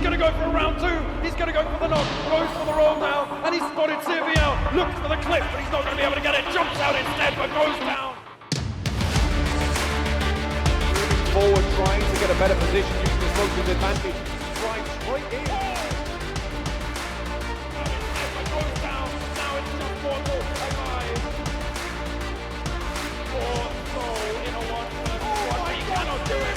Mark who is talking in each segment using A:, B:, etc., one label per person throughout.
A: going to go for a round two. He's going to go for the knock. Goes for the roll down. And he's spotted Serbiel. Looks for the clip, but he's not going to be able to get it. Jumps out instead, but goes down.
B: Forward, trying to get a better position using the smoker's advantage. Trying straight in.
A: Goes down. Now it's just Portal alive. Portal in a 1-1, but he cannot do it.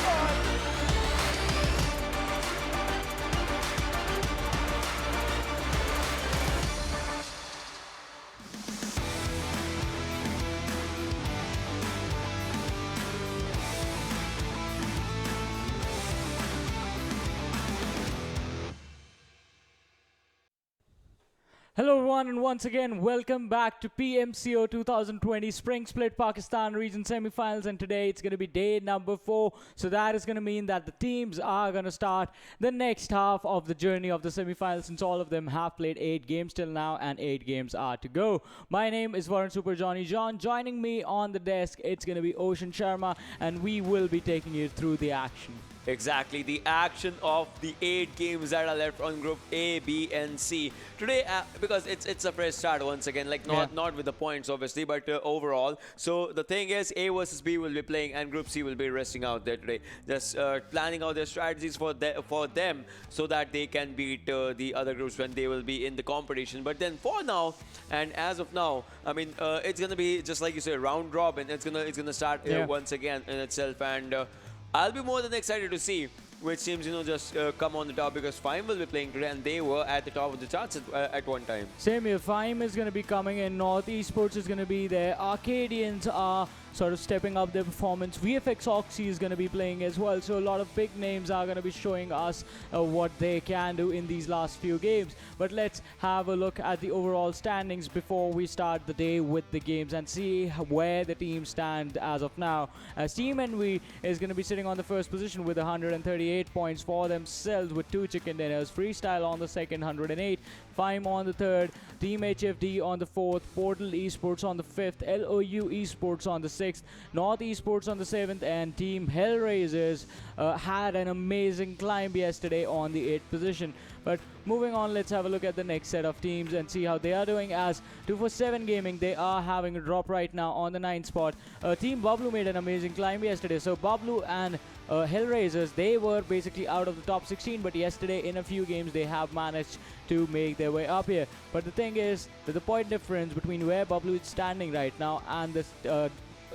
C: Hello everyone, and once again welcome back to PMCO 2020 Spring Split Pakistan Region Semifinals, and today it's going to be day number 4, so that is going to mean that the teams are going to start the next half of the journey of the semifinals, since all of them have played 8 games till now and 8 games are to go. My name is Varun Super Johnny John. Joining me on the desk, it's going to be Ocean Sharma, and we will be taking you through the action.
D: Exactly, the action of the 8 games that are left on Group A, B and C. Today, because it's a fresh start once again, like not with the points obviously, but overall. So the thing is, A versus B will be playing and Group C will be resting out there today. Just planning out their strategies for them so that they can beat the other groups when they will be in the competition. But then for now, and as of now, I mean, it's going to be just like you say, round robin. It's gonna start once again in itself, and I'll be more than excited to see which teams, just come on the top, because Fyme will be playing today and they were at the top of the charts at one time.
C: Same here, Fyme is going to be coming in, NortheSports is going to be there, Arkadians are sort of stepping up their performance, TeamvfxOXY is going to be playing as well, so a lot of big names are going to be showing us what they can do in these last few games. But let's have a look at the overall standings before we start the day with the games and see where the teams stand as of now. Team NV is going to be sitting on the first position with 138 points for themselves with 2 chicken dinners. Freestyle on the second, 108. Fyme on the third. Team HFD on the fourth. Portal eSports on the fifth. LOU eSports on the sixth. NortheSports on the seventh. And Team Hellraisers had an amazing climb yesterday on the 8th position. But moving on, let's have a look at the next set of teams and see how they are doing. As 247 Gaming, they are having a drop right now on the 9th spot. Team Bablu made an amazing climb yesterday. So Bablu and Hellraisers, they were basically out of the top 16, but yesterday in a few games they have managed to make their way up here. But the thing is that the point difference between where Bablu is standing right now and this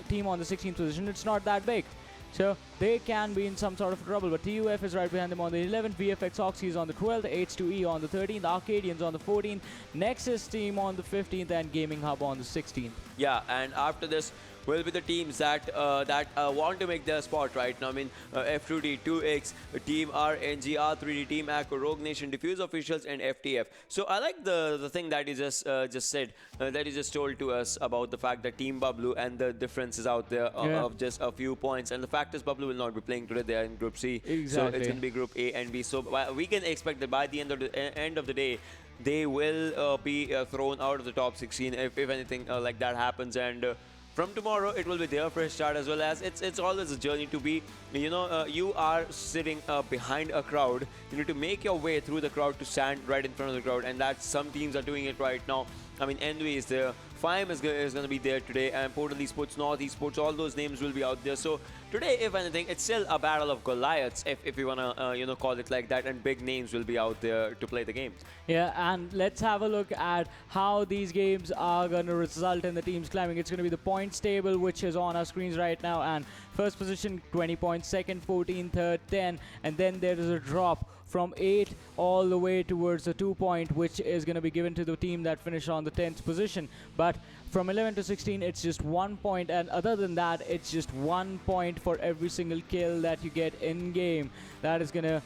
C: team on the 16th position, it's not that big. So they can be in some sort of trouble, but TUF is right behind them on the 11th, VFXOXY is on the 12th, H2E on the 13th, Arkadians on the 14th, Nexus team on the 15th, and Gaming Hub on the 16th.
D: Yeah, and after this will be the teams that want to make their spot right now. I mean, F2D, 2X, Team RNG, R3D, Team Aqua, Rogue Nation, DFUZeOfficials, and FTF. So I like the thing that you just said, that you just told to us about the fact that Team Bablu and the differences out there of just a few points. And the fact is, Bablu will not be playing today. They are in Group C,
C: exactly.
D: So it's going to be Group A and B. So we can expect that by the end of the day, they will be thrown out of the top 16 if anything like that happens. And from tomorrow, it will be their fresh start, as well as it's always a journey to be, you are sitting behind a crowd. You need to make your way through the crowd to stand right in front of the crowd, and that some teams are doing it right now. I mean, NV is there, Fyme is going to be there today, and Portal eSports, NortheSports, all those names will be out there. So today, if anything, it's still a battle of Goliaths, if you want to call it like that, and big names will be out there to play the games.
C: Yeah, and let's have a look at how these games are going to result in the teams climbing. It's going to be the points table, which is on our screens right now, and first position 20 points, second 14, third 10, and then there is a drop from 8 all the way towards the 2 point, which is going to be given to the team that finished on the 10th position. But from 11 to 16, it's just 1 point, and other than that, it's just 1 point for every single kill that you get in game. That is going to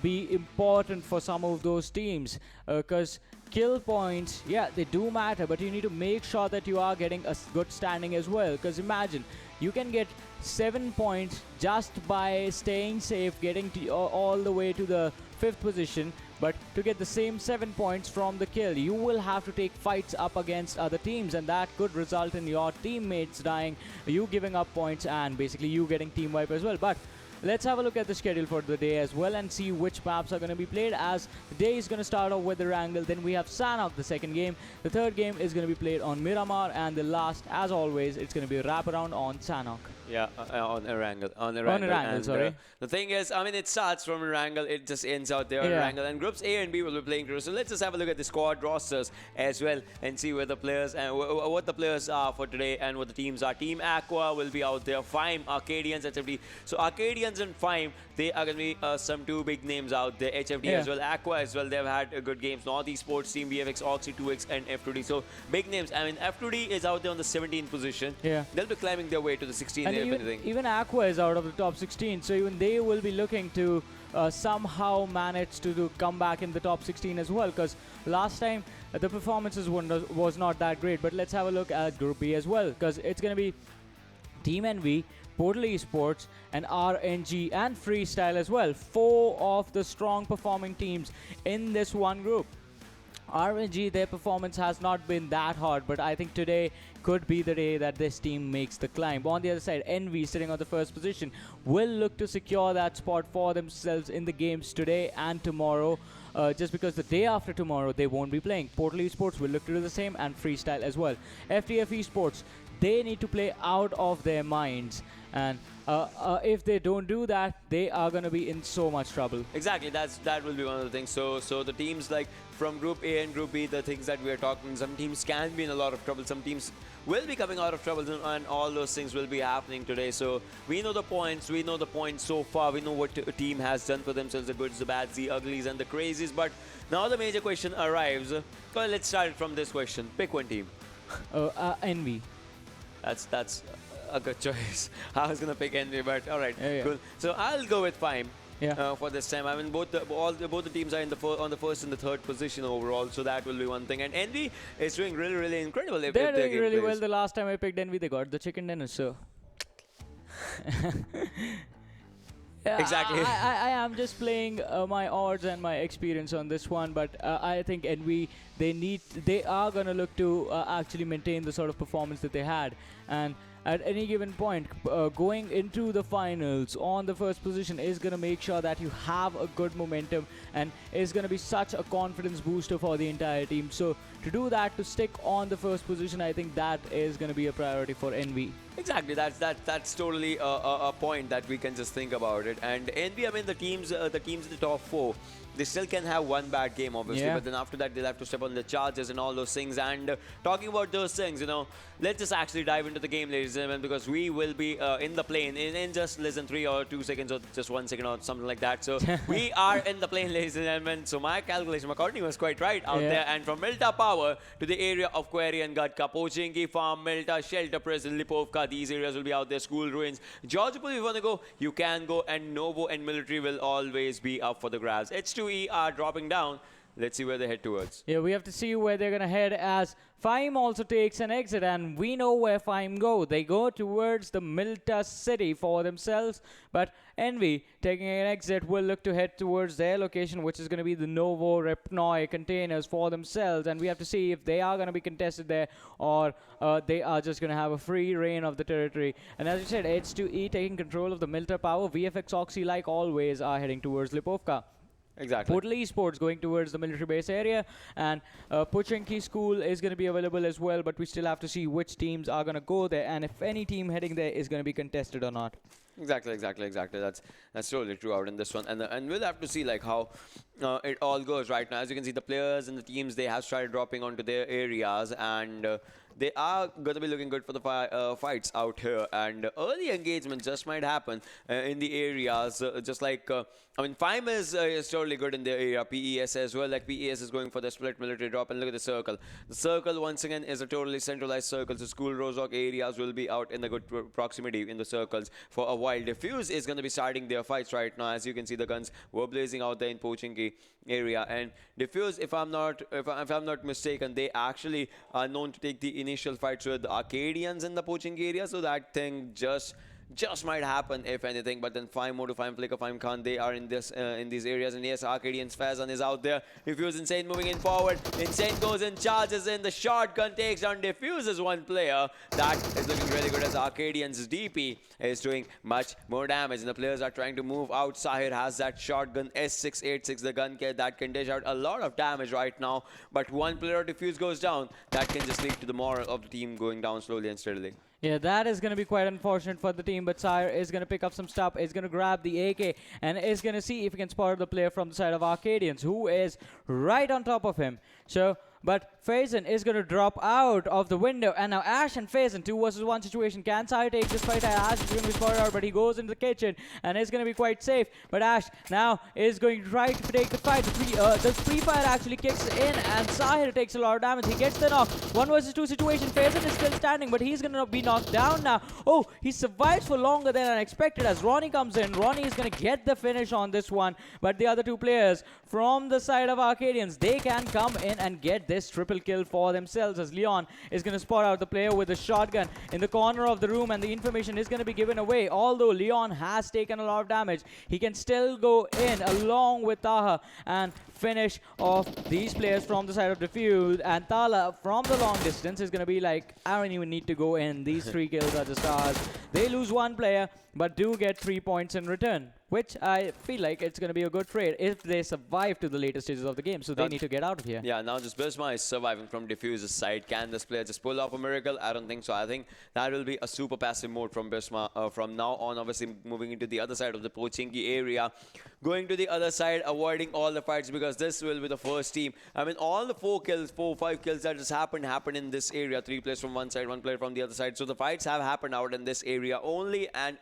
C: be important for some of those teams, because kill points, yeah, they do matter, but you need to make sure that you are getting a good standing as well. Because imagine, you can get 7 points just by staying safe, getting to all the way to the 5th position, but to get the same 7 points from the kill, you will have to take fights up against other teams, and that could result in your teammates dying, you giving up points, and basically you getting team wipe as well. But let's have a look at the schedule for the day as well and see which maps are going to be played, as the day is going to start off with Erangel, then we have Sanhok, the second game. The third game is going to be played on Miramar, and the last, as always, it's going to be a wraparound on Sanhok.
D: Yeah, on Erangel. On
C: Erangel,
D: and,
C: sorry.
D: The thing is, I mean, it starts from Erangel, it just ends out there on Erangel. And groups A and B will be playing together. So let's just have a look at the squad rosters as well and see where the players and what the players are for today and what the teams are. Team Aqua will be out there. Fyme, Arkadians, HFD. So Arkadians and Fyme, they are going to be some two big names out there. HFD as well, Aqua as well. They've had good games. NortheSports, TeamvfxOXY, 2x, and F2D. So big names. I mean, F2D is out there on the 17th position.
C: Yeah.
D: They'll be climbing their way to the 16th.
C: Even Aqua is out of the top 16, so even they will be looking to somehow manage to come back in the top 16 as well, because last time the performances was not that great. But let's have a look at Group B as well, because it's going to be Team NV, Portal Esports, and RNG and Freestyle as well. 4 of the strong performing teams in this one group. RNG, their performance has not been that hot, but I think today could be the day that this team makes the climb. On the other side, NV, sitting on the first position, will look to secure that spot for themselves in the games today and tomorrow, just because the day after tomorrow they won't be playing. Portal Esports will look to do the same, and Freestyle as well. FTFxEsports, they need to play out of their minds, and if they don't do that, they are going to be in so much trouble.
D: Exactly, that will be one of the things. So the teams like from Group A and Group B, the things that we are talking, some teams can be in a lot of trouble, some teams will be coming out of trouble, and all those things will be happening today. So we know the points so far, we know what a team has done for themselves, the goods, the bads, the uglies, and the crazies. But now the major question arrives. Well, let's start from this question. Pick one team.
C: NV.
D: That's a good choice. I was gonna pick NV, but all right,
C: yeah.
D: cool. So I'll go with Fyme.
C: Yeah.
D: For this time, I mean, both the teams are in on the first and the third position overall, so that will be one thing. And NV is doing really incredible.
C: They're doing really well. The last time I picked NV, they got the chicken dinner. So. Yeah,
D: exactly.
C: I am just playing my odds and my experience on this one, but I think NV, they are gonna look to actually maintain the sort of performance that they had, and at any given point, going into the finals on the first position is going to make sure that you have a good momentum, and is going to be such a confidence booster for the entire team. So to do that, to stick on the first position, I think that is going to be a priority for NV.
D: Exactly, that's totally a point that we can just think about it. And NV, I mean, the teams in the top 4, they still can have one bad game, obviously, but then after that, they'll have to step on the charges and all those things. And talking about those things, you know, let's just actually dive into the game, ladies and gentlemen, because we will be in the plane in just less than 3 or 2 seconds or just 1 second or something like that. So we are in the plane, ladies and gentlemen. So my calculation, my counting was quite right out there. And from Milta Power to the area of Quarry and Gatka, Pochinki, Farm, Milta, Shelter Prison, Lipovka, these areas will be out there. School ruins. Georgopol, if you want to go, you can go. And Novo and Military will always be up for the grabs. H2E are dropping down. Let's see where they head towards.
C: Yeah, we have to see where they're going to head, as Fyme also takes an exit, and we know where Fyme go. They go towards the Milta city for themselves, but NV, taking an exit, will look to head towards their location, which is going to be the Novo Repnoi containers for themselves, and we have to see if they are going to be contested there, or they are just going to have a free reign of the territory. And as you said, H2E taking control of the Milta Power. VFxOXY, like always, are heading towards Lipovka.
D: Exactly.
C: Portal Esports going towards the military base area, and Pochinki School is going to be available as well, but we still have to see which teams are going to go there, and if any team heading there is going to be contested or not.
D: Exactly. That's totally true out in this one, and we'll have to see like how it all goes right now. As you can see, the players and the teams, they have started dropping onto their areas, and they are going to be looking good for the fights out here, and early engagement just might happen in the areas, just like I mean, Fyme is totally good in the area. PES as well, like PES is going for the split military drop, and look at the circle. The circle once again is a totally centralized circle, so school Rozhok areas will be out in the good proximity in the circles for a while. Diffuse is going to be starting their fights right now. As you can see, the guns were blazing out there in Pochinki area, and Diffuse, if I'm not mistaken, they actually are known to take the initial fights with the Arkadians in the Pochinki area, so that thing just just might happen if anything. But then Fyme, Moto, Fyme, Flicker, Fyme Khan, they are in these areas. And yes, Arkadians, Fazan is out there. DFUZ Insane moving in forward. Insane goes in, charges in. The shotgun takes down, DFUZes one player. That is looking really good as Arkadians' DP is doing much more damage. And the players are trying to move out. Sahir has that shotgun S686, the gun kit that can dish out a lot of damage right now. But one player of DFUZ goes down. That can just lead to the morale of the team going down slowly and steadily.
C: Yeah, that is going to be quite unfortunate for the team, but Sire is going to pick up some stuff, is going to grab the AK, and is going to see if he can spot the player from the side of Arkadians, who is right on top of him. But Faison is going to drop out of the window, and now Ash and Faison, 2 versus 1 situation. Can Sire take this fight? Ash is going to be spotted out, but he goes into the kitchen and is going to be quite safe. But Ash now is going to try to take the fight. The free fire actually kicks in, and Sire takes a lot of damage. He gets the knock. 1 versus 2 situation. Faison is still standing, but he's going to be knocked down now. Oh, he survives for longer than unexpected as Ronnie comes in. Ronnie is going to get the finish on this one, but the other 2 players from the side of Arkadians, they can come in and get this triple kill for themselves, as Leon is going to spot out the player with a shotgun in the corner of the room, and the information is going to be given away. Although Leon has taken a lot of damage, he can still go in along with Taha and finish off these players from the side of DFUZ. And Tala from the long distance is going to be like, I don't even need to go in. These 3 kills are just ours. They lose 1 player, but do get 3 points in return, which I feel like it's going to be a good trade if they survive to the later stages of the game. So they need to get out of here.
D: Yeah, now just Bisma is surviving from DFUZ's side. Can this player just pull off a miracle? I don't think so. I think that will be a super passive mode from Bisma from now on. Obviously, moving into the other side of the Pochinki area. Going to the other side, avoiding all the fights, because this will be the first team. I mean, all the 4 kills, 5 kills that just happened in this area. 3 players from one side, 1 player from the other side. So the fights have happened out in this area only, and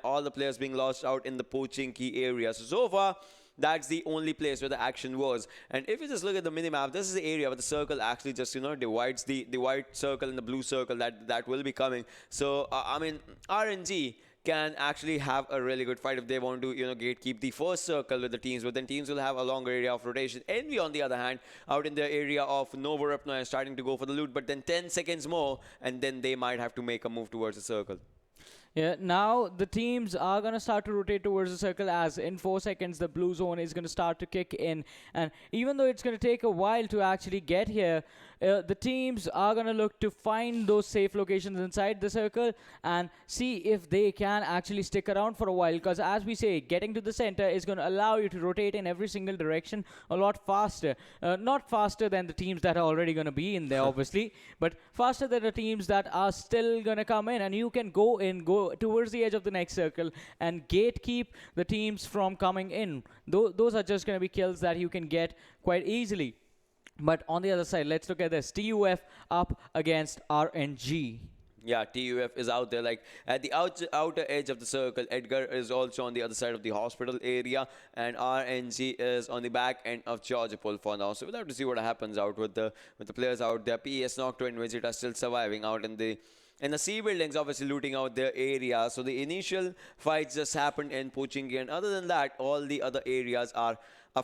D: all the players being lost out in the Pochinki area. So far, that's the only place where the action was. And if you just look at the minimap, this is the area where the circle actually just, divides the white circle and the blue circle that will be coming. So, I mean, RNG can actually have a really good fight if they want to, gatekeep the first circle with the teams, but then teams will have a longer area of rotation. Envy, on the other hand, out in the area of Novorupno is starting to go for the loot, but then 10 seconds more, and then they might have to make a move towards the circle.
C: Yeah, now the teams are going to start to rotate towards the circle, as in 4 seconds the blue zone is going to start to kick in. And even though it's going to take a while to actually get here, the teams are going to look to find those safe locations inside the circle and see if they can actually stick around for a while. Because as we say, getting to the center is going to allow you to rotate in every single direction a lot faster. Not faster than the teams that are already going to be in there, obviously, but faster than the teams that are still going to come in. And you can go towards the edge of the next circle and gatekeep the teams from coming in. Those are just going to be kills that you can get quite easily. But on the other side, let's look at this. TUF up against RNG.
D: Yeah, TUF is out there, like at the outer edge of the circle. Edgar is also on the other side of the hospital area, and RNG is on the back end of Georgopol for now. So we'll have to see what happens out with the players out there. PS Nocto and Vegeta are still surviving out in the C buildings, obviously looting out their area. So the initial fights just happened in Pochinki, and other than that, all the other areas are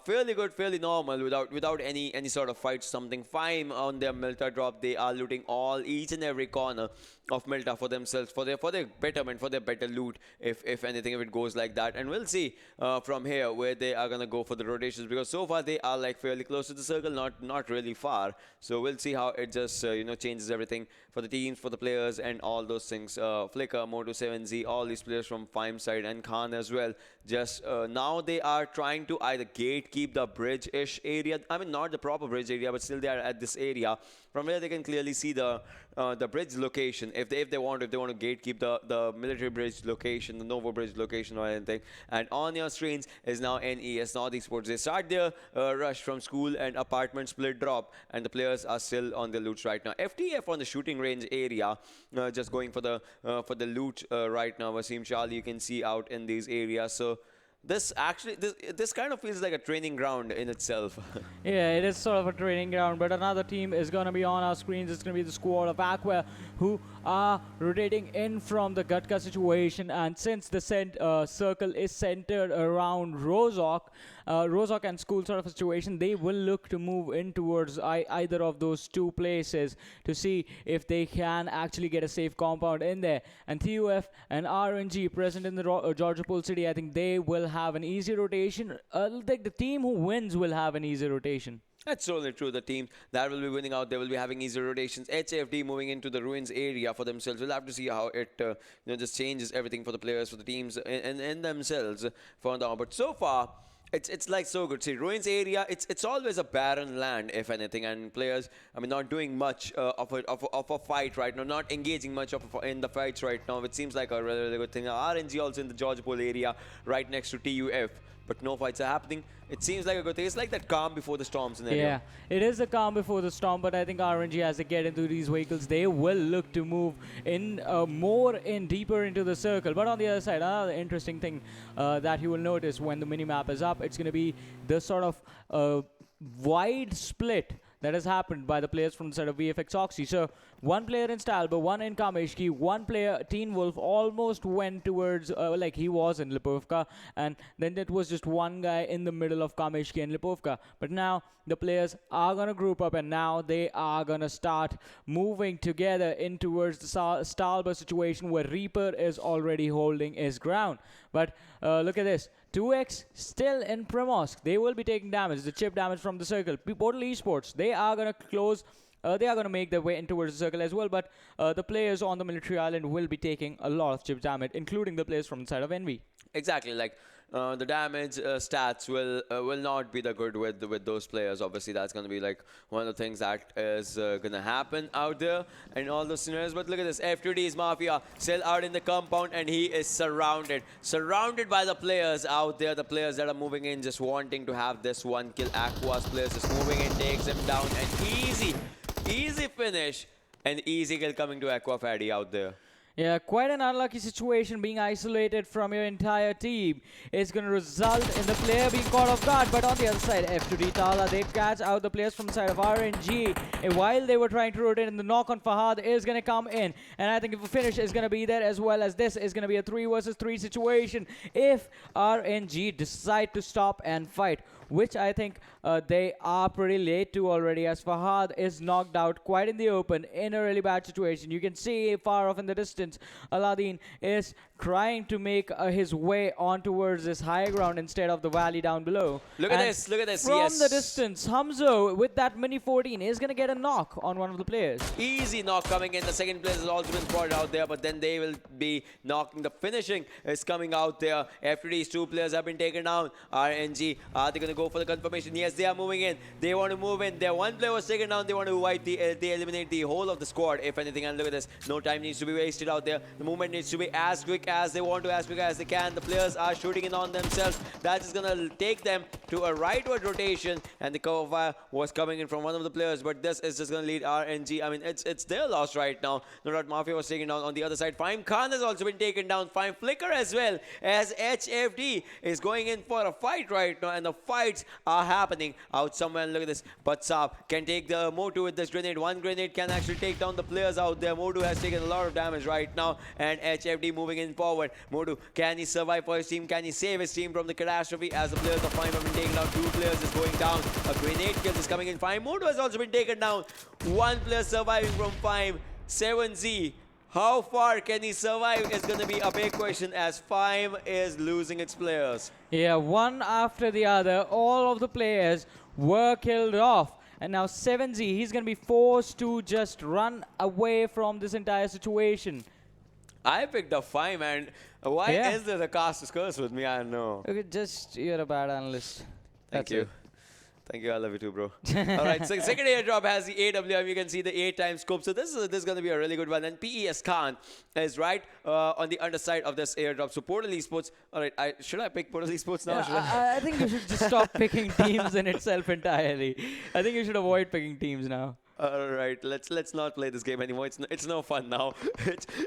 D: fairly good, fairly normal, without any sort of fight. Something fine on their Milta drop. They are looting each and every corner of Milta for themselves, for their betterment, for their better loot, if anything, if it goes like that. And we'll see from here where they are gonna go for the rotations, because so far they are like fairly close to the circle, not really far. So we'll see how it just changes everything for the teams, for the players, and all those things. Flicker, Moto7Z, all these players from Fyme side, and Khan as well. Just now they are trying to either gatekeep the bridge-ish area. I mean, not the proper bridge area, but still they are at this area from where they can clearly see the bridge location. If they want to gatekeep the military bridge location, the Novo bridge location, or anything. And on your screens is now NES, NortheSports. They start their rush from school and apartment split drop, and the players are still on the loots right now. FTF on the shooting range area, just going for the loot right now. Wasim Charlie, you can see out in these areas. So this kind of feels like a training ground in itself.
C: Yeah, it is sort of a training ground, but another team is going to be on our screens. It's going to be the squad of Aqua, who are rotating in from the Gatka situation. And since the circle is centered around Rozok and School sort of a situation, they will look to move in towards either of those two places to see if they can actually get a safe compound in there. And TUF and RNG present in the Georgia Pool City, I think they will have an easy rotation. I think the team who wins will have an easy rotation.
D: That's totally true. The team that will be winning out, they will be having easy rotations. HFD moving into the ruins area for themselves. We'll have to see how it just changes everything for the players, for the teams, and themselves for now. But so far, it's like so good. See, ruins area, it's always a barren land, if anything, and players, I mean, not doing much of a fight right now, not engaging much in the fights right now, which seems like a really, really good thing. RNG also in the Georgia Pool area, right next to TUF, but no fights are happening. It seems like a good thing. It's like that calm before the storm scenario.
C: Yeah, it is the calm before the storm, but I think RNG, as they get into these vehicles, they will look to move in deeper into the circle. But on the other side, another interesting thing that you will notice when the minimap is up, it's going to be the sort of wide split that has happened by the players from the side of VFxOXY. So one player in Stalber, one in Kameshki, one player, Teen Wolf, almost went towards, like he was in Lipovka, and then it was just one guy in the middle of Kameshki and Lipovka. But now the players are going to group up, and now they are going to start moving together in towards the Stalber situation where Reaper is already holding his ground. But look at this. 2x still in Primosk. They will be taking damage, the chip damage from the circle. Portal eSports, they are going to close. They are going to make their way in towards the circle as well, but the players on the military island will be taking a lot of chip damage, including the players from the side of Envy.
D: Exactly, like the damage stats will not be the good with those players. Obviously, that's going to be like one of the things that is going to happen out there in all those scenarios. But look at this, F2D's Mafia still out in the compound, and he is surrounded by the players out there, the players that are moving in, just wanting to have this one kill. Aqua's players just moving in, takes him down, and easy finish, and easy kill coming to Aqua Faddy out there.
C: Yeah, quite an unlucky situation, being isolated from your entire team. It's going to result in the player being caught off guard. But on the other side, F2D Tala, they catch out the players from the side of RNG. And while they were trying to rotate, and the knock on Fahad is going to come in. And I think if a finish is going to be there, as well as this is going to be a 3 versus 3 situation if RNG decide to stop and fight, which I think they are pretty late to already, as Fahad is knocked out quite in the open in a really bad situation. You can see far off in the distance, Aladdin is trying to make his way on towards this high ground instead of the valley down below.
D: Look at this, look at this.
C: From
D: yes.
C: the distance, Hamzo with that mini 14 is going to get a knock on one of the players.
D: Easy knock coming in. The second place has also been spotted out there, but then they will be knocking. The finishing is coming out there. After these 2 players have been taken down, RNG, are they going to go for the confirmation? Yes, they are moving in. They want to move in. Their 1 player was taken down. They want to wipe they eliminate the whole of the squad, if anything. And look at this. No time needs to be wasted out there. The movement needs to be as quick as they want to, as quick as they can. The players are shooting in on themselves. That is going to take them to a rightward rotation, and the cover fire was coming in from one of the players, but this is just going to lead RNG. I mean, it's their loss right now. No doubt Mafia was taken down. On the other side, Fyme Khan has also been taken down. Fyme Flicker as well, as HFD is going in for a fight right now, and the fights are happening out somewhere. And look at this. But Saab can take the Motu with this grenade. 1 grenade can actually take down the players out there. Motu has taken a lot of damage right now, and HFD moving in forward. Motu, can he survive for his team? Can he save his team from the catastrophe, as the players of Fyme have been taken down? 2 players is going down. A grenade kill is coming in. Fyme Motu has also been taken down. 1 player surviving from Fyme. 7Z. How far can he survive is going to be a big question, as Fyme is losing its players.
C: Yeah, one after the other, all of the players were killed off. And now 7Z, he's going to be forced to just run away from this entire situation.
D: I picked up Fyme, and why is there a caster's curse with me? I don't know.
C: Okay, just, you're a bad analyst.
D: Thank you. Thank you. I love you too, bro. All right. So second airdrop has the AWM. You can see the 8 times scope. So this is going to be a really good one. And PES Khan is right on the underside of this airdrop. So Portal eSports. All right. Should I pick Portal eSports now?
C: Yeah, I think you should just stop picking teams in itself entirely. I think you should avoid picking teams now.
D: All right, let's not play this game anymore. It's no fun now.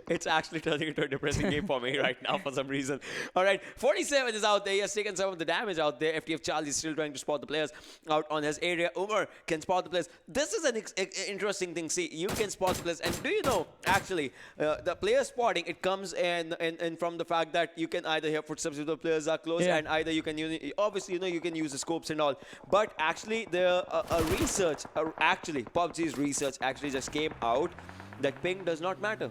D: It's actually turning into a depressing game for me right now for some reason. All right, 47 is out there. He has taken some of the damage out there. FTF Charlie is still trying to spot the players out on his area. Umar can spot the players. This is an interesting thing. See, you can spot the players, and do you know actually the player spotting, it comes in from the fact that you can either hear footsteps if the players are close, and either you can obviously you can use the scopes and all. But actually, the research actually PUBG's research actually just came out that ping does not matter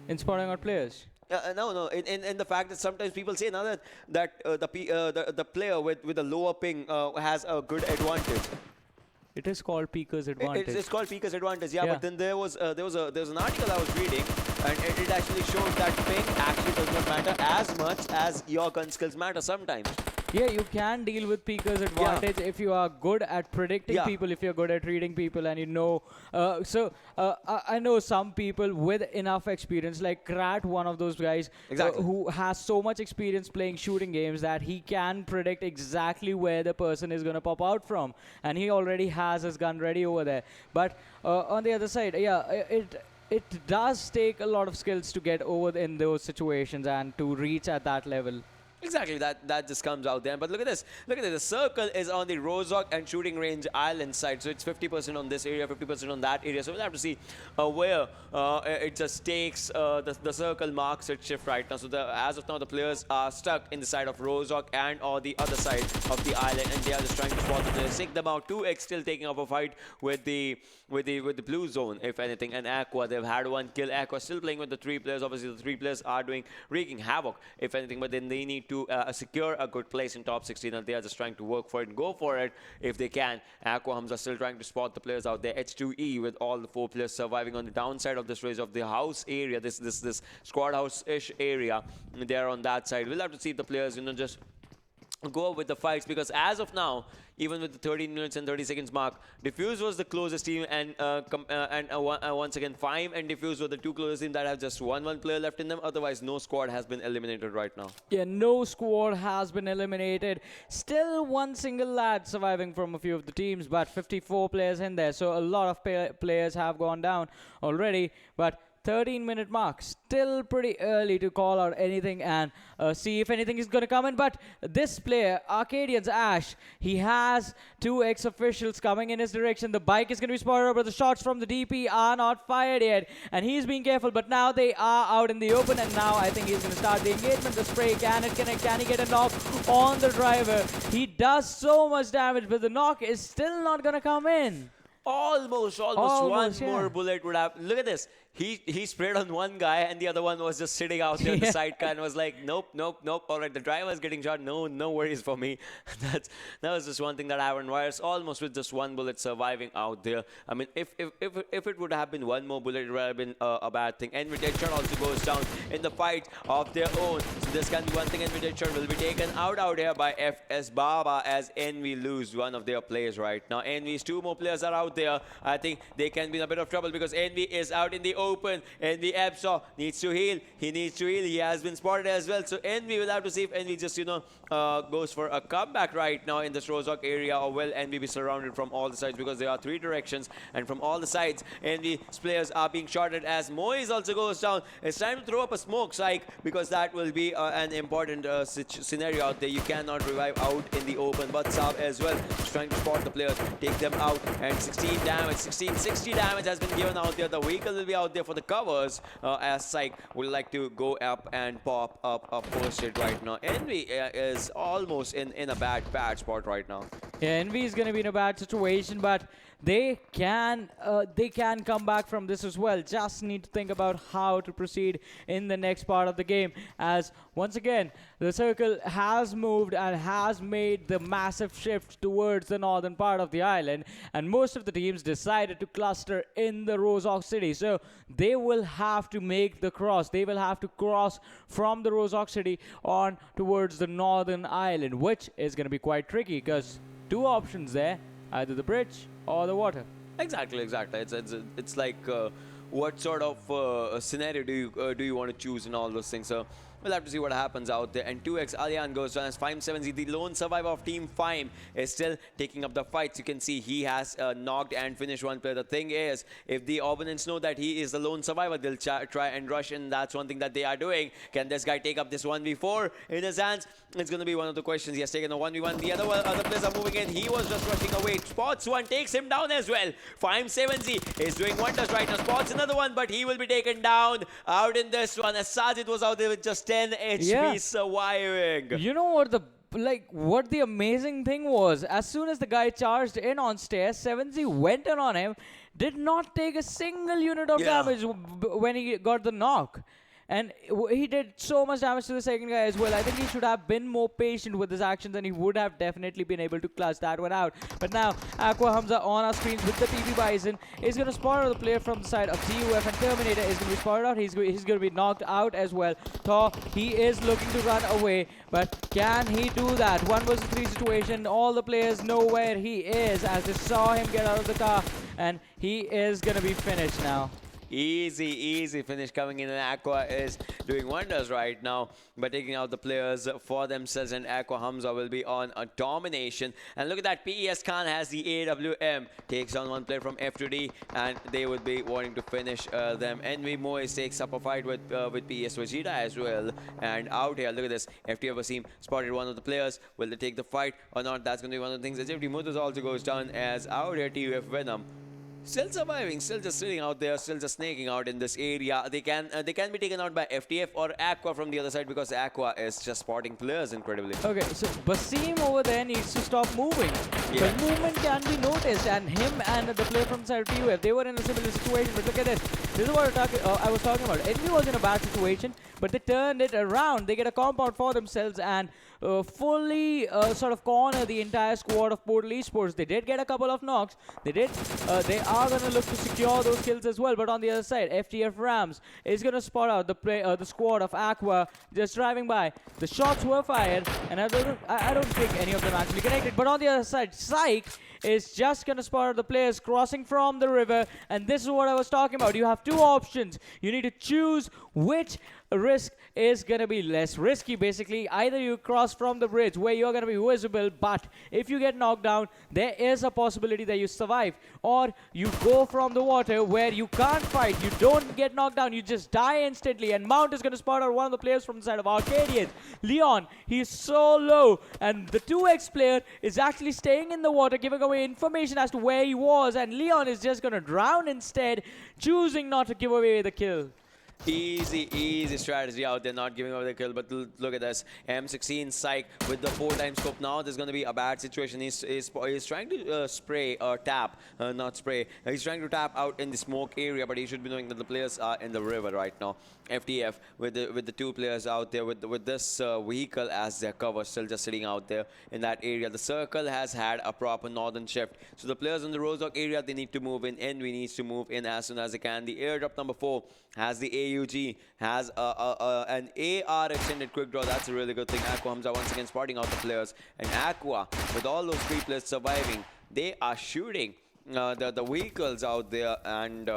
C: in spotting out players.
D: No. In the fact that sometimes people say now that the player with a lower ping has a good advantage.
C: It is called Peaker's advantage.
D: It's called Peaker's advantage, yeah. But then there was an article I was reading, and it actually shows that ping actually does not matter as much as your gun skills matter sometimes.
C: Yeah, you can deal with Peaker's advantage if you are good at predicting people, if you're good at reading people, and you know. I know some people with enough experience, like Krat, one of those guys who has so much experience playing shooting games that he can predict exactly where the person is going to pop out from. And he already has his gun ready over there. But on the other side, it does take a lot of skills to get over in those situations and to reach at that level.
D: Exactly, that just comes out there. But look at this. Look at this. The circle is on the Rozhok and shooting range island side. So it's 50% on this area, 50% on that area. So we'll have to see where it just takes the circle marks its shift right now. So as of now, the players are stuck in the side of Rozhok and or the other side of the island, and they are just trying to spot the players. Take them out. 2x still taking up a fight with the blue zone, if anything. And Aqua, they've had one kill. Aqua still playing with the 3 players. Obviously, the 3 players are wreaking havoc, if anything. But then they need to secure a good place in top 16, and they are just trying to work for it and go for it if they can. Aqua Hamza still trying to spot the players out there. H2E with all the 4 players surviving on the downside of this race of the house area, this squad house-ish area. They are on that side. We'll have to see if the players, just go up with the fights, because as of now, even with the 13 minutes and 30 seconds mark, DFUZe was the closest team, and once again, Fyme and DFUZe were the 2 closest teams that have just one player left in them. Otherwise, no squad has been eliminated right now.
C: Yeah, no squad has been eliminated. Still one single lad surviving from a few of the teams, but 54 players in there. So a lot of players have gone down already, but 13-minute mark, still pretty early to call out anything and see if anything is going to come in. But this player, Arkadians Ash, he has 2x officials coming in his direction. The bike is going to be spotted, but the shots from the DP are not fired yet. And he's being careful, but now they are out in the open. And now I think he's going to start the engagement. The spray, can it connect? Can he get a knock on the driver? He does so much damage, but the knock is still not going to come in.
D: Almost one more bullet would have. Look at this. He sprayed on one guy, and the other one was just sitting out there on the sidecar and was like, nope. All right, the driver is getting shot. No worries for me. That was just one thing that happened. Wires almost with just one bullet surviving out there. I mean, if it would have been one more bullet, it would have been a bad thing. Envy Deadshot also goes down in the fight of their own. So this can be one thing. Envy Deadshot will be taken out here by FS Baba as Envy lose one of their players right now. Envy's 2 more players are out there. I think they can be in a bit of trouble because Envy is out in the open. Envy Epsaw needs to heal. He needs to heal. He has been spotted as well. So Envy will have to see if Envy just, goes for a comeback right now in this Rozhok area, or will Envy be surrounded from all the sides, because there are 3 directions, and from all the sides, Envy's players are being shotted as Moise also goes down. It's time to throw up a smoke psych, because that will be an important scenario out there. You cannot revive out in the open, but Saab as well is trying to spot the players, take them out, and 60 damage has been given out there. The vehicle will be out there for the covers, as Psych would like to go up and pop up a post-it right now. Envy is almost in a bad spot right now.
C: Yeah, Envy is going to be in a bad situation, but they can come back from this as well. Just need to think about how to proceed in the next part of the game, as once again the circle has moved and has made the massive shift towards the northern part of the island, and most of the teams decided to cluster in the Rozhok city. So they will have to make the cross. They will have to cross from the Rozhok city on towards the northern island, which is going to be quite tricky because 2 options there, either the bridge or the water.
D: Exactly. It's like what sort of scenario do you want to choose and all those things. So We'll have to see what happens out there. And 2x Alyan goes down as Fyme7Z, the lone survivor of Team Fyme, is still taking up the fights. You can see he has knocked and finished one player. The thing is, if the opponents know that he is the lone survivor, they'll try and rush in. That's one thing that they are doing. Can this guy take up this 1v4 in his hands? It's going to be one of the questions. He has taken a 1v1. The other players are moving in. He was just rushing away. Spots one, takes him down as well. Fyme7Z is doing wonders right now. Spots another one, but he will be taken down out in this one, as Sajid was out there with just 10 HP surviving.
C: You know what what the amazing thing was? As soon as the guy charged in on stairs, 7Z went in on him, did not take a single unit of damage when he got the knock. And he did so much damage to the second guy as well. I think he should have been more patient with his actions, and he would have definitely been able to clutch that one out. But now, Aqua Hamza on our screens with the TP Bison is going to spot out the player from the side of TUF, and Terminator is going to be spotted out. He's going to be knocked out as well. Thor, he is looking to run away, but can he do that? 1 versus 3 situation. All the players know where he is as they saw him get out of the car, and he is going to be finished now.
D: Easy finish coming in, and Aqua is doing wonders right now by taking out the players for themselves, and Aqua Hamza will be on a domination. And look at that, PES Khan has the AWM, takes down one player from F2D, and they would be wanting to finish them. Envy Moise takes up a fight with PES Vegeta as well. And out here, look at this, FTFxEsports spotted one of the players. Will they take the fight or not? That's going to be one of the things. As FD Motors also goes down, as out here TUF Venom still surviving, still just sitting out there, still just snaking out in this area. They can be taken out by FTF or Aqua from the other side, because Aqua is just spotting players incredibly.
C: Okay, so Basim over there needs to stop moving.
D: Yeah.
C: The movement can be noticed, and him and the player from the side of TUF, they were in a similar situation. But look at this. This is what I was talking about. Envy was in a bad situation, but they turned it around. They get a compound for themselves and fully sort of corner the entire squad of Portal Esports. They did get a couple of knocks. They are going to look to secure those kills as well. But on the other side, FTF Rams is going to spot out the squad of Aqua just driving by. The shots were fired, and I don't think any of them actually connected. But on the other side, Psych is just going to spot out the players crossing from the river. And this is what I was talking about. You have two options. You need to choose which risk is going to be less risky. Basically, either you cross from the bridge where you're going to be visible, but if you get knocked down, there is a possibility that you survive, or you go from the water where you can't fight, you don't get knocked down, you just die instantly. And Mount is going to spot out one of the players from the side of Arkadians, Leon. He's so low, and the 2x player is actually staying in the water, giving away information as to where he was, and Leon is just going to drown instead, choosing not to give away the kill.
D: Easy strategy out there, not giving away the kill. But look at this, M16 Psych with the 4x scope. Now there's going to be a bad situation. He's trying to spray or tap, not spray. He's trying to tap out in the smoke area, but he should be knowing that the players are in the river right now. FTF with the two players out there with this vehicle as their cover, still just sitting out there in that area. The circle has had a proper northern shift, so the players in the Rosedock area, they need to move in. Envy needs to move in as soon as they can. The airdrop number 4 has the AUG, has an AR extended quick draw. That's a really good thing. Aqua Hamza once again spotting out the players, and Aqua with all those 3 players surviving, they are shooting the vehicles out there, and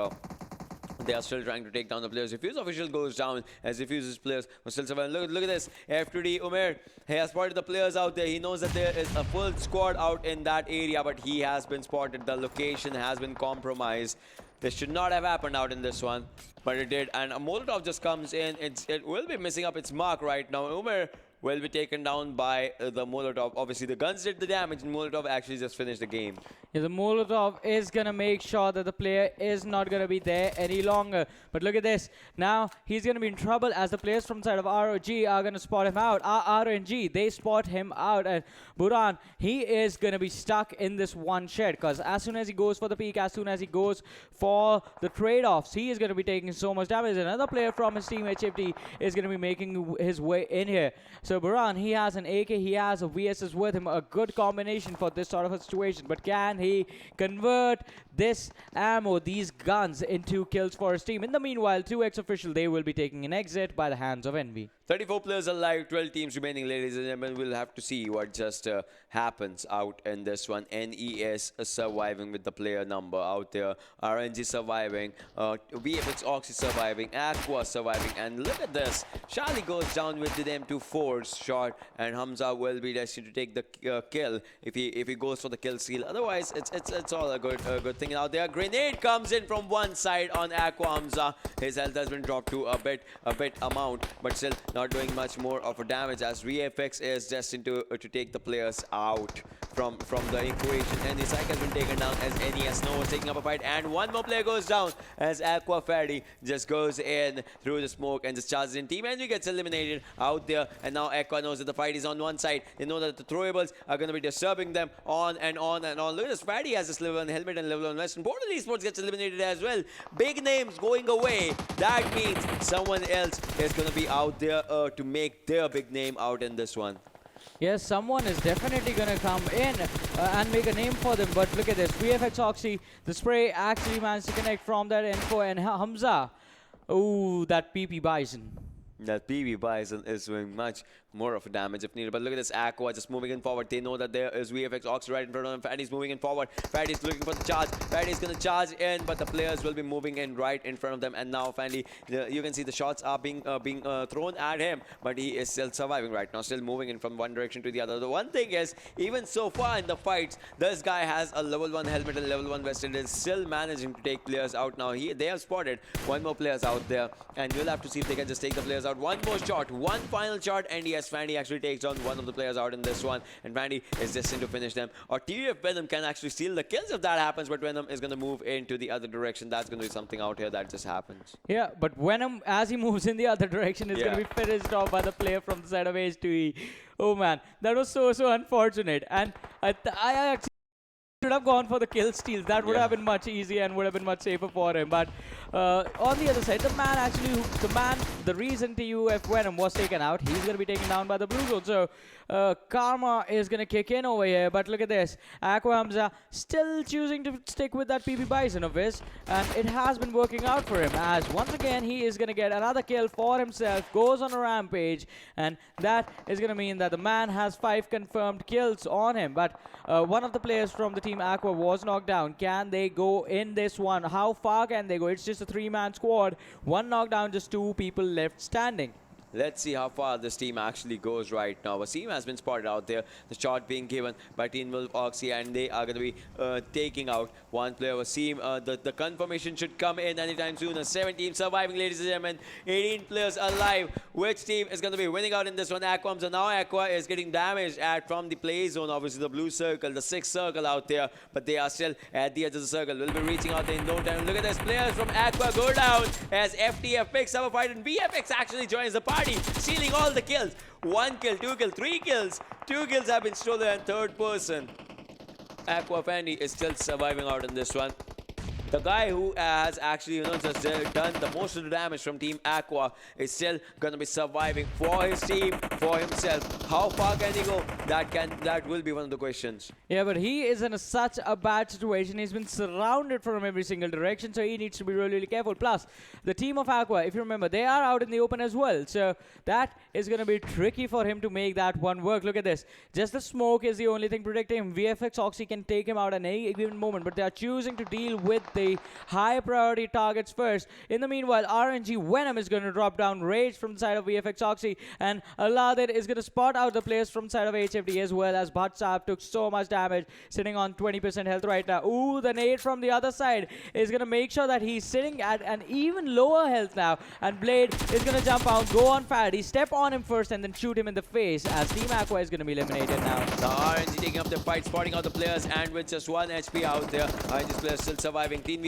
D: they are still trying to take down the players. DFUZeOfficial goes down as DFUZe's players are still surviving. Look at this. F2D Umer, he has spotted the players out there. He knows that there is a full squad out in that area, but he has been spotted. The location has been compromised. This should not have happened out in this one, but it did. And a Molotov just comes in. It will be missing up its mark right now. Umer will be taken down by the Molotov. Obviously, the guns did the damage, and Molotov actually just finished the game.
C: Yeah, the Molotov is going to make sure that the player is not going to be there any longer. But look at this. Now, he's going to be in trouble as the players from the side of ROG are going to spot him out. RNG, they spot him out. And Buran, he is going to be stuck in this one shed, because as soon as he goes for the peak, as soon as he goes for the trade-offs, he is going to be taking so much damage. Another player from his team, HFT, is going to be making his way in here. So Buran, he has an AK, he has a VSS with him, a good combination for this sort of a situation. But can he convert this ammo, these guns, into kills for his team? In the meanwhile, 2xOfficial, they will be taking an exit by the hands of Envy.
D: 34 players alive, 12 teams remaining, ladies and gentlemen. We'll have to see what just happens out in this one. NES surviving with the player number out there. RNG surviving. VFxOXY surviving. Aqua surviving. And look at this. Charlie goes down with the M24 shot. And Hamza will be destined to take the kill if he goes for the kill steal. Otherwise, it's all a good thing out there. Grenade comes in from one side on Aqua Hamza. His health has been dropped to a bit amount. But still not doing much more of a damage as VFX is destined to take the players out from the equation. And the side has been taken down as NES Snow is taking up a fight, and one more player goes down as Aqua Ferry just goes in through the smoke and just charges in. Team Envy gets eliminated out there, and now Aqua knows that the fight is on one side. They know that the throwables are going to be disturbing them on and on and on. Look at this, Ferry has this level 1 helmet and level 1 vest, and Portal eSports gets eliminated as well. Big names going away. That means someone else is going to be out there to make their big name out in this one.
C: Yes, someone is definitely going to come in and make a name for them. But look at this. VFxOXY, the spray actually managed to connect from that info. And Hamza, oh, that PP Bison.
D: That PB Bison is doing much more of a damage if needed. But look at this Aqua just moving in forward. They know that there is VFxOXY right in front of them. Fatty's moving in forward. Fatty's looking for the charge. Fatty's going to charge in, but the players will be moving in right in front of them. And now finally, you can see the shots are being thrown at him, but he is still surviving right now, still moving in from one direction to the other. The one thing is, even so far in the fights, this guy has a level 1 helmet and level 1 vest and is still managing to take players out now. They have spotted one more players out there, and we'll have to see if they can just take the players out. One more shot, one final shot, and yes, Fandy actually takes on one of the players out in this one, and Fandy is destined to finish them. Or TeamvfxVenom can actually steal the kills if that happens, but Venom is going to move into the other direction. That's going to be something out here that just happens.
C: Yeah, but Venom, as he moves in the other direction, is going to be finished off by the player from the side of H2E. Oh man, that was so unfortunate. And I actually should have gone for the kill steals. That would have been much easier and would have been much safer for him. But on the other side, the reason TeamvfxVenom was taken out, he's going to be taken down by the blue zone. So karma is going to kick in over here. But look at this. Aqua Hamza still choosing to stick with that PP Bison of his. And it has been working out for him, as once again he is going to get another kill for himself, goes on a rampage. And that is going to mean that the man has 5 confirmed kills on him. But one of the players from the team Aqua was knocked down. Can they go in this one? How far can they go? It's just a 3-man squad. 1 knockdown, just 2 people left standing.
D: Let's see how far this team actually goes right now. Wasim has been spotted out there. The shot being given by TeamvfxOXY, and they are going to be taking out one player. Wasim, the confirmation should come in anytime soon. 7 teams surviving, ladies and gentlemen. 18 players alive. Which team is going to be winning out in this one? Aqua. So now Aqua is getting damaged from the play zone. Obviously, the blue circle, the 6th circle out there. But they are still at the edge of the circle. We'll be reaching out there in no time. Look at this. Players from Aqua go down as FTF picks up a fight, and VFX actually joins the party, stealing all the kills. 1 kill, 2 kill, 3 kills. 2 kills have been stolen, and third person, Aqua Fanny, is still surviving out in this one. The guy who has actually, just done the most of the damage from Team Aqua is still going to be surviving for his team, for himself. How far can he go? That will be one of the questions.
C: Yeah, but he is in such a bad situation. He's been surrounded from every single direction, so he needs to be really, really careful. Plus, the team of Aqua, if you remember, they are out in the open as well. So that is going to be tricky for him to make that one work. Look at this. Just the smoke is the only thing protecting him. VFxOXY can take him out at any given moment, but they are choosing to deal with the high priority targets first. In the meanwhile, RNG Venom is going to drop down Rage from the side of VFxOXY, and Aladdin is going to spot out the players from the side of HFD, as well as Bhatsap took so much damage, sitting on 20% health right now. Ooh, the nade from the other side is going to make sure that he's sitting at an even lower health now, and Blade is going to jump out, go on Fatty, step on him first, and then shoot him in the face, as Team Aqua is going to be eliminated now.
D: Now RNG taking up the fight, spotting out the players, and with just 1 HP out there, RNG's players still surviving. Teen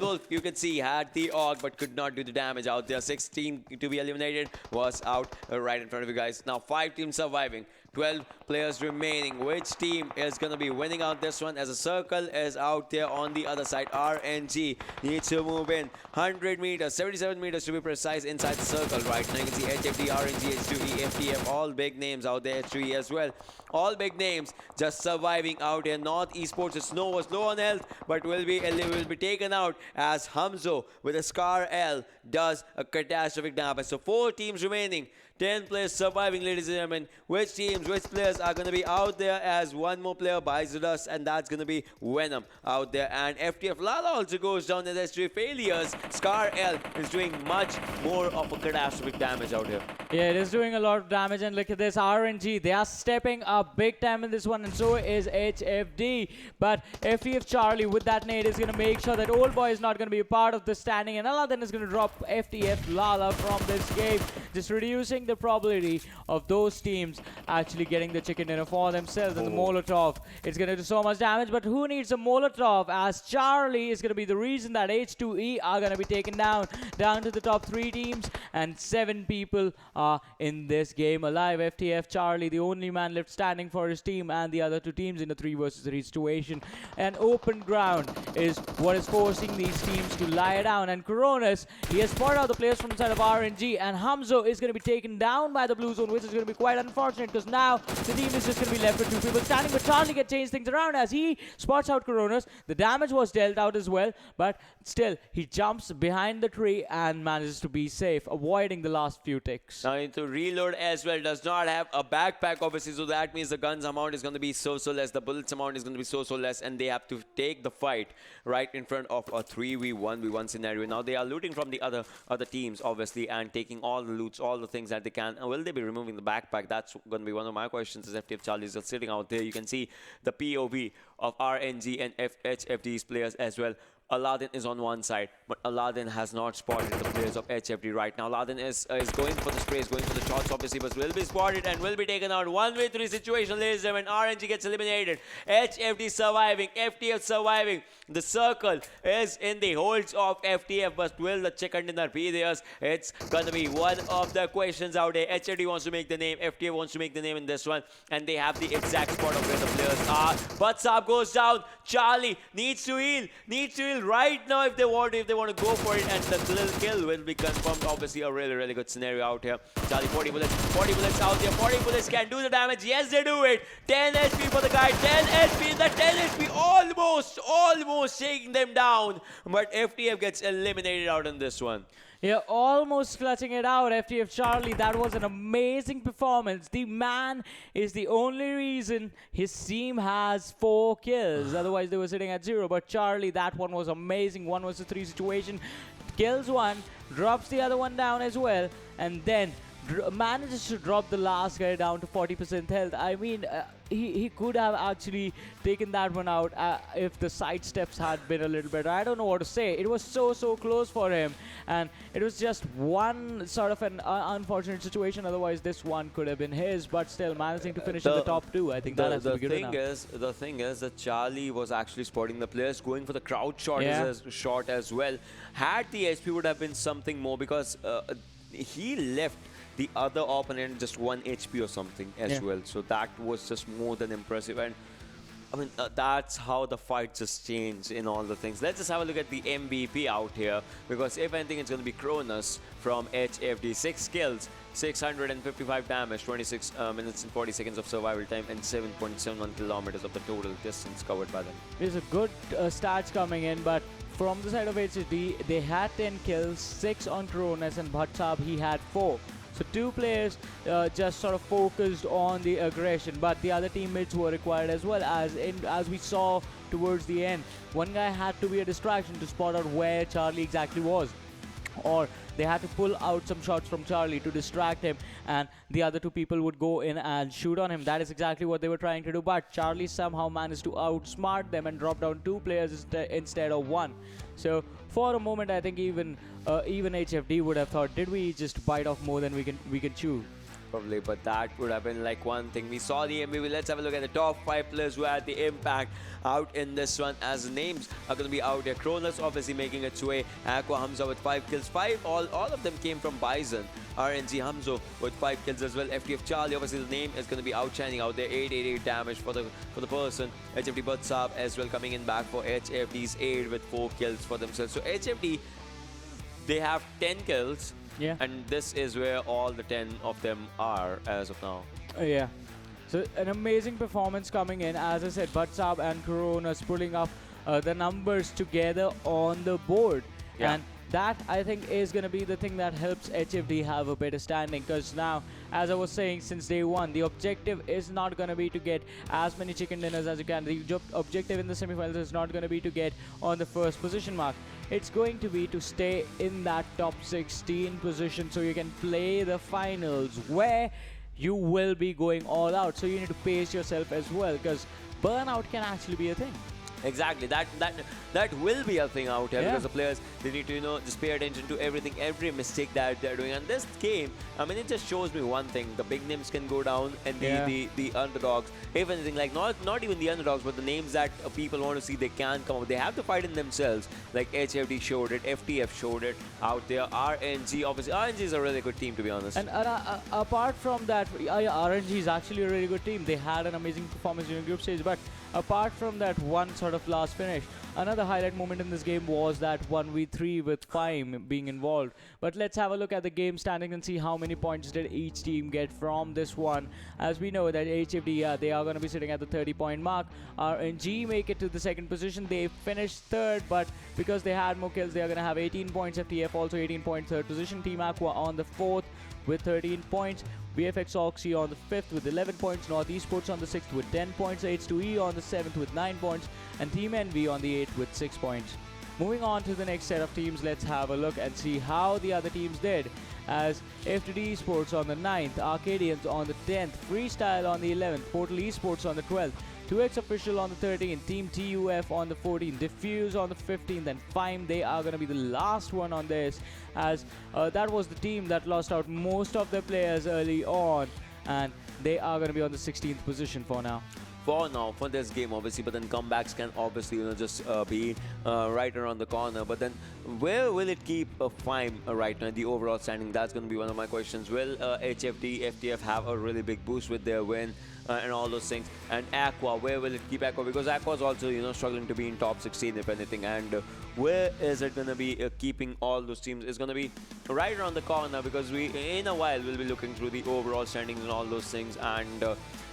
D: Wolf, you could see, had the AUG but could not do the damage out there. 16 to be eliminated, was out right in front of you guys. Now 5 teams surviving, 12 players remaining. Which team is going to be winning out this one, as a circle is out there on the other side? RNG needs to move in 100 meters, 77 meters to be precise, inside the circle right now. You can see HFD, RNG, H2E, FTF, all big names out there. H2E as well. All big names just surviving out here. NortheSports, Snow was low on health, but will be will be taken out as Hamzo with a Scar L does a catastrophic damage. So 4 teams remaining. 10 players surviving, ladies and gentlemen. Which teams, which players are going to be out there as one more player buys the dust, and that's going to be Venom out there. And FTF Lala also goes down as S3 failures. Scar L is doing much more of a catastrophic damage out here.
C: Yeah, it is doing a lot of damage, and look at this, RNG, they are stepping up big time in this one, and so is HFD. But FTF Charlie with that nade is going to make sure that Old Boy is not going to be a part of the standing, and Aladdin is going to drop FTF Lala from this game, just reducing the probability of those teams actually getting the chicken dinner for themselves. And the Molotov, it's going to do so much damage, but who needs a Molotov, as Charlie is going to be the reason that H2E are going to be taken down to the top 3 teams, and 7 people are in this game alive. FTF Charlie, the only man left standing for his team, and the other 2 teams in a 3 versus 3 situation. And open ground is what is forcing these teams to lie down. And Coronas, he has spotted out the players from the side of RNG, and Hamzo is going to be taken down by the blue zone, which is going to be quite unfortunate, because now the team is just going to be left with 2 people standing. But Charlie can change things around as he spots out Coronas. The damage was dealt out as well, but still he jumps behind the tree and manages to be safe, avoiding the last few ticks.
D: Now into reload as well, does not have a backpack obviously, so that means the guns amount is going to be so less, the bullets amount is going to be so less, and they have to take the fight right in front of a 3v1v1 scenario. Now they are looting from the other teams obviously, and taking all the loots, all the things that they can. Will they be removing the backpack? That's going to be one of my questions. As FTF Charlie is just sitting out there, you can see the POV of RNG and HFD's players as well. Aladdin is on one side, but Aladdin has not spotted the players of HFD right now. Aladdin is going for the sprays, going for the shots obviously, but will be spotted and will be taken out. 1v3 situation, ladies and gentlemen. RNG gets eliminated. HFD surviving, FTF surviving. The circle is in the holds of FTF, but will the chicken dinner be theirs? It's gonna be one of the questions out there. HFD wants to make the name, FTF wants to make the name in this one, and they have the exact spot of where the players are. But Saab goes down. Charlie needs to heal right now if they want to go for it, and the little kill will be confirmed. Obviously a really good scenario out here. Charlie, 40 bullets out there. 40 bullets can do the damage. Yes, they do it. 10 HP for the guy. 10 HP. The 10 HP almost taking them down, but FTF gets eliminated out in this one.
C: Yeah, almost clutching it out. FTF Charlie, that was an amazing performance. The man is the only reason his team has 4 kills. Otherwise, they were sitting at 0. But Charlie, that one was amazing. 1 versus 3 situation. Kills one, drops the other one down as well, and then manages to drop the last guy down to 40% health. I mean, he could have actually taken that one out if the side steps had been a little better. I don't know what to say. It was so close for him, and it was just one sort of an unfortunate situation. Otherwise, this one could have been his, but still managing to finish in the top 2. I think that has to be good enough.
D: The thing is that Charlie was actually spotting the players, going for the crowd shot shot as well. Had the HP would have been something more, because he left the other opponent just 1 HP or something as well. So that was just more than impressive. And I mean, that's how the fight just changed in all the things. Let's just have a look at the MVP out here, because if anything, it's going to be Cronus from HFD. 6 kills, 655 damage, 26 minutes and 40 seconds of survival time, and 7.71 kilometers of the total distance covered by them.
C: There's a good stats coming in, but from the side of HFD, they had 10 kills, 6 on Cronus, and Bhattab, he had 4. So 2 players just sort of focused on the aggression, but the other teammates were required as well, as we saw towards the end. One guy had to be a distraction to spot out where Charlie exactly was, or they had to pull out some shots from Charlie to distract him, and the other 2 people would go in and shoot on him. That is exactly what they were trying to do, but Charlie somehow managed to outsmart them and drop down 2 players instead of 1. So for a moment, I think even HFD would have thought, did we just bite off more than we can chew?
D: Probably, but that would have been like one thing. We saw the MVP. Let's have a look at the top 5 players who had the impact out in this one, as the names are going to be out there. Cronus obviously making its way. Aqua Hamza with 5 kills. 5, all of them came from Bison. RNG Hamzo with 5 kills as well. FTF Charlie, obviously the name is going to be outshining out there. 888 damage for the person. HFD Bhatsab as well coming in back for HFD's 8 with 4 kills for themselves. So HFD, they have 10 kills.
C: Yeah.
D: And this is where all the 10 of them are as of now.
C: Yeah. So an amazing performance coming in. As I said, Bhatsab and Coronas pulling up the numbers together on the board.
D: Yeah.
C: And that, I think, is going to be the thing that helps HFD have a better standing, because now, as I was saying since day one, the objective is not going to be to get as many chicken dinners as you can. The objective in the semifinals is not going to be to get on the first position mark. It's going to be to stay in that top 16 position so you can play the finals, where you will be going all out. So you need to pace yourself as well, because burnout can actually be a thing.
D: Exactly, that will be a thing out here,
C: Yeah.
D: because the players, they need to just pay attention to everything, every mistake that they're doing. And this game, I mean, it just shows me one thing: the big names can go down, and the underdogs, if anything, like not even the underdogs, but the names that people want to see, they can come up. They have to fight in themselves. Like HFD showed it, FTF showed it out there. RNG, obviously, RNG is a really good team, to be honest.
C: And apart from that, RNG is actually a really good team. They had an amazing performance during group stage, but apart from that one sort of last finish, another highlight moment in this game was that 1v3 with Fyme being involved. But let's have a look at the game standings and see how many points did each team get from this one. As we know that HFD, they are going to be sitting at the 30-point mark. RNG make it to the second position. They finished third, but because they had more kills, they are going to have 18 points. FTF also 18 points, third position. Team Aqua on the fourth with 13 points. VFXOXY on the 5th with 11 points, NortheSports on the 6th with 10 points, H2E on the 7th with 9 points, and Team NV on the 8th with 6 points. Moving on to the next set of teams, let's have a look and see how the other teams did. As FTFxEsports on the 9th, Arkadians on the 10th, Freestyle on the 11th, Portal eSports on the 12th, DFUZeOfficial on the 13th, Team TUF on the 14th, DFUZe on the 15th, and Fyme, they are going to be the last one on this, as that was the team that lost out most of their players early on, and they are going to be on the 16th position for now.
D: For now, for this game, obviously, but then comebacks can obviously, just be right around the corner. But then, where will it keep Fyme right now? The overall standing, that's going to be one of my questions. Will HFD, FTF have a really big boost with their win and all those things? And Aqua, where will it keep Aqua? Because Aqua is also, struggling to be in top 16, if anything. And where is it going to be keeping all those teams? It's going to be right around the corner, because we, in a while, will be looking through the overall standings and all those things. And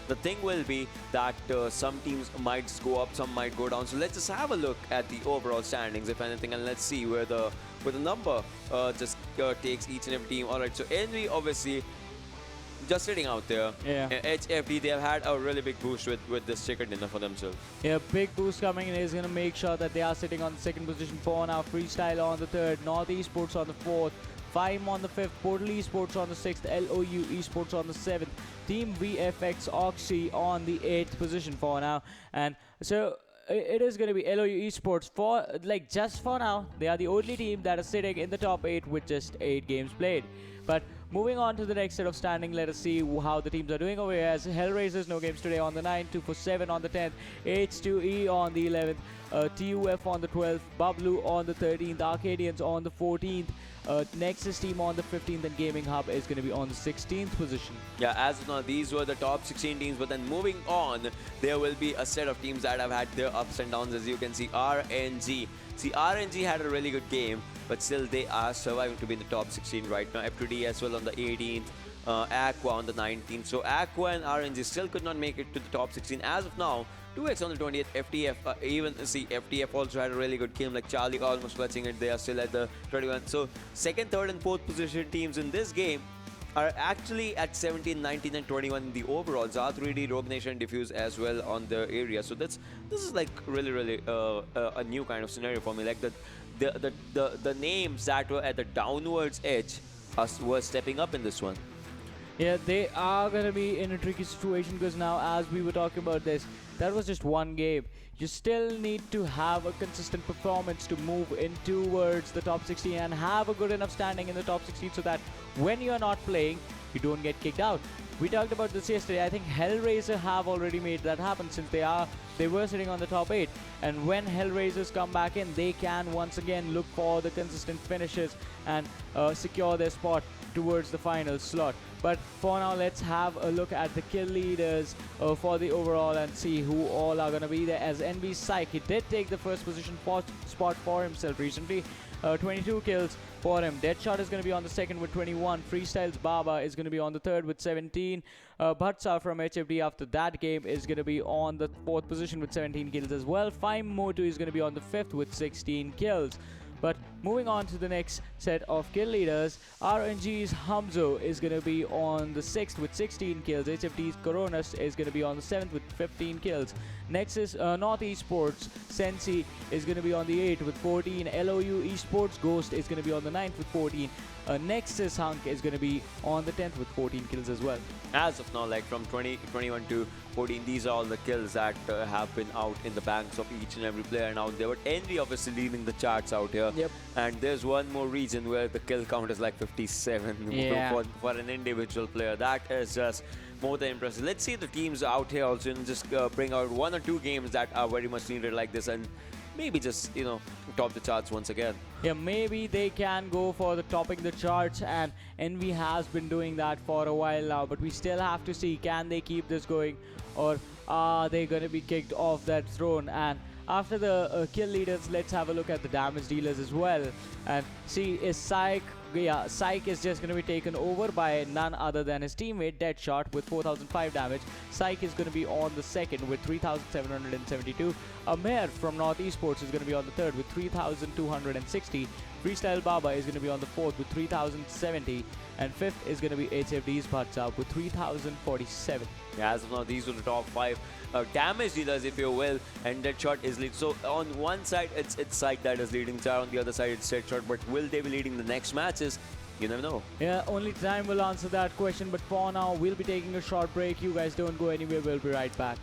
D: the thing will be that some teams might go up, some might go down. So let's just have a look at the overall standings, if anything, and let's see where the number just takes each and every team. All right, so NV obviously just sitting out there.
C: Yeah.
D: HFD, they have had a really big boost with this chicken dinner for themselves.
C: Yeah, big boost coming in is going to make sure that they are sitting on the second position for now. Freestyle on the third, NortheSports on the fourth, Fyme on the 5th, Portal eSports on the 6th, LOU eSports on the 7th, TeamvfxOXY on the 8th position for now. And so it is going to be LOU eSports for, just for now. They are the only team that is sitting in the top 8 with just 8 games played. But moving on to the next set of standing, let us see how the teams are doing over here. As Hellraisers, no games today on the 9th, 247 on the 10th, H2E on the 11th, TUF on the 12th, Bablu on the 13th, Arkadians on the 14th, Nexus team on the 15th, and Gaming Hub is going to be on the 16th position.
D: Yeah, as of now, these were the top 16 teams. But then moving on, there will be a set of teams that have had their ups and downs. As you can see, RNG. See, RNG had a really good game, but still they are surviving to be in the top 16 right now. F2D as well on the 18th, Aqua on the 19th. So Aqua and RNG still could not make it to the top 16 as of now. 2x on the 20th, FTF, FTF also had a really good game, like Charlie almost clutching it. They are still at the 21. So second, third, and fourth position teams in this game are actually at 17, 19, and 21 in the overall. Zar3D, Rogue Nation, DFUZe as well on the area. So this is like really a new kind of scenario for me. Like the names that were at the downwards edge were stepping up in this one.
C: Yeah, they are going to be in a tricky situation, because now, as we were talking about this, that was just one game. You still need to have a consistent performance to move in towards the top 16 and have a good enough standing in the top 16 so that when you're not playing, you don't get kicked out. We talked about this yesterday. I think Hellraiser have already made that happen, since they were sitting on the top 8. And when Hellraisers come back in, they can once again look for the consistent finishes and secure their spot towards the final slot. But for now, let's have a look at the kill leaders for the overall and see who all are going to be there. As NB Psych, he did take the first position spot for himself recently. 22 kills for him. Deadshot is going to be on the second with 21. Freestyles Baba is going to be on the third with 17. Bhatsa from HFD after that game is going to be on the fourth position with 17 kills as well. Fyme Motu is going to be on the fifth with 16 kills. But moving on to the next set of kill leaders, RNG's Hamzo is going to be on the 6th with 16 kills. HFD's Coronas is going to be on the 7th with 15 kills. Next is NortheSports. Sensi is going to be on the 8th with 14. LOU eSports Ghost is going to be on the 9th with 14. Next is Hunk is going to be on the 10th with 14 kills as well.
D: As of now, like from 21 to 14, these are all the kills that have been out in the banks of each and every player out there. But Envy obviously leading the charts out here.
C: Yep.
D: And there's one more region where the kill count is like 57 for an individual player. That is just more than impressive. Let's see the teams out here also and just bring out 1 or 2 games that are very much needed like this, and maybe just, you know, top the charts once again.
C: Yeah, maybe they can go for the topping the charts, and Envy has been doing that for a while now, but we still have to see, can they keep this going, or are they going to be kicked off that throne? And after the kill leaders, let's have a look at the damage dealers as well and see, is Psych is just going to be taken over by none other than his teammate Deadshot with 4005 damage. Psych is going to be on the second with 3772. Amer from NortheSports is going to be on the third with 3260. Freestyle Baba is going to be on the fourth with 3070. And fifth is going to be HFD's Bhatsa with 3047.
D: Yeah, as of now, these are the top 5 damage dealers, if you will, and Deadshot is lead. So on one side, it's Psych that is leading Char, on the other side, it's Deadshot. But will they be leading the next matches? You never know.
C: Yeah, only time will answer that question. But for now, we'll be taking a short break. You guys don't go anywhere. We'll be right back.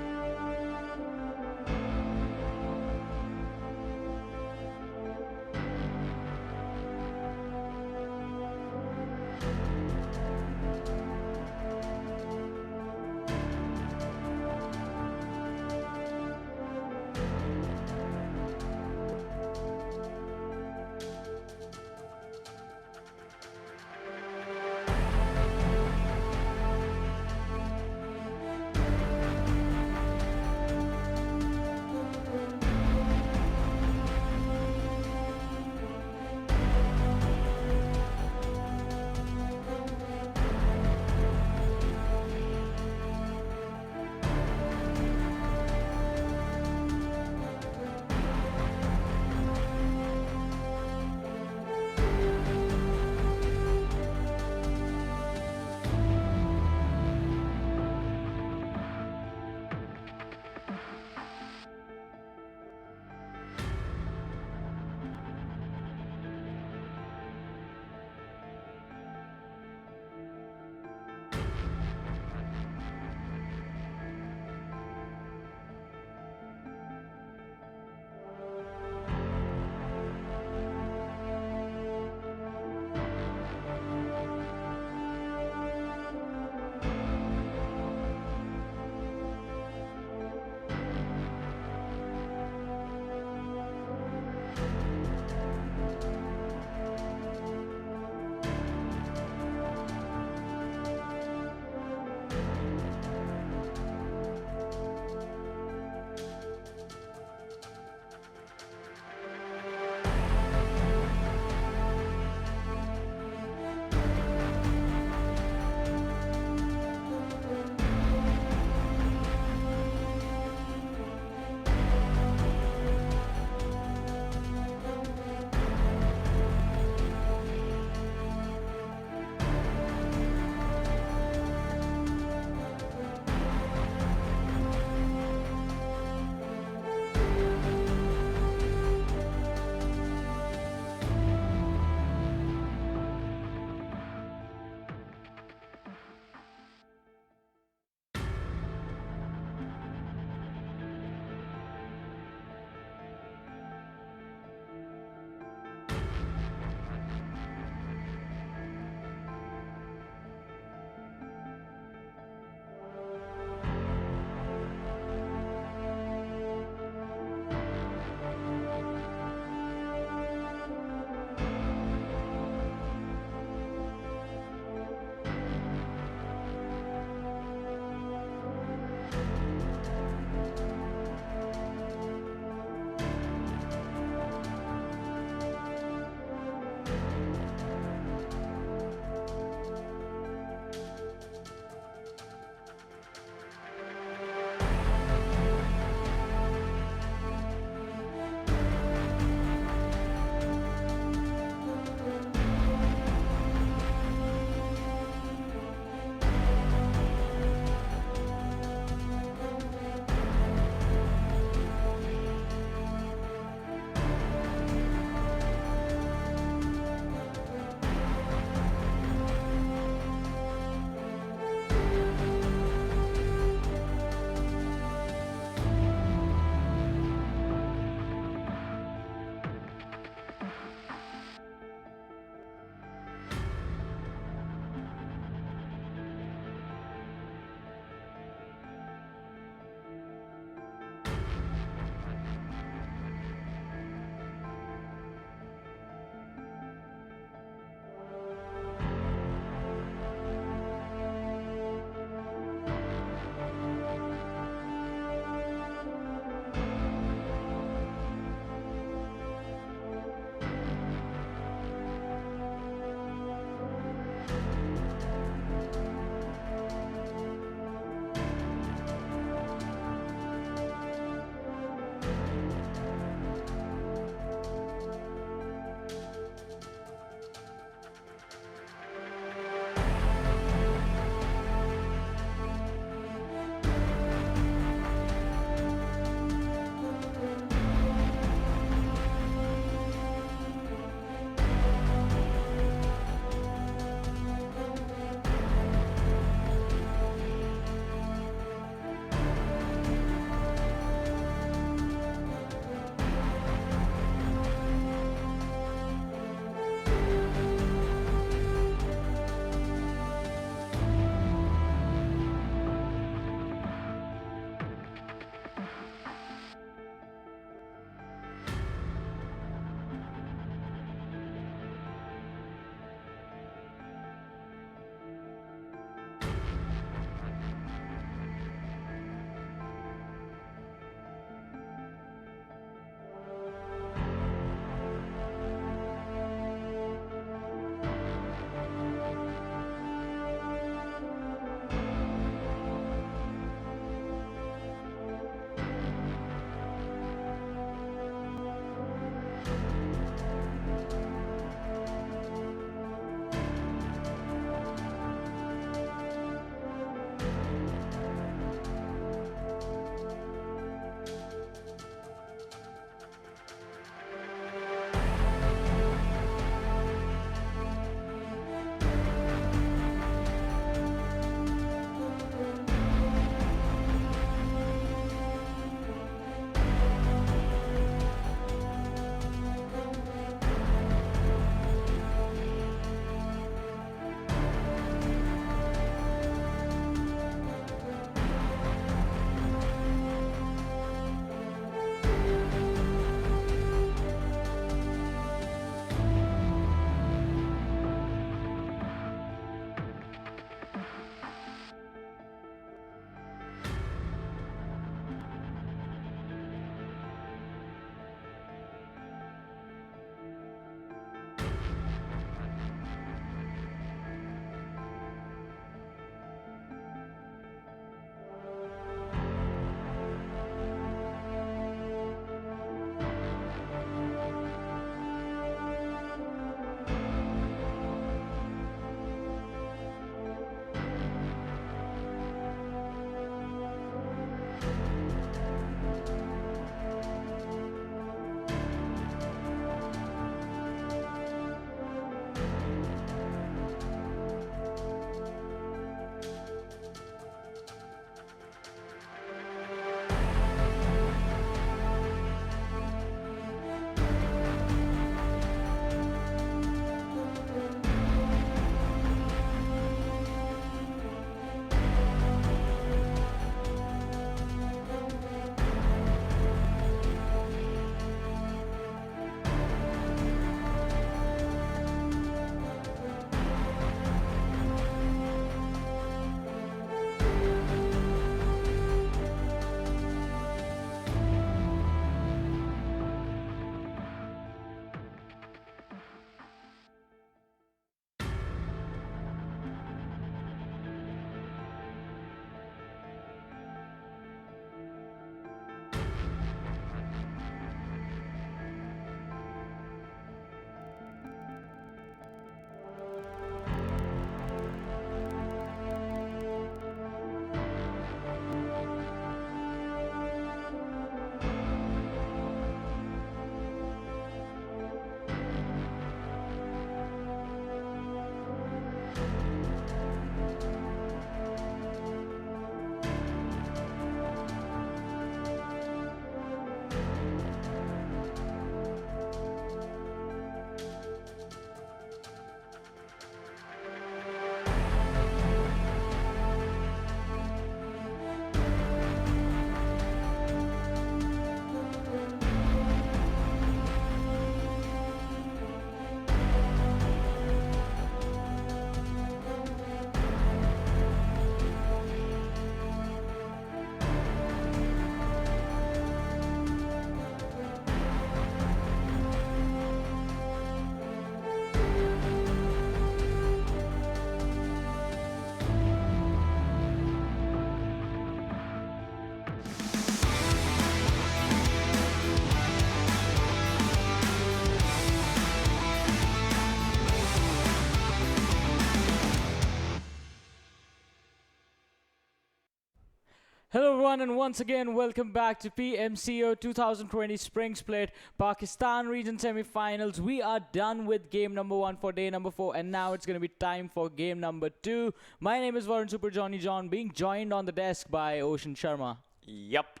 C: Hello everyone, and once again welcome back to PMCO 2020 Spring Split Pakistan Region Semi-Finals. We are done with game number 1 for day number 4, and now it's going to be time for game number 2. My name is Varun Super Johnny John, being joined on the desk by Ocean Sharma.
D: Yep.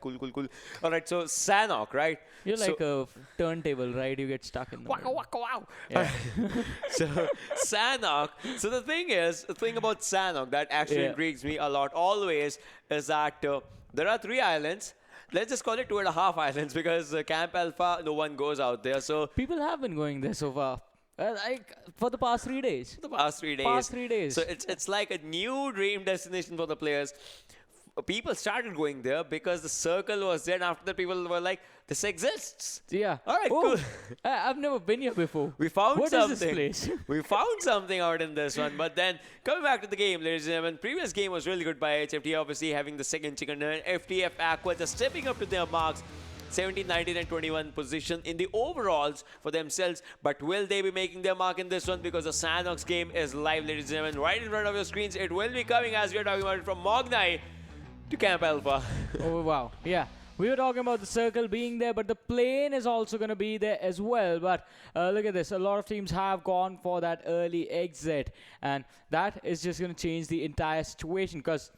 D: Cool. All right, so Sanhok, right?
C: You're like a turntable, right? You get stuck in the middle.
D: Wow.
C: Yeah.
D: So Sanhok. So the thing about Sanhok that actually intrigues me a lot always is that there are 3 islands. Let's just call it 2.5 islands because Camp Alpha, no one goes out there. So
C: people have been going there so far. Like for the past 3 days.
D: The past 3 days.
C: Past 3 days.
D: So it's like a new dream destination for the players. People started going there because the circle was there, and after that people were like, this exists.
C: Yeah.
D: All right, cool.
C: I've never been here before.
D: We found
C: what
D: something.
C: What is this place?
D: We found something out in this one. But then, coming back to the game, ladies and gentlemen, previous game was really good by HFT, obviously having the second chicken dinner. FTF Aqua just stepping up to their marks. 17, 19 and 21 position in the overalls for themselves, but will they be making their mark in this one? Because the Sanhok's game is live, ladies and gentlemen, right in front of your screens. It will be coming as we are talking about it from Mognai to Camp Alpha.
C: Oh wow, yeah. We were talking about the circle being there, but the plane is also going to be there as well. But look at this. A lot of teams have gone for that early exit, and that is just going to change the entire situation because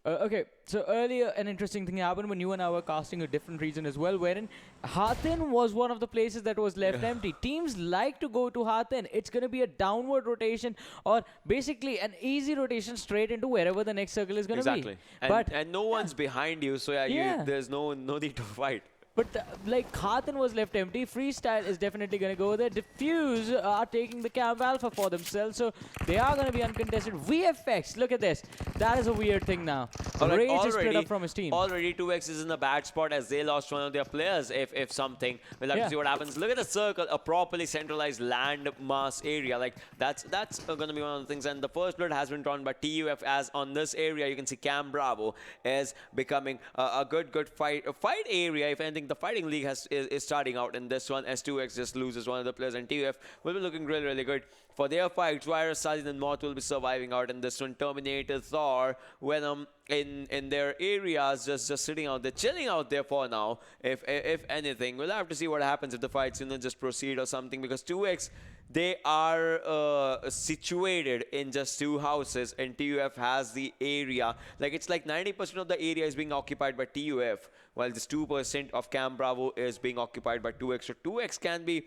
C: okay, so earlier an interesting thing happened when you and I were casting a different region as well, wherein Hathin was one of the places that was left empty. Teams like to go to Hathin. It's going to be a downward rotation or basically an easy rotation straight into wherever the next circle is going to be.
D: And no one's behind you, so there's no need to fight.
C: But like Khatun was left empty, Freestyle is definitely going to go there. Diffuse are taking the Camp Alpha for themselves, so they are going to be uncontested. VFX, look at this. That is a weird thing now. Rage is split up from his team.
D: Already 2X is in a bad spot as they lost one of their players, if something. We'll have to see what happens. Look at the circle, a properly centralized land mass area. Like that's going to be one of the things. And the first blood has been drawn by TUF, as on this area you can see Cam Bravo is becoming a good fight area. If anything, the fighting league is starting out in this one as 2X just loses one of the players, and TUF will be looking really good for their fights. Virus, Sajid and Moth will be surviving out in this one. Terminator, Thor, Venom in their areas just sitting out there, chilling out there for now. If anything, we'll have to see what happens if the fights just proceed or something, because 2X, they are situated in just 2 houses, and TUF has the area. Like it's like 90% of the area is being occupied by TUF, while this 2% of Cam Bravo is being occupied by 2X. So 2X can be,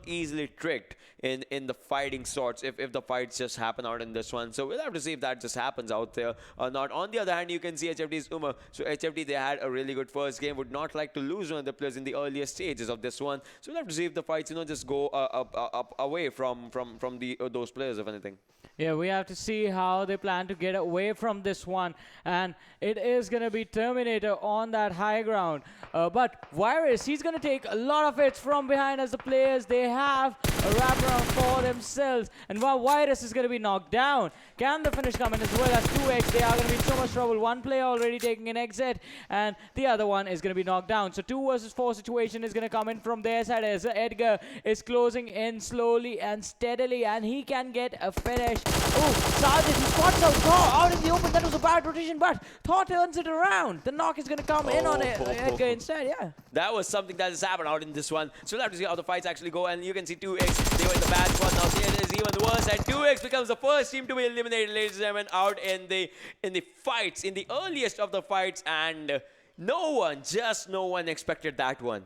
D: easily tricked in the fighting sorts if the fights just happen out in this one. So we'll have to see if that just happens out there or not. On the other hand, you can see HFT's Uma. So HFT, they had a really good first game. Would not like to lose one of the players in the earlier stages of this one. So we'll have to see if the fights, just go up away from those players, if anything.
C: Yeah, we have to see how they plan to get away from this one. And it is going to be Terminator on that high ground. But Virus, he's going to take a lot of hits from behind as the players, they have a wraparound for themselves. And while Virus is going to be knocked down, can the finish come in as well as 2X? They are going to be in so much trouble. One player already taking an exit, and the other one is going to be knocked down. So 2 versus 4 situation is going to come in from their side as Edgar is closing in slowly and steadily, and he can get a finish. Oh, Sajid, he spots out Thor out in the open. That was a bad rotation, but Thor turns it around. The knock is going to come in on Edgar instead, yeah.
D: That was something that has happened out in this one. So we'll have to see how the fights actually go, and you can see 2X, they were in the bad spot. Now see, it is even worse, and 2X becomes the first team to be eliminated, ladies and gentlemen, out in the fights, in the earliest of the fights, and no one expected that one.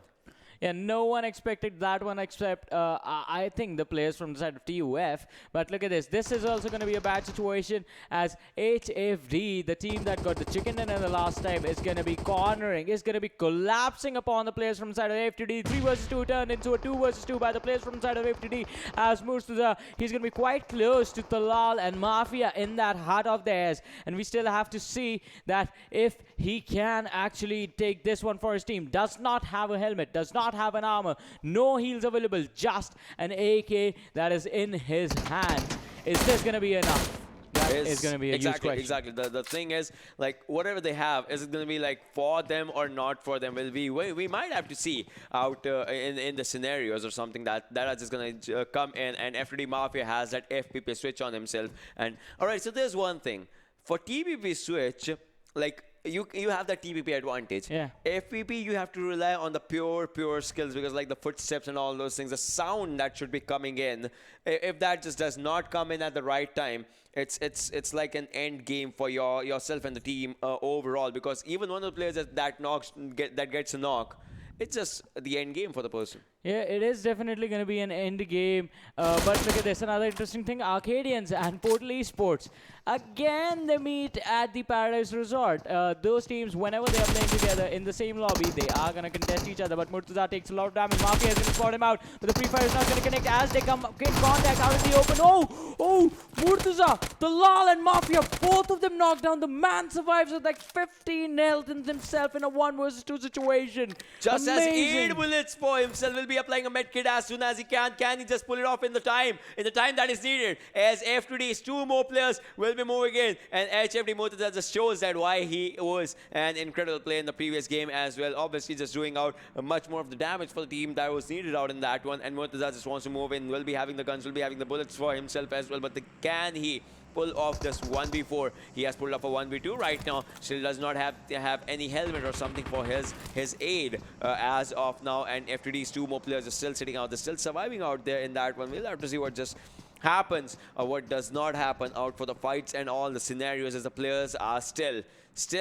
C: Yeah, no one expected that one except, I think, the players from the side of TUF. But look at this. This is also going to be a bad situation as HFD, the team that got the chicken dinner the last time, is going to be cornering, is going to be collapsing upon the players from the side of FTD. 3 versus 2 turned into a 2 versus 2 by the players from the side of FTD. As Murtaza, he's going to be quite close to Talal and Mafia in that hut of theirs. And we still have to see that if he can actually take this one for his team. Does not have a helmet, does not have an armor, no heals available, just an AK that is in his hand. Is this going to be enough? That is going to be a huge question.
D: Exactly. The thing is, like, whatever they have, is it going to be like for them or not for them? We might have to see out in the scenarios or something that are just going to come in, and FTD Mafia has that FPP switch on himself. And all right, so there's one thing. for TPP switch, like you have that TPP advantage.
C: Yeah.
D: FPP, you have to rely on the pure skills, because like the footsteps and all those things, the sound that should be coming in, if that just does not come in at the right time, it's like an end game for yourself and the team overall, because even one of the players that gets a knock, it's just the end game for the person.
C: Yeah, it is definitely going to be an end game. But look at this, another interesting thing. Arkadians and Portal eSports. Again, they meet at the Paradise Resort. Those teams, whenever they are playing together in the same lobby, they are going to contest each other. But Murtaza takes a lot of damage. Mafia is going to spot him out. But the Free Fire is not going to connect as they come in contact out in the open. Oh, Murtaza, the Lal and Mafia, both of them knocked down. The man survives with like 15 health in himself in a 1 versus 2 situation.
D: Just
C: Amazing.
D: as 8 bullets for himself, will be applying a medkit as soon as he can. Can he just pull it off in the time that is needed? As F2D's 2 more players will be moving in, and HFD Murtaza just shows that why he was an incredible play in the previous game as well. Obviously, just doing out much more of the damage for the team that was needed out in that one, and Murtaza just wants to move in. Will be having the guns, will be having the bullets for himself as well, but can he pull off this 1v4? He has pulled off a 1v2 right now. Still does not have any helmet or something for his aid as of now, and FTD's 2 more players are still sitting out. They're still surviving out there in that one. We'll have to see what just happens or what does not happen out for the fights and all the scenarios, as the players are still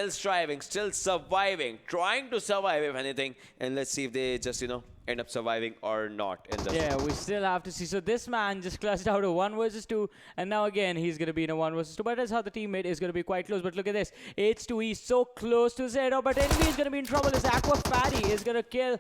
D: striving, still surviving, trying to survive if anything, and let's see if they just end up surviving or not in this.
C: Yeah, we still have to see. So this man just clutched out a 1 versus 2, and now again he's going to be in a 1 versus 2. But that's how the teammate is going to be quite close. But look at this, H2E so close to 0, but Envy is going to be in trouble. This Aqua Fatty is going to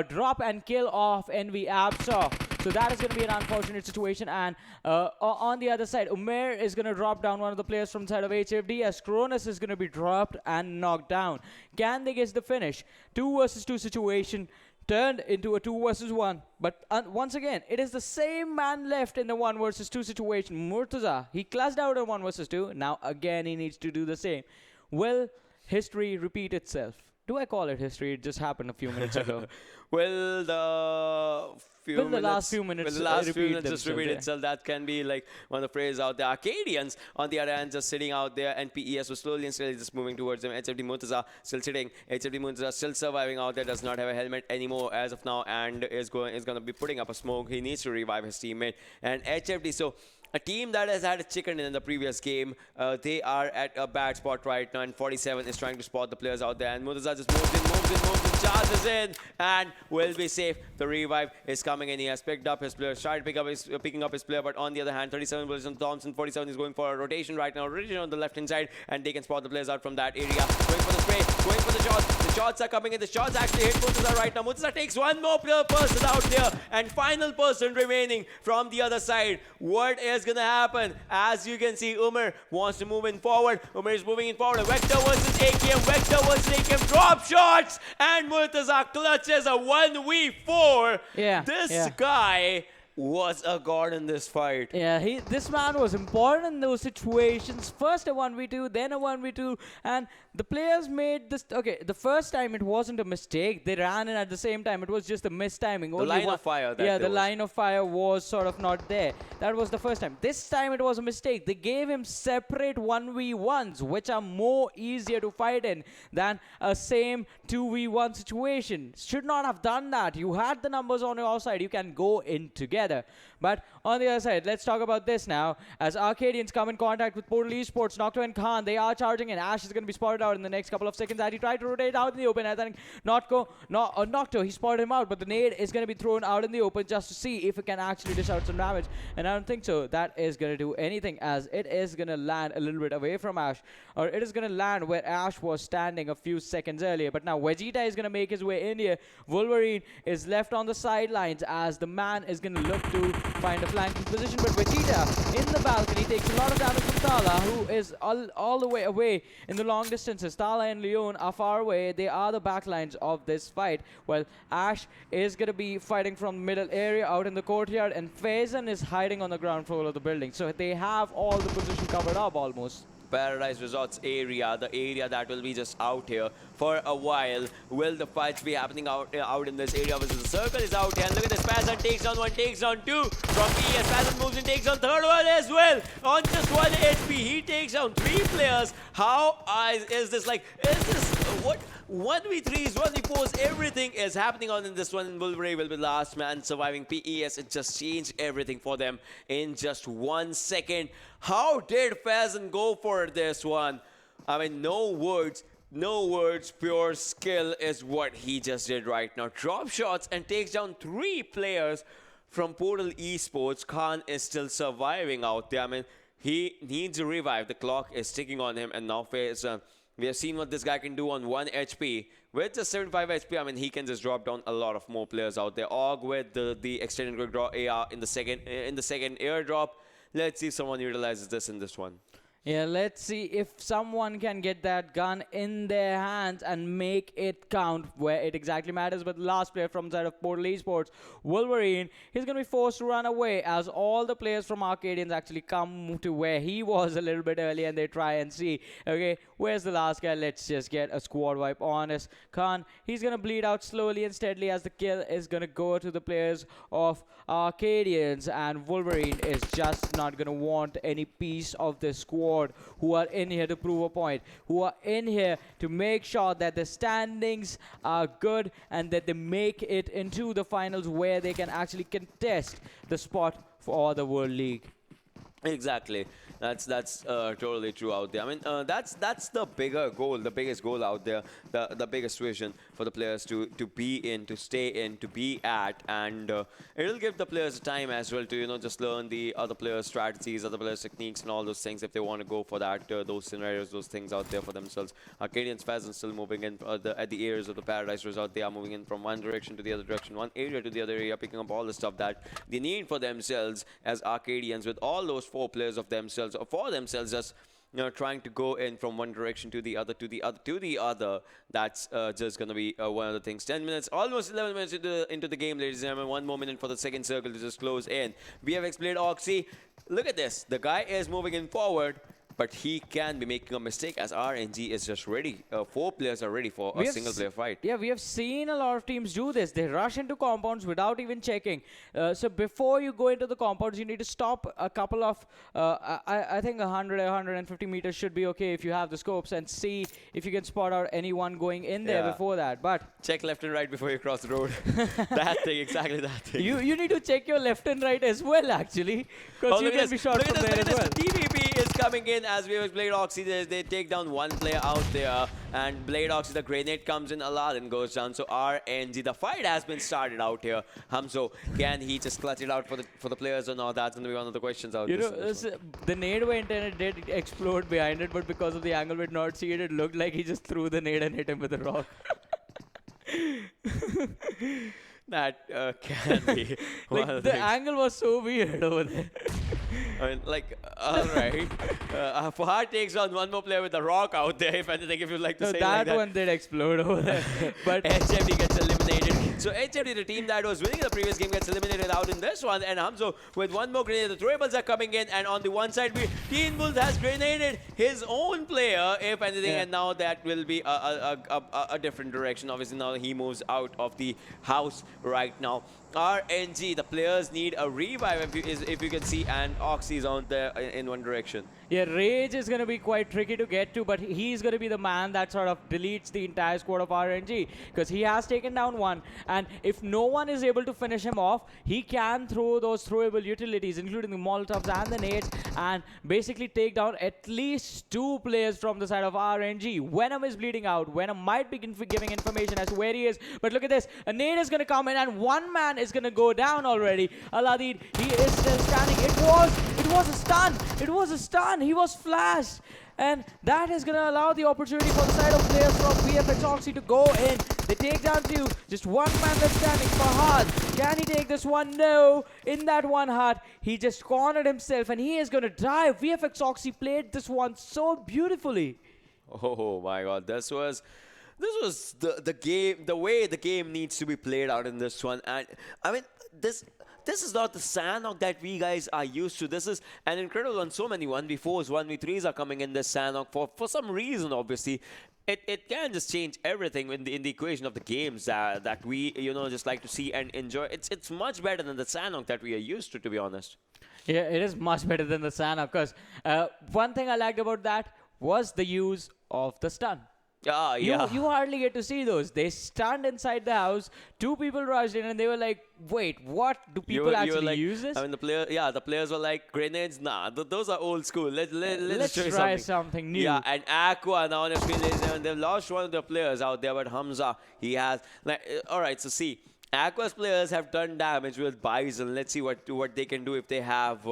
C: drop and kill off Envy Absa. So that is going to be an unfortunate situation. And on the other side, Umair is going to drop down one of the players from the side of HFD, as Cronus is going to be dropped and knocked down. Can they get the finish? 2 versus 2 situation turned into a 2 versus 1. But once again, it is the same man left in the 1 versus 2 situation. Murtaza, he clutched out a 1 versus 2. Now again, he needs to do the same. Will history repeat itself? Do I call it history? It just happened a few minutes ago.
D: Will the
C: last few minutes
D: just repeat itself? That can be like one of the phrases out there. Arcadians, on the other hand, just sitting out there, and PES was slowly and steadily just moving towards them. HFD Murtaza still sitting. HFD Murtaza still surviving out there, does not have a helmet anymore as of now, and is going to be putting up a smoke. He needs to revive his teammate. And HFD, so a team that has had a chicken in the previous game, they are at a bad spot right now, and 47 is trying to spot the players out there, and Murtaza just moves in, charges in, and will be safe. The revive is coming in. He has picked up his player, started picking up his player, but on the other hand, 37 bullets on Thompson, 47 is going for a rotation right now, rotation on the left-hand side, and they can spot the players out from that area. Going for the spray, going for the shots. The shots are coming in. The shots actually hit Murtaza right now. Murtaza takes one more person out there, and final person remaining from the other side. What is gonna happen? As you can see, Umar wants to move in forward. Umar is moving in forward. Vector versus AKM, drop shots, and Murtaza clutches a 1v4.
C: Yeah,
D: this guy was a god in this fight.
C: Yeah, this man was important in those situations. First a 1v2, then a 1v2, and the players made this. Okay, the first time it wasn't a mistake. They ran in at the same time. It was just a mistiming.
D: The line of fire.
C: The line of fire was sort of not there. That was the first time. This time it was a mistake. They gave him separate 1v1s, which are more easier to fight in than a same 2v1 situation. Should not have done that. You had the numbers on your side. You can go in together. But on the other side, let's talk about this now. As Arkadians come in contact with Portal eSports, Nocto and Khan, they are charging, and Ash is going to be spotted out in the next couple of seconds. And he tried to rotate out in the open. I think Nocto, he spotted him out, but the nade is going to be thrown out in the open just to see if it can actually dish out some damage. And I don't think so. That is going to do anything, as it is going to land a little bit away from Ash, or it is going to land where Ash was standing a few seconds earlier. But now Vegeta is going to make his way in here. Wolverine is left on the sidelines, as the man is going to look to find a flanking position, but Vegeta in the balcony takes a lot of damage from Tala, who is all the way away in the long distances. Tala and Leon are far away. They are the backlines of this fight. Well, Ash is going to be fighting from the middle area out in the courtyard, and Faison is hiding on the ground floor of the building. So they have all the position covered up almost.
D: Paradise Resorts area, the area that will be just out here for a while. Will the fights be happening out in this area? The circle is out here, and look at this. Spazan takes down one, takes down two from PES. Spazan moves in, takes down third one as well on just 1 HP. He takes down 3 players. How is this like? Is this what? 1v3s, 1v4s, everything is happening on in this one. Wolverine will be the last man surviving. PES, it just changed everything for them in just 1 second. How did Fazan go for this one? I mean, no words, pure skill is what he just did right now. Drop shots and takes down 3 players from Portal eSports. Khan is still surviving out there. I mean, he needs a revive. The clock is ticking on him, and now Fazan, we have seen what this guy can do on 1 HP. With just 75 HP, I mean, he can just drop down a lot of more players out there. Og with the extended quick draw AR in the second airdrop. Let's see if someone utilizes this in this one.
C: Yeah, let's see if someone can get that gun in their hands and make it count where it exactly matters. But the last player from the side of Portal eSports, Wolverine, he's going to be forced to run away as all the players from Arkadians actually come to where he was a little bit earlier, and they try and see, okay, where's the last guy? Let's just get a squad wipe on us. Khan, he's going to bleed out slowly and steadily as the kill is going to go to the players of Arkadians, and Wolverine is just not going to want any piece of this squad who are in here to prove a point, who are in here to make sure that the standings are good and that they make it into the finals where they can actually contest the spot for the World League.
D: Exactly. That's totally true out there. I mean, that's the bigger goal, the biggest goal out there, the biggest vision for the players to be in, to stay in, to be at, and it'll give the players time as well to just learn the other players' strategies, other players' techniques, and all those things if they want to go for that, those scenarios, those things out there for themselves. Arkadians Fazan still moving in at the areas of the Paradise Resort. They are moving in from one direction to the other direction, one area to the other area, picking up all the stuff that they need for themselves as Arkadians, with all those 4 players of themselves or for themselves, just trying to go in from one direction to the other, to the other. That's just gonna be one of the things. 10 minutes, almost 11 minutes into the game, ladies and gentlemen. 1 more minute for the second circle to just close in. DFUZeOXY, look at this. The guy is moving in forward, but he can be making a mistake as RNG is just ready. 4 players are ready for a single player fight.
C: Yeah, we have seen a lot of teams do this. They rush into compounds without even checking. So before you go into the compounds, you need to stop a couple of, I think 100, 150 meters should be okay if you have the scopes, and see if you can spot out anyone going in there before that. But
D: check left and right before you cross the road. That thing, exactly that thing.
C: You need to check your left and right as well, actually, because you can be shot from there as well.
D: The TVP is coming in as we have DFUZeOXY. They take down 1 player out there, and DFUZeOXY, the grenade comes in, Aladdin goes down. So RNG, the fight has been started out here. Hamzo, can he just clutch it out for the players or not? That's going to be one of the questions out there.
C: The nade went and it did explode behind it, but because of the angle we did not see it, it looked like he just threw the nade and hit him with a rock.
D: That can be one of the things.
C: Angle was so weird over there.
D: I mean, like, all right. Fahad takes on 1 more player with a rock out there, if anything, if you'd like to say like that.
C: That one did explode over there. But
D: HFD gets eliminated. So HFD, the team that was winning the previous game, gets eliminated out in this one. And Hamzo with 1 more grenade. The throwables are coming in. And on the one side, TeamvfxOXY has grenaded his own player, if anything. And now that will be a different direction. Obviously, now he moves out of the house right now. RNG, the players need a revive, if you can see, and Oxy is on there in one direction.
C: Yeah, Rage is going to be quite tricky to get to, but he's going to be the man that sort of deletes the entire squad of RNG, because he has taken down 1, and if no one is able to finish him off, he can throw those throwable utilities, including the Molotovs and the nades, and basically take down at least 2 players from the side of RNG. Venom is bleeding out. Venom might be giving information as to where he is, but look at this. A nade is going to come in, and 1 man is going to go down already. Aladdin, he is still standing. It was a stun. It was a stun. He was flashed. And that is going to allow the opportunity for the side of players from PMCO to go in. They take down 2. Just 1 man left standing. Fahad, can he take this one? No. In that one hut, he just cornered himself and he is going to die. DFUZeOXY played this one so beautifully.
D: Oh my God, this was the game, the way the game needs to be played out in this one. And I mean, this this is not the Sanhok that we guys are used to. This is an incredible one. So many 1v4s, 1v3s are coming in this Sanhok for some reason, obviously. It can just change everything in the equation of the games that we just like to see and enjoy. It's much better than the Sanhok that we are used to be honest.
C: Yeah, it is much better than the Sanhok, because one thing I liked about that was the use of the stun.
D: Yeah.
C: You hardly get to see those. They stunned inside the house. 2 people rushed in and they were like, wait, what? Do people actually use this?
D: I mean, the players were like, grenades? Nah, those are old school. Let's
C: try something new.
D: Yeah, and Aqua now on the screen, ladies and gentlemen, they've lost one of their players out there, but Hamza, he has... all right, so see, Aqua's players have done damage with Bison. Let's see what they can do if they have...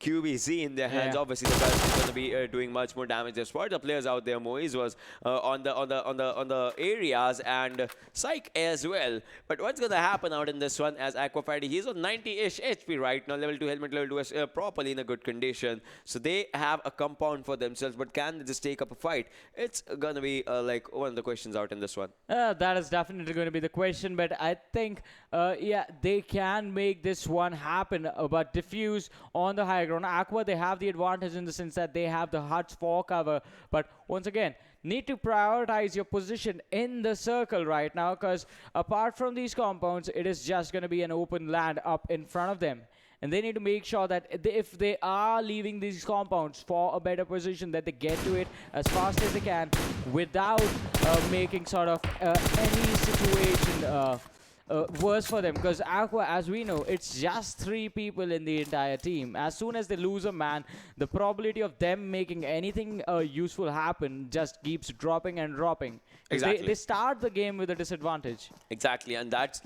D: QBZ in their hands. Obviously, the guys are going to be doing much more damage. As far as the players out there, Moise was on the areas and Psych as well. But what's going to happen out in this one as Aqua Friday? He's on 90-ish HP right now. Level 2 helmet, level 2 is properly in a good condition. So they have a compound for themselves. But can they just take up a fight? It's going to be like one of the questions out in this one.
C: That is definitely going to be the question. But I think, yeah, they can make this one happen. But Diffuse on the high ground. Aqua, they have the advantage in the sense that they have the huts for cover. But once again, need to prioritize your position in the circle right now, because apart from these compounds, it is just going to be an open land up in front of them. And they need to make sure that if they are leaving these compounds for a better position, that they get to it as fast as they can without making sort of any situation worse for them, because Aqua, as we know, it's just 3 people in the entire team. As soon as they lose a man, the probability of them making anything useful happen just keeps dropping and dropping.
D: Exactly.
C: They start the game with a disadvantage.
D: Exactly, and that's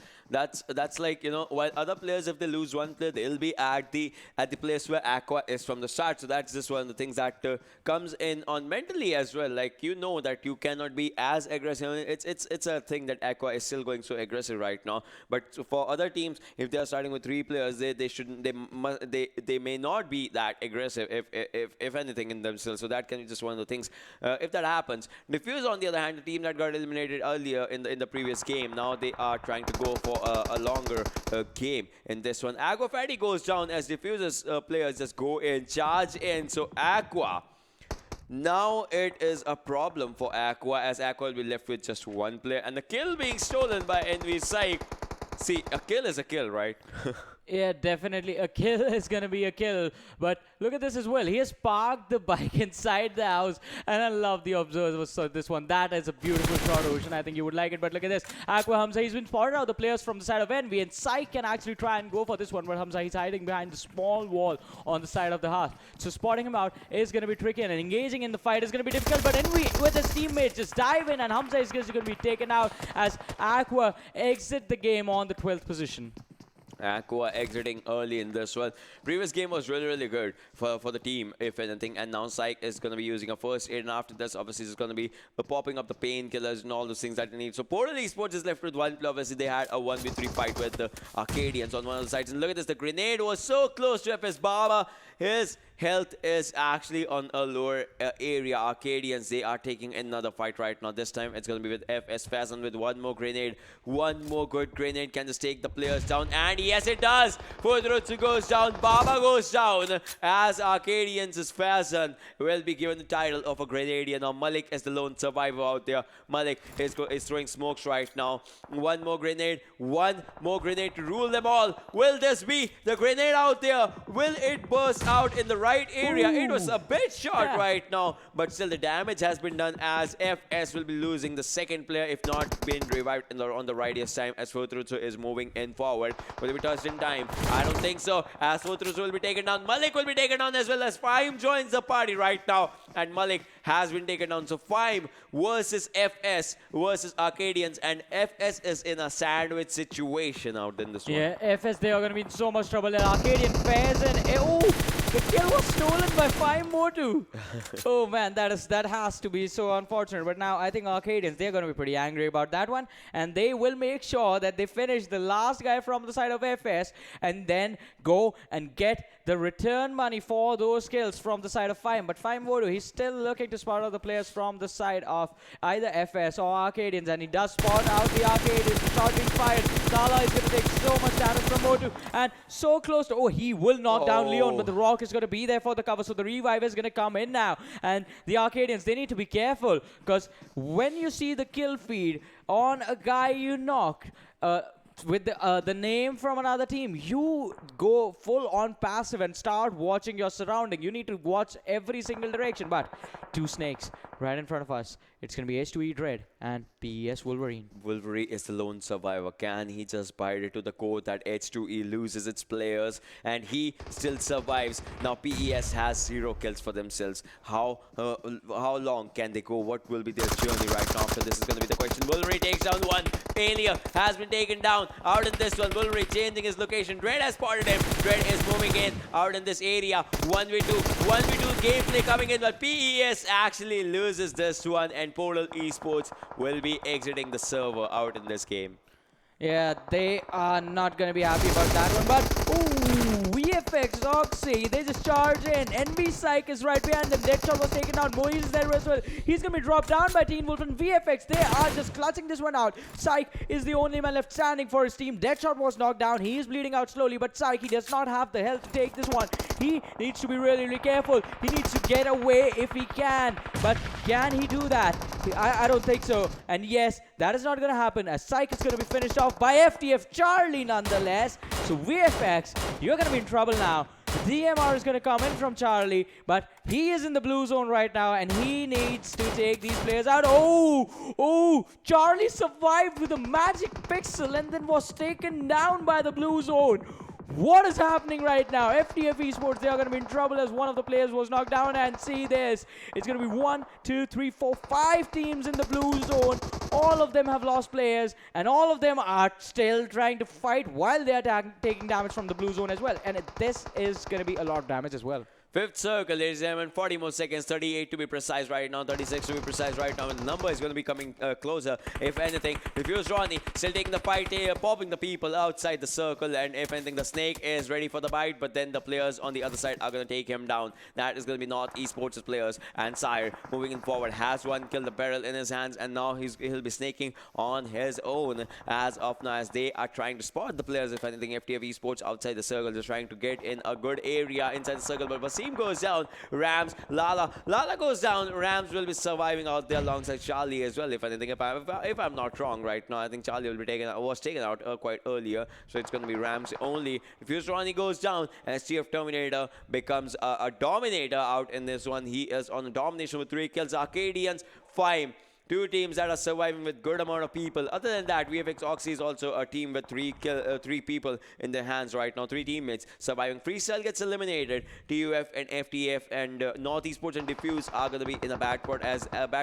D: like, while other players, if they lose one player, they'll be at the place where Aqua is from the start. So that's just one of the things that comes in on mentally as well. Like, that you cannot be as aggressive. It's a thing that Aqua is still going so aggressive right now. But for other teams, if they are starting with 3 players, they may not be that aggressive if anything in themselves. So that can be just one of the things. If that happens, Diffuse on the other hand, the team that got eliminated earlier in the previous game, now they are trying to go for a longer game in this one. Aqua Fatty goes down as Diffuse's players just go in, charge in. So Aqua, now it is a problem for Aqua, as Aqua will be left with just 1 player. And the kill being stolen by Envy Psych. See, a kill is a kill, right?
C: Yeah, definitely. A kill is going to be a kill. But look at this as well. He has parked the bike inside the house. And I love the observers for this one. That is a beautiful shot, Ocean. I think you would like it. But look at this. Aqua Hamza, he's been spotted out the players from the side of Envy. And Psych can actually try and go for this one. But Hamza, he's hiding behind the small wall on the side of the house. So spotting him out is going to be tricky. And engaging in the fight is going to be difficult. But Envy with his teammates just dive in. And Hamza is going to be taken out as Aqua exit the game on the 12th position.
D: Aqua exiting early in this one. Previous game was really good for the team, if anything. And now Psych is going to be using a first aid. And after this, obviously, it's going to be popping up the painkillers and all those things that they need. So Portal Esports is left with 1 player. Obviously, they had a 1v3 fight with the Arkadians on one of the sides. And look at this. The grenade was so close to FS Baba. His health is actually on a lower area. Arkadians, they are taking another fight right now. This time, it's going to be with FS Fazan with 1 more grenade. 1 more good grenade can just take the players down. And yes, it does. Fudrutsu goes down. Baba goes down. As Arkadians' Fazan will be given the title of a Grenadian. Now, Malik is the lone survivor out there. Malik is throwing smokes right now. 1 more grenade. 1 more grenade to rule them all. Will this be the grenade out there? Will it burst out in the right area? Ooh. It was a bit short right now, but still the damage has been done, as FS will be losing the 2nd player, if not being revived on the rightest time, as Fudrutsu is moving in forward. Will it be touched in time? I don't think so, as Fudrutsu will be taken down. Malik will be taken down, as well as Fyme joins the party right now, and Malik has been taken down. So Fyme versus FS versus Arkadians, and FS is in a sandwich situation out in this one.
C: Yeah, FS, they are going to be in so much trouble. And Arkadian fares in. Oh! The kill was stolen by Fyme Motu. Oh man, that has to be so unfortunate. But now I think Arkadians, they're going to be pretty angry about that one. And they will make sure that they finish the last guy from the side of FS and then go and get the return money for those kills from the side of Fyme. But Fyme Motu, he's still looking to spot out the players from the side of either FS or Arkadians. And he does spot out the Arkadians. The shot being fired. Tala is going to take so much damage from Motu. And so close to... Oh, he will knock down Leon, but the rock is going to be there for the cover. So the revive is going to come in now. And the Arkadians, they need to be careful. Because when you see the kill feed on a guy you knocked... with the name from another team, you go full on passive and start watching your surrounding. You need to watch every single direction. But two snakes right in front of us. It's going to be H2E Dread and PES Wolverine.
D: Wolverine is the lone survivor. Can he just bite it to the core that H2E loses its players and he still survives? Now PES has 0 kills for themselves. How long can they go? What will be their journey right now? After this is going to be the question. Wolverine takes down one. Failure has been taken down. Out in this one, Wolverine changing his location. Dread has spotted him. Dread is moving in out in this area. 1v2 gameplay coming in, but PES actually loses this one and Portal Esports will be exiting the server out in this game.
C: Yeah, they are not going to be happy about that one, but VFxOXY, they just charge in. NV Psych is right behind them. Deadshot was taken down. Moise is there as well. He's going to be dropped down by Teen Wolf, and VFX, they are just clutching this one out. Psych is the only man left standing for his team. Deadshot was knocked down. He is bleeding out slowly, but Psych, he does not have the health to take this one. He needs to be really, really careful. He needs to get away if he can, but can he do that? I don't think so. And yes, that is not going to happen, as Psych is going to be finished off by FTFxOXY nonetheless. So VFX, you're going to be in trouble now. The DMR is going to come in from Charlie, but he is in the blue zone right now and he needs to take these players out. Oh, Charlie survived with a magic pixel and then was taken down by the blue zone. What is happening right now? FTFxEsports, they are going to be in trouble as one of the players was knocked down. And see this. It's going to be 1, 2, 3, 4, 5 teams in the blue zone. All of them have lost players. And all of them are still trying to fight while they are taking damage from the blue zone as well. And this is going to be a lot of damage as well.
D: Fifth circle, ladies and gentlemen, 40 more seconds, 38 to be precise right now, 36 to be precise right now, and the number is going to be coming closer, if anything. Diffuse Ronnie still taking the fight here, popping the people outside the circle, and if anything, the snake is ready for the bite, but then the players on the other side are going to take him down. That is going to be NortheSports' players, and Sire, moving forward, has one kill, the barrel in his hands, and now he'll be snaking on his own as of now, as they are trying to spot the players, if anything. FTFxEsports outside the circle, just trying to get in a good area inside the circle, but Wasim goes down. Rams, Lala goes down. Rams will be surviving out there alongside Charlie as well, if anything. If I'm not wrong right now, I think Charlie will be taken out quite earlier, so it's going to be Rams only. If Ronnie goes down, and STF Terminator becomes a dominator out in this one. He is on a domination with 3 kills. Arkadians, Fyme. 2 teams that are surviving with good amount of people. Other than that, VFxOXY is also a team with 3 people in their hands right now. 3 teammates surviving. Freestyle gets eliminated. TUF and FTF and NortheSports and Diffuse are going to be in a bad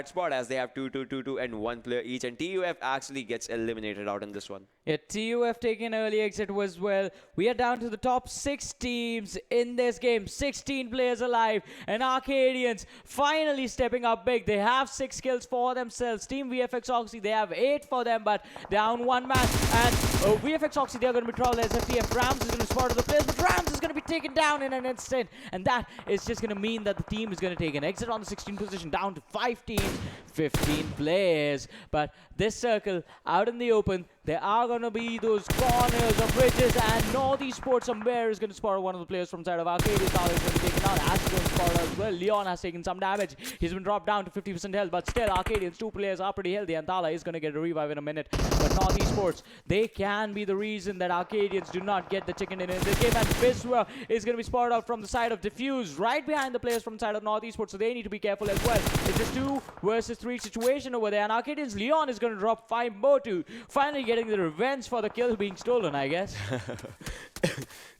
D: spot as they have 2 and 1 player each. And TUF actually gets eliminated out in this one.
C: Yeah, TUF taking an early exit was well. We are down to the top 6 teams in this game. 16 players alive. And Arkadians finally stepping up big. They have 6 kills for themselves. TeamvfxOXY, they have 8 for them, but down 1 man. And VFxOXY, they're going to be troubled as FTF. Rams is going to spot the players, but Rams is going to be taken down in an instant. And that is just going to mean that the team is going to take an exit on the 16th position, down to 5 teams, 15 players. But this circle, out in the open, there are going to be those corners of bridges, and NortheSports somewhere is going to spot one of the players from side of Arkadians. Now is going to be taken out. Ash is going to spot as well. Leon has taken some damage. He's been dropped down to 50% health, but still Arkadians, 2 players are pretty healthy, and Thala is going to get a revive in a minute. But NortheSports, they can be the reason that Arkadians do not get the chicken in this game, and Viswa is going to be spotted out from the side of Diffuse, right behind the players from the side of NortheSports, so they need to be careful as well. It's just 2 versus 3 situation over there, and Arkadians, Leon is going to drop Fyme Motu, finally getting the revenge for the kill being stolen, I guess.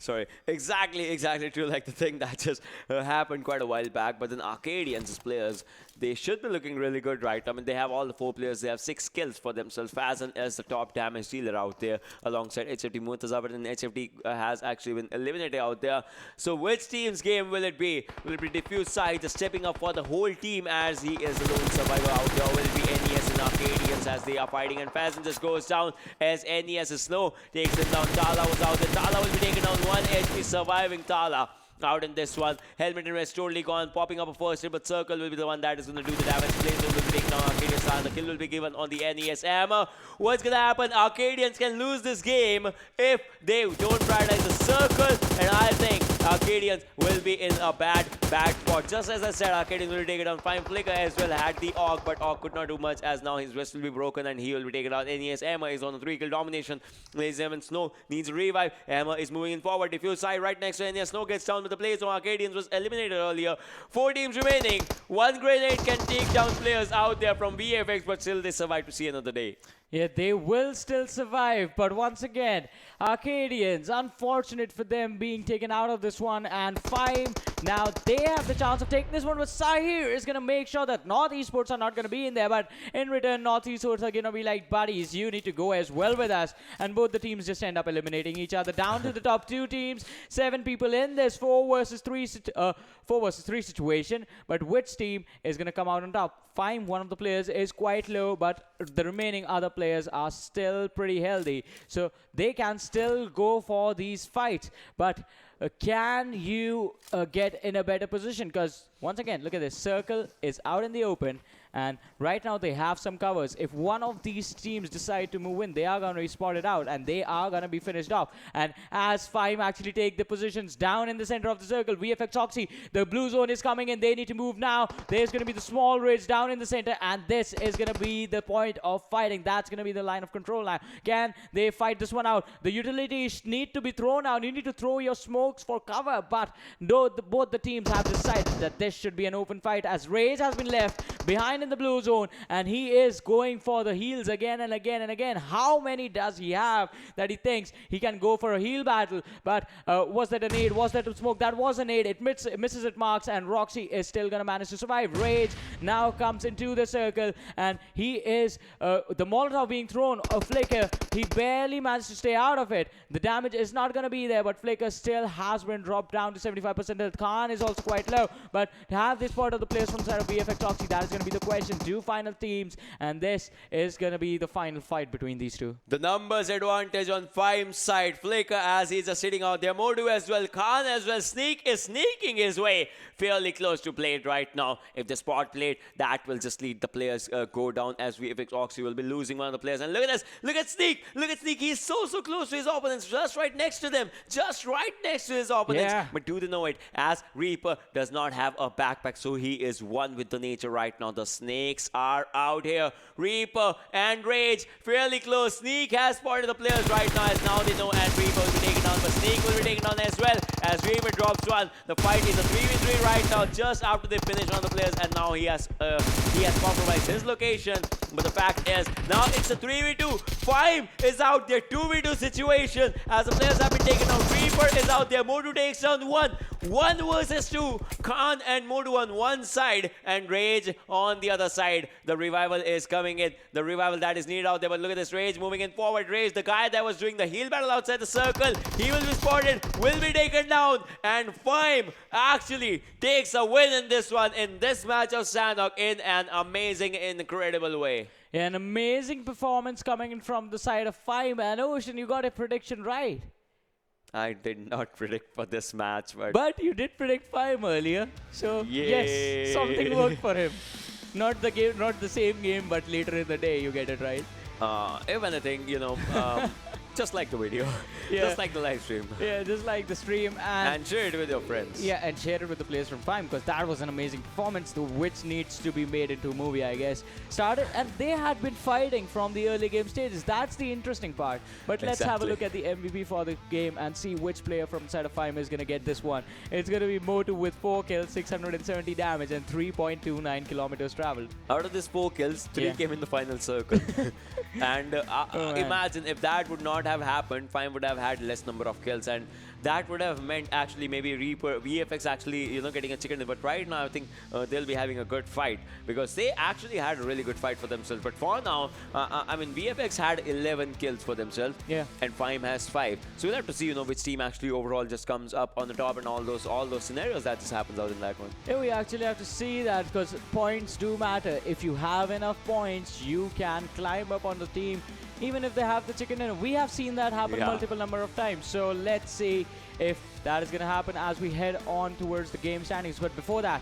D: Sorry, exactly true. Like the thing that just happened quite a while back. But then Arkadians' players, they should be looking really good, right? I mean, they have all the 4 players. They have 6 kills for themselves. Fazan is the top damage dealer out there alongside HFT Murtaza. But then HFT has actually been eliminated out there. So which team's game will it be? Will it be DFUZeOXY just stepping up for the whole team as he is the lone survivor out there? Or will it be NES and Arkadians as they are fighting? And Fazan just goes down as NES is slow. Takes him down. Tala was out there. Tala will be taken down. 1 HP surviving Tala out in this one. Helmet and rest totally gone. Popping up a first hit, but Circle will be the one that is going to do the damage. Blaze will be taken down Arkadians, and the kill will be given on the NES hammer. What's going to happen? Arkadians can lose this game if they don't prioritize the Circle, and I think Arkadians will be in a bad spot. Just as I said, Arkadians will take it down. Fyme Flicker as well had the AUG, but AUG could not do much as now his wrist will be broken and he will be taken down. NES hammer is on a 3-kill domination. Lazy and Snow needs a revive. Hammer is moving in forward. DFUZeOXY right next to NES. Snow gets down with the Blaze. So Arkadians was eliminated earlier. 4 teams remaining. 1 grenade can take down players out there from VFX, but still they survive to see another day.
C: Yeah, they will still survive, but once again, Arkadians, unfortunate for them being taken out of this one, and Fyme, now they have the chance of taking this one, but Sahir is going to make sure that NortheSports are not going to be in there, but in return, NortheSports are going to be like, buddies, you need to go as well with us, and both the teams just end up eliminating each other. Down to the top 2 teams, 7 people in this 4 versus 3 situation, but which team is going to come out on top? Fyme, one of the players, is quite low, but the remaining other players are still pretty healthy. So they can still go for these fights. But can you get in a better position? Because once again, look at this. Circle is out in the open. And right now they have some covers. If one of these teams decide to move in, they are going to be spotted out and they are going to be finished off. And as Fyme actually take the positions down in the center of the circle, VFXOXY, the blue zone is coming in. They need to move now. There's going to be the small ridge down in the center, and this is going to be the point of fighting. That's going to be the line of control now. Can they fight this one out? The utilities need to be thrown out. You need to throw your smokes for cover, but no, both the teams have decided that this should be an open fight as Rage has been left behind in the blue zone, and he is going for the heals again and again and again. How many does he have that he thinks he can go for a heal battle? But was that a nade? Was that a smoke? That was a nade. It misses its marks, and Roxy is still going to manage to survive. Rage now comes into the circle, and he is the Molotov being thrown. A Flicker, he barely managed to stay out of it. The damage is not going to be there, but Flicker still has been dropped down to 75%. Khan is also quite low, but to have this part of the players from the side of VFXOXY, that is going to be the question. 2 final teams, and this is going to be the final fight between these 2.
D: The numbers advantage on Fyme's side. Flicker as he's just sitting out there. Modu as well. Khan as well. Sneak is sneaking his way fairly close to plate right now. If the spot plate, that will just lead the players go down as VFXOXY will be losing one of the players. And look at this. Look at Sneak. Look at Sneak. He's so close to his opponents. Just right next to them. Just right next to his opponents.
C: Yeah.
D: But do they know it? As Reaper does not have a backpack, so he is one with the nature right now. The Snakes are out here. Reaper and Rage fairly close. Sneak has spotted the players right now, as now they know, and Reaper will be taken down, but Sneak will be taken down as well as Reaper drops one. The fight is a 3v3 right now, just after they finish one of the players, and now he has compromised his location. But the fact is, now it's a 3v2. Fyme is out there, 2v2 situation as the players have been taken out. Reaper is out there. Modu takes down 1 versus 2. Khan and Modu on one side and Rage on the other side. The revival is coming in. The revival that is needed out there. But look at this Rage moving in forward. Rage, the guy that was doing the heal battle outside the circle, he will be spotted, will be taken down. And Fyme actually takes a win in this one, in this match of Sanhok, in an amazing, incredible way.
C: Yeah, an amazing performance coming in from the side of Fyme. And Ocean, you got a prediction right.
D: I did not predict for this match,
C: But you did predict Fyme earlier. So yes, something worked for him. Not the same game, but later in the day you get it right.
D: If anything, just like the video.
C: Yeah.
D: Just like the live stream.
C: Yeah, just like the stream.
D: And share it with your friends.
C: Yeah, and share it with the players from Fyme, because that was an amazing performance, which needs to be made into a movie, I guess. And they had been fighting from the early game stages. That's the interesting part. But let's have a look at the MVP for the game and see which player from the side of Fyme is going to get this one. It's going to be Motu with 4 kills, 670 damage, and 3.29 kilometers traveled.
D: Out of these 4 kills, 3 came in the final circle. And imagine if that would not have happened, Fyme would have had less number of kills, and that would have meant actually maybe VFX actually, you know, getting a chicken. But right now, I think they'll be having a good fight because they actually had a really good fight for themselves. But for now, I mean, VFX had 11 kills for themselves, and Fyme has 5. So we'll have to see, you know, which team actually overall just comes up on the top and all those scenarios that just happens out in that one.
C: Yeah, we actually have to see that because points do matter. If you have enough points, you can climb up on the team. Even if they have the chicken dinner. We have seen that happen multiple number of times. So let's see if that is going to happen as we head on towards the game standings. But before that,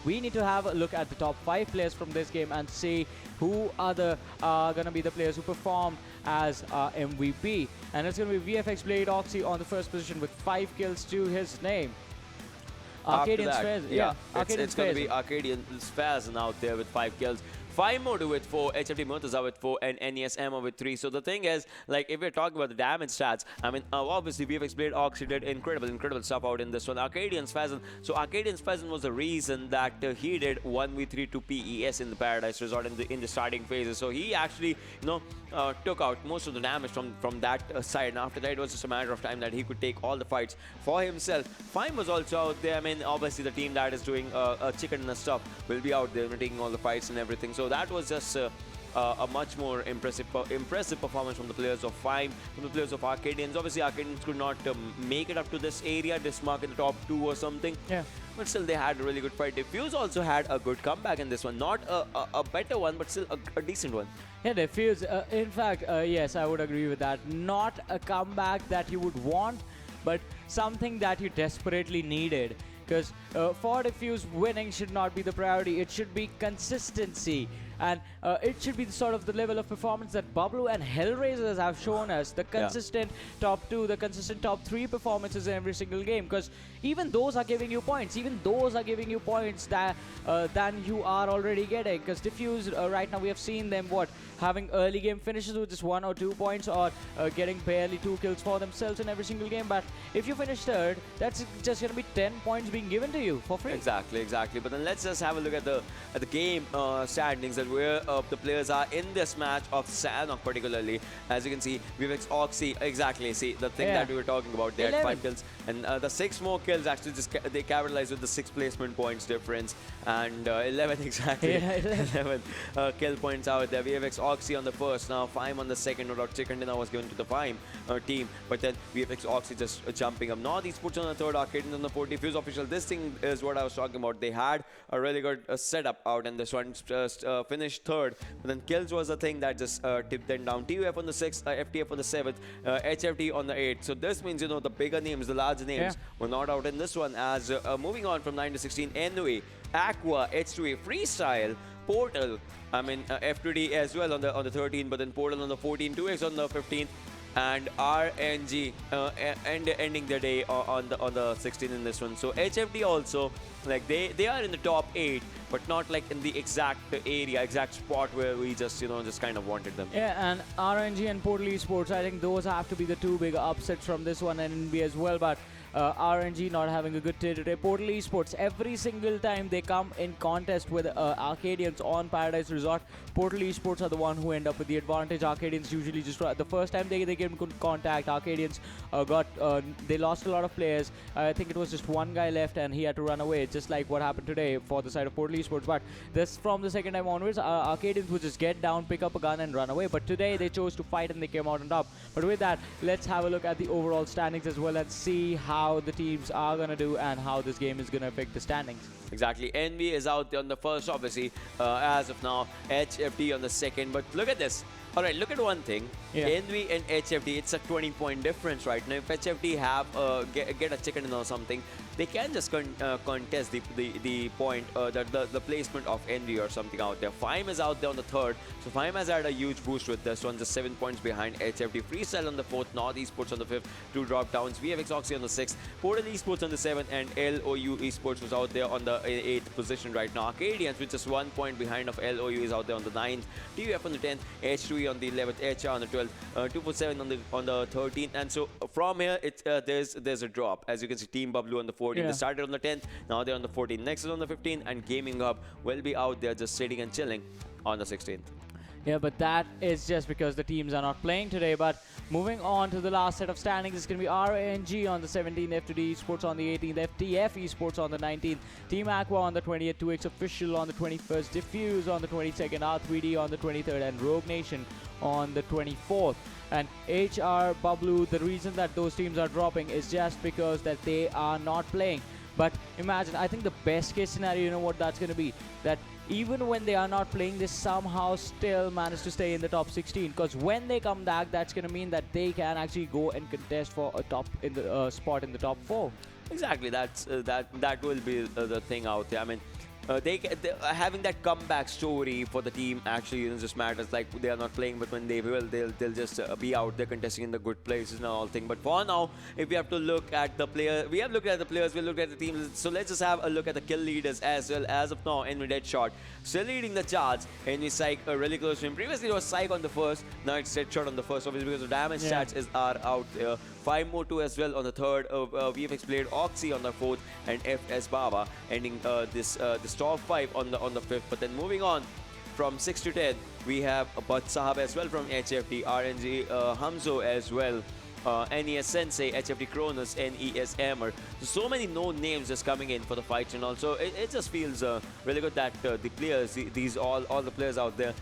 C: we need to have a look at the top 5 players from this game and see who are going to be the players who performed as MVP. And it's going to be DFUZeOXY on the first position with 5 kills to his name. Arkadians Fairs.
D: Yeah, it's going to be Arkadians Fairs out there with 5 kills. Fyme with 4, HFT Murtaza with 4, and NESM with 3. So the thing is, like, if we're talking about the damage stats, I mean, obviously DFUZeOXY did incredible stuff out in this one. Arkadians Pheasant. So Arkadians Pheasant was the reason that he did 1v3 to PES in the Paradise Resort in the starting phases. So he actually, you know, took out most of the damage from that side. And after that, it was just a matter of time that he could take all the fights for himself. Fyme was also out there. I mean, obviously the team that is doing chicken and stuff will be out there taking all the fights and everything. So that was just a much more impressive performance from the players of Fyme, from the players of Arkadians. Obviously, Arkadians could not make it up to this area, this mark in the top 2 or something.
C: Yeah.
D: But still, they had a really good fight. DFUZe also had a good comeback in this one. Not a better one, but still a decent one.
C: Yeah, DFUZe, in fact, yes, I would agree with that. Not a comeback that you would want, but something that you desperately needed. Because for DFUZe, winning should not be the priority. It should be consistency. And it should be sort of the level of performance that Bubblu and Hellraisers have shown us. The consistent top 2, the consistent top 3 performances in every single game. Because even those are giving you points. Even those are giving you points that than you are already getting. Because DFUZe, right now we have seen them, having early game finishes with just 1 or 2 points, or getting barely 2 kills for themselves in every single game. But if you finish 3rd, that's just going to be 10 points being given to you for free.
D: Exactly. But then let's just have a look at the game standings, that where the players are in this match of Sanhok particularly. As you can see, DFUZeOXY, exactly. See, the thing that we were talking about, they had 5 kills. And the 6 more kills actually just they capitalized with the 6 placement points difference. And 11 exactly. 11 kill points out there. DFUZeOXY on the first. Now Fyme on the second. No doubt chicken dinner was given to the Fyme team. But then DFUZeOXY just jumping up. NortheSports on the third, Arkadians on the fourth. DFUZeOfficial. This thing is what I was talking about. They had a really good setup out, and this one just finished 3rd. But then kills was the thing that just tipped them down. TUF on the 6th, FTF on the 7th, HFT on the 8th. So this means, you know, the bigger names, the larger names were not out in this one. As moving on from 9 to 16, NOA, Aqua, H2A, Freestyle, Portal, I mean F2D as well on the 13th, but then Portal on the 14th, 2X on the 15th, and RNG ending the day on the 16th in this one. So HFD also, like they are in the top 8, but not like in the exact area, exact spot where we just, you know, just kind of wanted them.
C: Yeah, and RNG and Portal eSports, I think those have to be the 2 big upsets from this one, and NB as well. But RNG not having a good day today. Portal eSports, every single time they come in contest with Arkadians on Paradise Resort, Portal eSports are the one who end up with the advantage. Arkadians usually just the first time they get in contact, Arkadians they lost a lot of players. I think it was just one guy left and he had to run away, just like what happened today for the side of Portal eSports. But this, from the second time onwards, Arkadians would just get down, pick up a gun and run away. But today they chose to fight and they came out on top. But with that, let's have a look at the overall standings as well and see how the teams are going to do and how this game is going to affect the standings.
D: Exactly. NV is out there on the first, obviously, as of now. HFT on the second. But look at this. All right, look at one thing. NV and HFT, it's a 20-point difference right now. If HFT have get a chicken or something, they can just contest the point, the placement of NV or something out there. Fyme is out there on the third, so Fyme has had a huge boost with this one, just 7 points behind HFT. Freestyle on the fourth, NortheSports on the fifth, 2 drop downs. DFUZeOXY on the sixth, Portal eSports on the seventh, and LOU eSports was out there on the 8th position right now. Arkadians with just 1 point behind of LOU is out there on the 9th, TUF on the 10th, H2E on the 11th, HR on the 12th, 247 on the 13th, and so from here there's a drop. As you can see, Team Bubblu on the 14th. They started on the 10th, now they're on the 14th. Next is on the 15th, and Gaming Hub will be out there just sitting and chilling on the 16th.
C: Yeah, but that is just because the teams are not playing today. But moving on to the last set of standings, it's going to be Erangel on the 17th, FTFxEsports on the 18th, FTFxEsports on the 19th, Team Aqua on the 20th, PMCO on the 21st, DFUZe on the 22nd, R3D on the 23rd, and Rogue Nation on the 24th. And HR, Bablu, the reason that those teams are dropping is just because that they are not playing. But imagine, I think the best case scenario, you know what that's going to be? That even when they are not playing, they somehow still manage to stay in the top 16. Because when they come back, that's going to mean that they can actually go and contest for a top in the spot in the top 4.
D: Exactly, that will be the thing out there. I mean, they having that comeback story for the team actually just matters. Like they are not playing, but when they will, they'll just be out there contesting in the good places and all thing. But for now, if we have to look at the player, we have looked at the players, we'll look at the teams. So let's just have a look at the kill leaders as well. As of now, Envy Deadshot still leading the charts. Envy Psych really close to him. Previously it was Psych on the first, now it's Deadshot on the first. Obviously because the damage stats are out there. Fyme as well on the third, VFXOXY on the fourth, and FS Baba ending this top 5 on the fifth. But then moving on from 6 to 10, we have Bud Sahab as well from HFT, RNG Hamzo as well. NES Sensei, HFT Cronus, NES Hammer. So many known names just coming in for the fights, and also it just feels really good that the players, all the players out there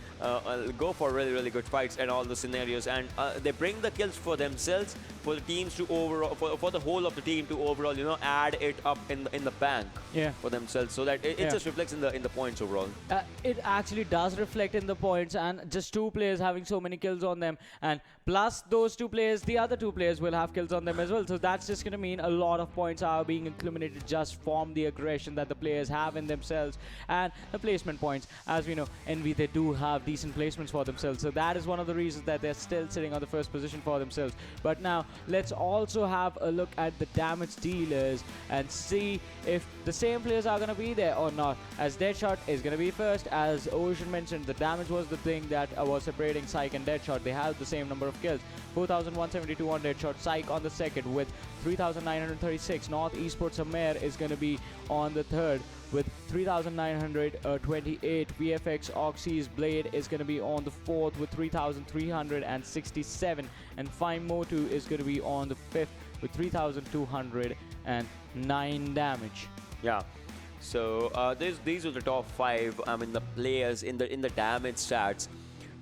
D: go for really good fights and all the scenarios, and they bring the kills for themselves, for the teams to overall, for the whole of the team to overall, you know, add it up in the bank for themselves, so that it just reflects in the points overall.
C: It actually does reflect in the points, and just 2 players having so many kills on them, and plus those 2 players, the other 2 players will have kills on them as well. So that's just going to mean a lot of points are being accumulated just from the aggression that the players have in themselves, and the placement points. As we know, Envy, they do have decent placements for themselves, so that is one of the reasons that they're still sitting on the first position for themselves. But now let's also have a look at the damage dealers and see if the same players are going to be there or not. As Deadshot is going to be first, as Ocean mentioned, the damage was the thing that was separating Psych and Deadshot. They have the same number of kills, 4,172 on Deadshot. Psych on the second with 3,936. NortheSports Amir is going to be on the third with 3,928. PMCO Blade is going to be on the fourth with 3,367. And Fyme is going to be on the fifth with 3,209 damage.
D: Yeah. So these are the top 5. I mean, the players in the damage stats.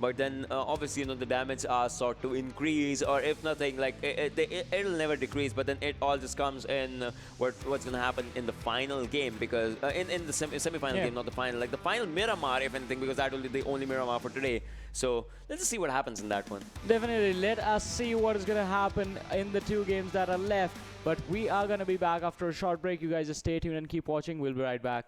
D: But then obviously, you know, the damage are sort to increase, or if nothing, like it'll never decrease. But then it all just comes in what's gonna happen in the final game, because in the semi-final game, not the final, like the final Miramar, if anything, because that will be the only Miramar for today. So let's just see what happens in that one.
C: Definitely, let us see what is gonna happen in the 2 games that are left. But we are gonna be back after a short break. You guys just stay tuned and keep watching. We'll be right back.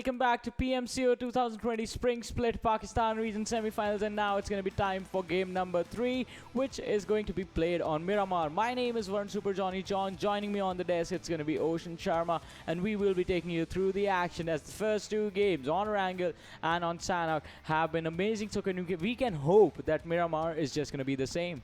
C: Welcome back to PMCO 2020 Spring Split Pakistan Region Semi-Finals, and now it's going to be time for game number 3, which is going to be played on Miramar. My name is Varun Super Johnny John. Joining me on the desk, it's going to be Ocean Sharma, and we will be taking you through the action as the first 2 games on Erangel and on Sanhok have been amazing. So we can hope that Miramar is just going to be the same.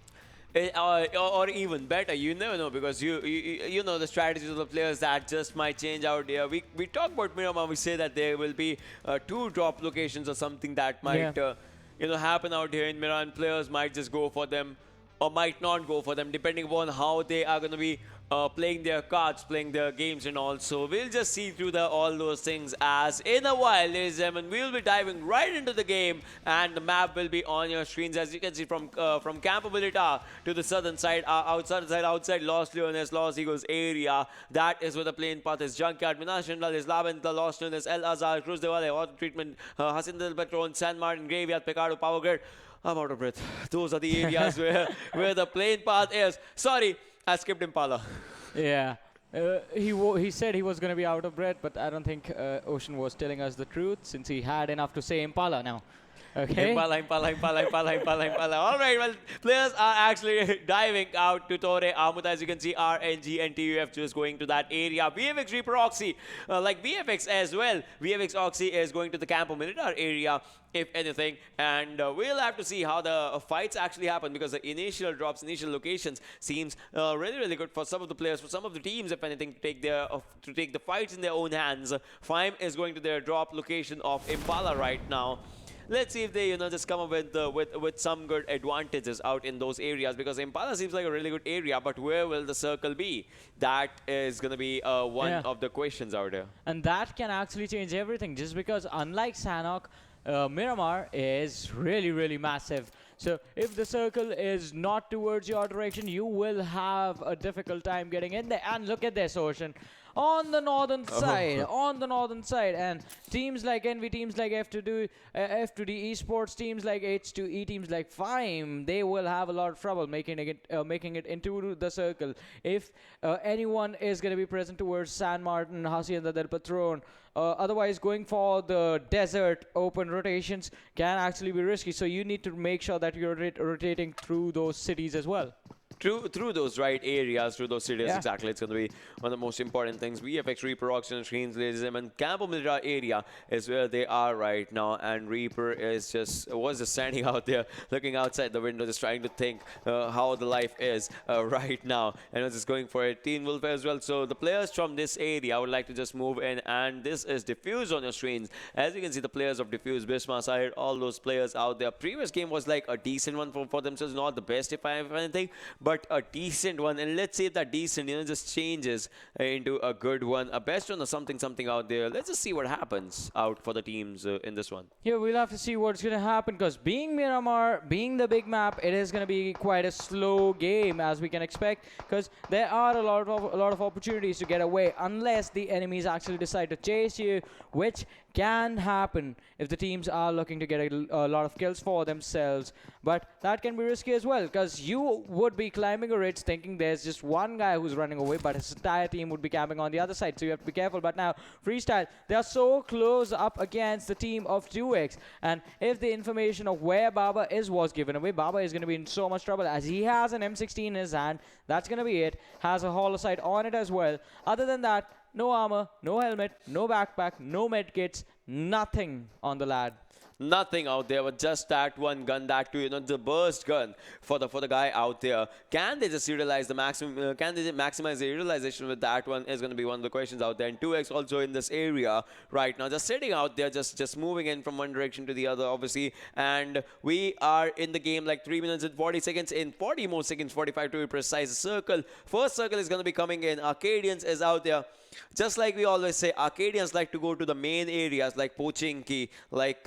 D: Or even better, you never know, because you know the strategies of the players that just might change out there. We talk about Miramar, we say that there will be 2 drop locations or something that might happen out here in Miramar, and players might just go for them or might not go for them depending upon how they are going to be playing their cards, playing their games and all. So we'll just see through all those things as in a while, ladies and gentlemen. We'll be diving right into the game, and the map will be on your screens, as you can see, from Campo Militar to the southern side, outside Los Leones, Los Eagles area. That is where the plane path is. Junkyard, Minas General is Laventa, Los Leones, El Azhar, Cruz de Valle, Water Treatment, Hacienda del Petron, San Martin, Graveyard, Pecado, Power Grid. I'm out of breath. Those are the areas where the plane path is. Sorry, I skipped Impala.
C: Yeah. He said he was going to be out of breath, but I don't think Ocean was telling us the truth, since he had enough to say Impala now. Okay.
D: Impala. All right, well, players are actually diving out to Torre Amut. As you can see, RNG and TUF just going to that area. VFxOXY, like VFX as well. VFxOXY is going to the Campo Militar area, if anything, and we'll have to see how the fights actually happen, because the initial drops, initial locations seems really good for some of the players, for some of the teams, if anything, to take the fights in their own hands. Fyme is going to their drop location of Impala right now. Let's see if they, just come up with some good advantages out in those areas, because Impala seems like a really good area, but where will the circle be? That is going to be one of the questions out there.
C: And that can actually change everything, just because unlike Sanhok, Miramar is really massive. So if the circle is not towards your direction, you will have a difficult time getting in there. And look at this, Ocean. On the northern side, and teams like Envy, teams like F2D eSports, teams like H2E, teams like Fyme, they will have a lot of trouble making it into the circle. If anyone is going to be present towards San Martin, Hacienda del Patron, otherwise going for the desert open rotations can actually be risky. So you need to make sure that you're rotating through those cities as well.
D: Through those right areas, through those cities, exactly. It's going to be one of the most important things. VFX Reaper auction screens, ladies and gentlemen. Campo Militar area is where they are right now, and Reaper was just standing out there, looking outside the window, just trying to think how the life is right now, and was just going for a TeamvfxOXY as well. So the players from this area would like to just move in, and this is DFUZe on your screens. As you can see, the players of DFUZe, Bisma side, all those players out there. Previous game was like a decent one for themselves, not the best if anything, but a decent one. And let's say if that decent just changes into a good one, a best one, or something out there. Let's just see what happens out for the teams in this one.
C: Yeah, we'll have to see what's going to happen, because being Miramar, being the big map, it is going to be quite a slow game, as we can expect, because there are a lot of opportunities to get away unless the enemies actually decide to chase you, which can happen if the teams are looking to get a lot of kills for themselves. But that can be risky as well, because you would be climbing a ridge thinking there's just one guy who's running away, but his entire team would be camping on the other side, so you have to be careful. But now, Freestyle, they are so close up against the team of 2x, and if the information of where Baba was given away, Baba is going to be in so much trouble, as he has an M16 in his hand. That's going to be it. Has a hollow sight on it as well. Other than that, no armor, no helmet, no backpack, no medkits, nothing on the lad.
D: Nothing out there, but just that one gun, that too, the burst gun for the guy out there. Can they just utilize the maximum? Can they maximize the utilization with that one? Is going to be one of the questions out there. And 2x also in this area right now, just sitting out there, just moving in from one direction to the other, obviously. And we are in the game like 3 minutes and 40 seconds. In 40 more seconds, 45 to be precise. Circle, first circle is going to be coming in. Arkadians is out there. Just like we always say, Arkadians like to go to the main areas like Pochinki, like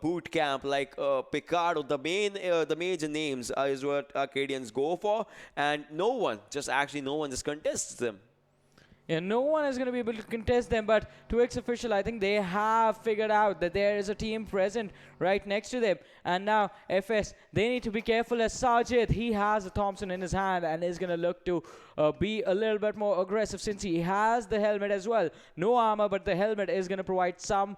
D: Boot Camp, like Picardo. The major names is what Arkadians go for, and no one just contests them.
C: Yeah, no one is going to be able to contest them, but TeamvfxOXY, I think they have figured out that there is a team present right next to them. And now, FS, they need to be careful as Sajid, he has a Thompson in his hand and is going to look to be a little bit more aggressive since he has the helmet as well. No armor, but the helmet is going to provide some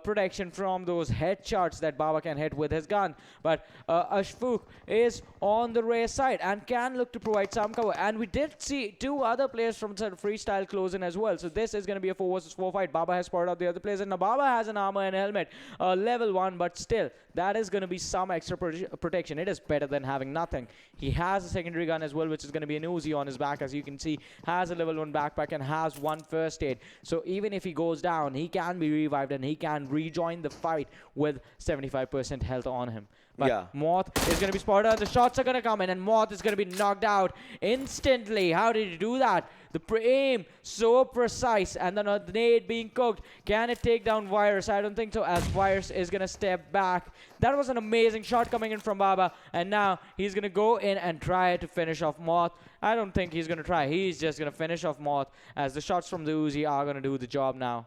C: protection from those headshots that Baba can hit with his gun. But Ashfaq is on the rear side and can look to provide some cover. And we did see two other players from freestyle close in as well. So this is going to be a 4 versus 4 fight. Baba has spotted out the other players, and now Baba has an armor and helmet, level 1, but still, that is going to be some extra protection. It is better than having nothing. He has a secondary gun as well, which is going to be an Uzi on his back, as you can see, has a level 1 backpack and has 1 first aid. So even if he goes down, he can be revived and he can rejoin the fight with 75% health on him. But
D: yeah.
C: Moth is going to be spotted. The shots are going to come in, and Moth is going to be knocked out instantly. How did he do that? The aim so precise, and then the nade being cooked. Can it take down Virus? I don't think so, as Virus is going to step back. That was an amazing shot coming in from Baba, and now he's going to go in and try to finish off Moth. I don't think he's going to try. He's just going to finish off Moth, as the shots from the Uzi are going to do the job now.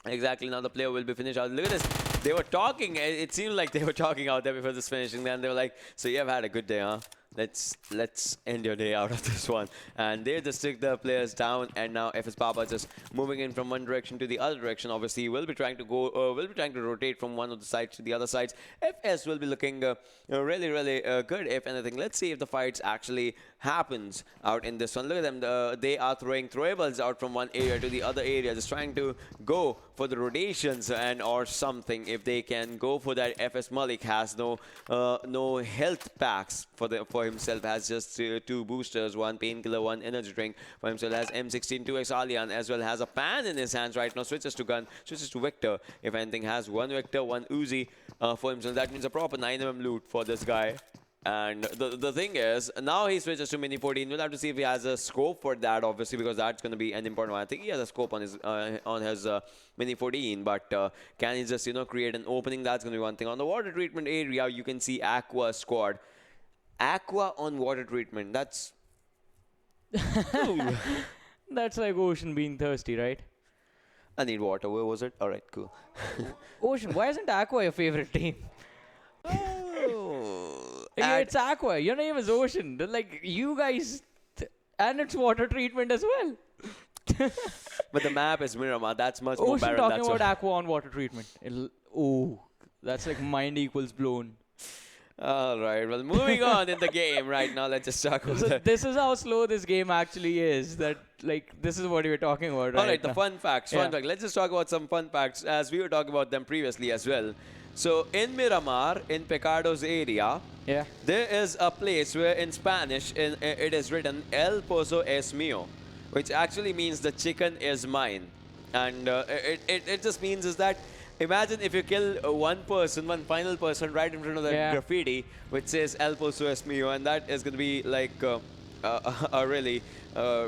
D: Exactly, now the player will be finished out. Look at this. They were talking. It seemed like they were talking out there before this finishing. Then they were like, so you have had a good day, huh? Let's end your day out of this one. And they just took the players down, and now FS Baba just moving in from one direction to the other direction. Obviously, will be trying to go, will be trying to rotate from one of the sides to the other sides. FS will be looking really good, if anything. Let's see if the fights actually happens out in this one. Look at them. They are throwing throwables out from one area to the other area, just trying to go for the rotations and or something. If they can go for that, FS Malik has no health packs for himself, has just 2 boosters, 1 painkiller, 1 energy drink for himself, has M16 2x Alien, as well has a pan in his hands right now, switches to gun, switches to Victor, if anything, has 1 Victor, 1 Uzi for himself. That means a proper 9mm loot for this guy. And the thing is, now he switches to Mini 14. We'll have to see if he has a scope for that, obviously, because that's going to be an important one. I think he has a scope on his Mini 14, but can he just, create an opening? That's going to be one thing. On the water treatment area, you can see Aqua squad. Aqua on water treatment. That's
C: That's like Ocean being thirsty, right?
D: I need water. Where was it? All right, cool.
C: Ocean, why isn't Aqua your favorite team? Yeah, it's Aqua. Your name is Ocean. They're like, you guys, and it's water treatment as well.
D: But the map is Miramar. That's much more
C: Ocean
D: barren.
C: talking about Aqua on water treatment. Oh, that's like mind equals blown.
D: All right. Well, moving on in the game right now. Let's just talk about
C: So this is how slow this game actually is. That this is what you were talking about.
D: All right,
C: now.
D: the fun facts.
C: Yeah.
D: Fun fact. Let's just talk about some fun facts, as we were talking about them previously as well. So in Miramar, in Pecado's area,
C: Yeah.
D: there is a place where in Spanish it is written El Pozo es mío, which actually means the chicken is mine. And it just means is that, imagine if you kill one final person right in front of the graffiti, which says El Pozo es mío, and that is going to be like a really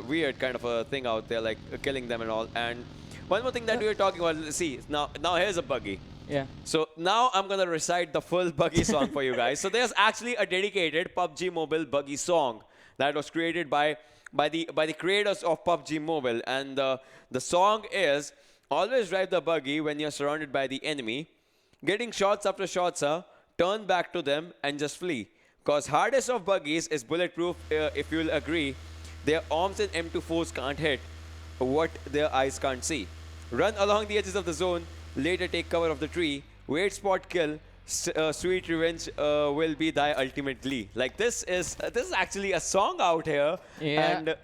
D: weird kind of a thing out there, like killing them and all. And one more thing that we were talking about, see, now here's a buggy.
C: Yeah.
D: So now I'm gonna recite the full buggy song for you guys. So there's actually a dedicated PUBG Mobile buggy song that was created by the creators of PUBG Mobile, and the song is: always drive the buggy when you're surrounded by the enemy, getting shots after shots, turn back to them and just flee. Cause hardest of buggies is bulletproof, if you'll agree. Their arms and M24s can't hit what their eyes can't see. Run along the edges of the zone. Later take cover of the tree, wait, spot, kill, sweet revenge will be thy ultimate glee. Like this is actually a song out here.
C: Yeah.
D: And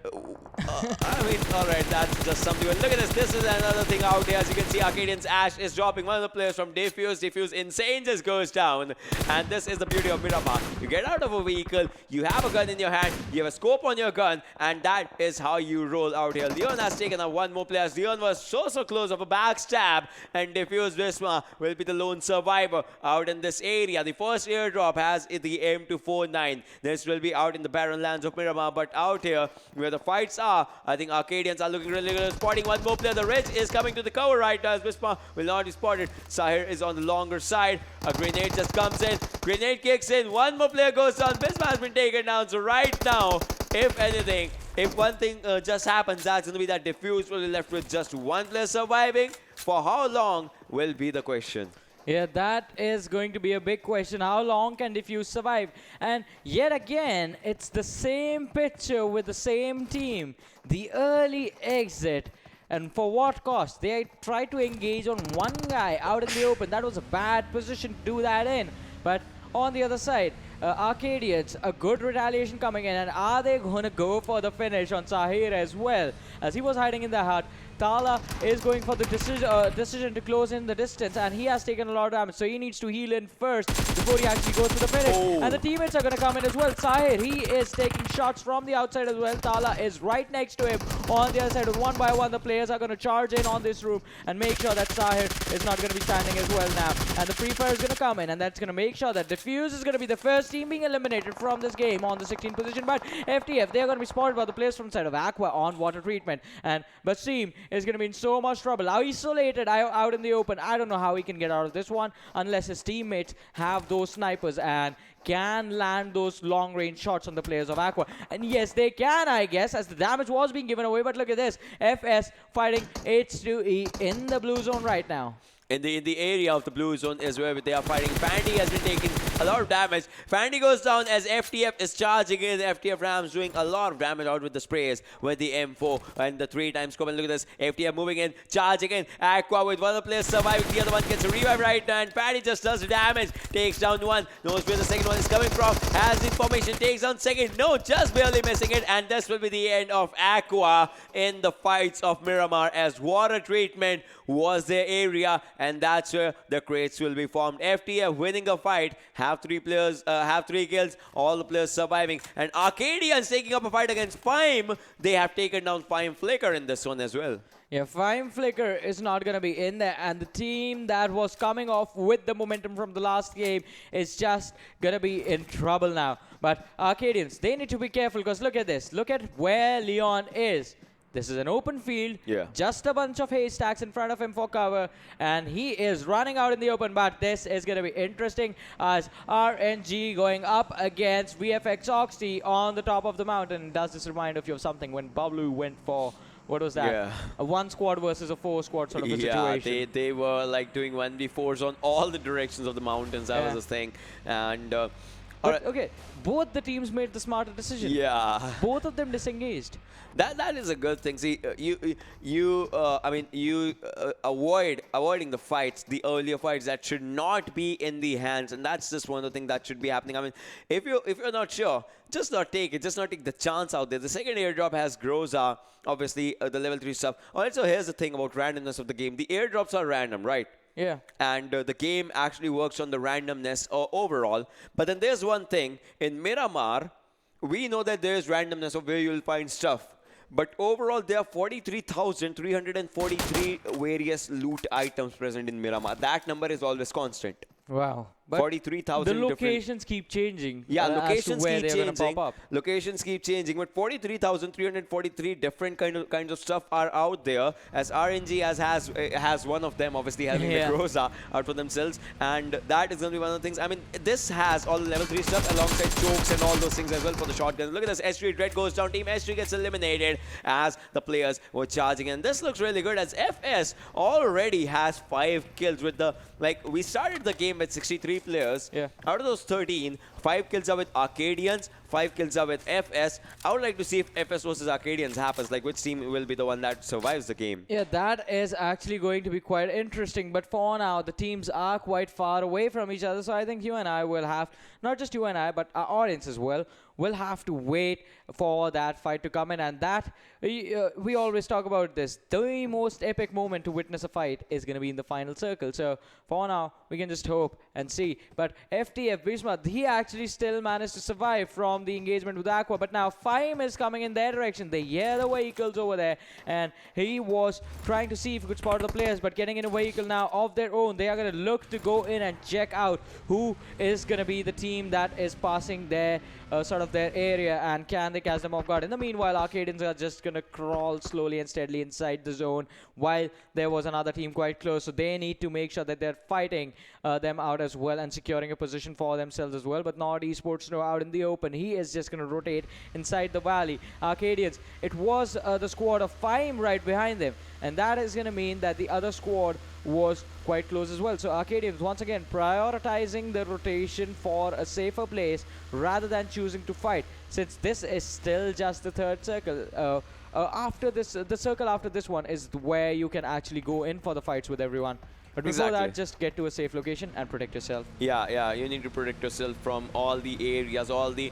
D: I mean, all right, that's just something. Look at this. This is another thing out here. As you can see, Arkadians Ash is dropping one of the players from DFUZe. Insane just goes down. And this is the beauty of Miramar. You get out of a vehicle, you have a gun in your hand, you have a scope on your gun, and that is how you roll out here. Leon has taken out one more player. Leon was so close of a backstab, and DFUZe will be the lone survivor out in this area. The first airdrop has the M249. This will be out in the barren lands of Miramar, but out here where the fights are, I think Arkadians are looking really good. Spotting one more player. The Ridge is coming to the cover right now as Visma will not be spotted. Sahir is on the longer side. A grenade just comes in. Grenade kicks in. One more player goes down. Visma has been taken down. So right now, if anything, if one thing just happens, that's going to be that Diffuse will be left with just one player surviving. For how long will be the question.
C: Yeah, that is going to be a big question. How long can Diffuse survive? And yet again, it's the same picture with the same team. The early exit. And for what cost? They tried to engage on one guy out in the open. That was a bad position to do that in. But on the other side, Arkadians, a good retaliation coming in. And are they going to go for the finish on Sahir as well? As he was hiding in the hut, Tala is going for the decision to close in the distance, and he has taken a lot of damage, so he needs to heal in first before he actually goes to the finish. And the teammates are going to come in as well. Sahir, he is taking shots from the outside as well. Tala is right next to him on the other side. One by one, the players are going to charge in on this room and make sure that Sahir is not going to be standing as well now. And the Free Fire is going to come in, and that's going to make sure that Diffuse is going to be the first team being eliminated from this game on the 16th position. But FTF, they are going to be spotted by the players from the side of Aqua on water treatment. And Basim is going to be in so much trouble. Isolated out in the open. I don't know how he can get out of this one unless his teammates have those snipers and can land those long-range shots on the players of Aqua. And yes, they can, I guess, as the damage was being given away. But look at this. FS fighting H2E in the blue zone right now.
D: In the area of the blue zone is where they are fighting. Fandy has been taking a lot of damage. Fandy goes down as FTF is charging in. FTF Rams doing a lot of damage out with the sprays with the M4 and the 3x scope. And look at this. FTF moving in, charging in. Aqua with one of the players surviving. The other one gets a revive right now. And Fandy just does the damage. Takes down one. Knows where the second one is coming from. Has information. Takes down second. No, just barely missing it. And this will be the end of Aqua in the fights of Miramar as water treatment was their area. And that's where the crates will be formed. FTF winning the fight, have 3 players, have 3 kills, all the players surviving. And Arkadians taking up a fight against Fyme. They have taken down Fyme Flicker in this one as well.
C: Yeah, Fyme Flicker is not going to be in there, and the team that was coming off with the momentum from the last game is just going to be in trouble now. But Arkadians, they need to be careful because look at this. Look at where Leon is. This is an open field, just a bunch of haystacks in front of him for cover, and he is running out in the open. But this is going to be interesting as RNG going up against DFUZeOXY on the top of the mountain. Does this remind you of something when Bablu went for, what was that?
D: Yeah.
C: A 1 squad versus a 4 squad sort of a situation.
D: Yeah, they were like doing 1v4s on all the directions of the mountains. That was the thing. And
C: but, okay, both the teams made the smarter decision.
D: Yeah.
C: Both of them disengaged.
D: That is a good thing. See, avoiding the fights, the earlier fights that should not be in the hands, and that's just one of the things that should be happening. I mean, if you're not sure, just not take it. Just not take the chance out there. The second airdrop has Groza, obviously the level 3 stuff. Also, here's the thing about randomness of the game. The airdrops are random, right?
C: Yeah.
D: And the game actually works on the randomness overall. But then there's one thing. In Miramar, we know that there's randomness of where you'll find stuff. But overall, there are 43,343 various loot items present in Miramar. That number is always constant.
C: Wow. But
D: 43,000
C: the locations keep changing.
D: Yeah, locations keep changing.
C: Pop up.
D: Locations keep changing. But 43,343 different kinds of stuff are out there. As RNG has one of them, obviously having the Groza out for themselves. And that is going to be one of the things. I mean, this has all the level 3 stuff alongside chokes and all those things as well for the shotguns. Look at this. S3 Red goes down. Team S3 gets eliminated as the players were charging. And this looks really good as FS already has 5 kills with the... Like, we started the game with 63 players.
C: Yeah.
D: Out of those 13, 5 kills are with Arkadians, 5 kills are with FS. I would like to see if FS versus Arkadians happens, like which team will be the one that survives the game.
C: Yeah, that is actually going to be quite interesting. But for now, the teams are quite far away from each other. So I think you and I will have, not just you and I, but our audience as well, will have to wait for that fight to come in. And that, we always talk about this. The most epic moment to witness a fight is going to be in the final circle. So for now, we can just hope and see. But FTF Bismarck, he actually still managed to survive from the engagement with Aqua. But now Fyme is coming in their direction. They hear the vehicles over there. And he was trying to see if he could spot the players. But getting in a vehicle now of their own, they are going to look to go in and check out who is going to be the team that is passing their sort of their area, and can they catch them off guard. In the meanwhile, Arkadians are just going to crawl slowly and steadily inside the zone while there was another team quite close. So they need to make sure that they're fighting them out as well and securing a position for themselves as well. But with NortheSports now out in the open. He is just going to rotate inside the valley. Arkadians, it was the squad of Fyme right behind them, and that is going to mean that the other squad was quite close as well. So Arkadians once again prioritizing the rotation for a safer place rather than choosing to fight, since this is still just the third circle. After this, the circle after this one is where you can actually go in for the fights with everyone. But before that, just get to a safe location and protect yourself.
D: Yeah, you need to protect yourself from all the areas, all the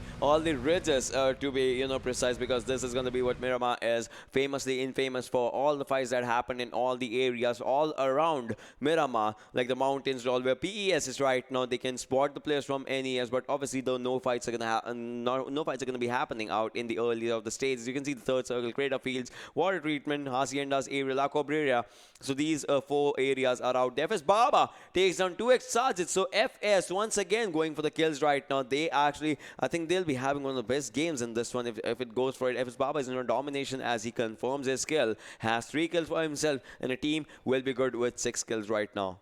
D: ridges, to be precise, because this is going to be what Miramar is famously infamous for. All the fights that happen in all the areas all around Miramar, like the mountains, all where PES is right now. They can spot the players from NES, but obviously though no fights are going to be happening out in the early of the stages. You can see the third circle, Crater Fields, Water Treatment, Haciendas, Ariel, Aqua. So these 4 areas are out. FS Baba takes down 2x charges. So FS once again going for the kills right now. They actually, I think they'll be having one of the best games in this one if it goes for it. FS Baba is in a domination as he confirms his skill. Has 3 kills for himself, and a team will be good with 6 kills right now.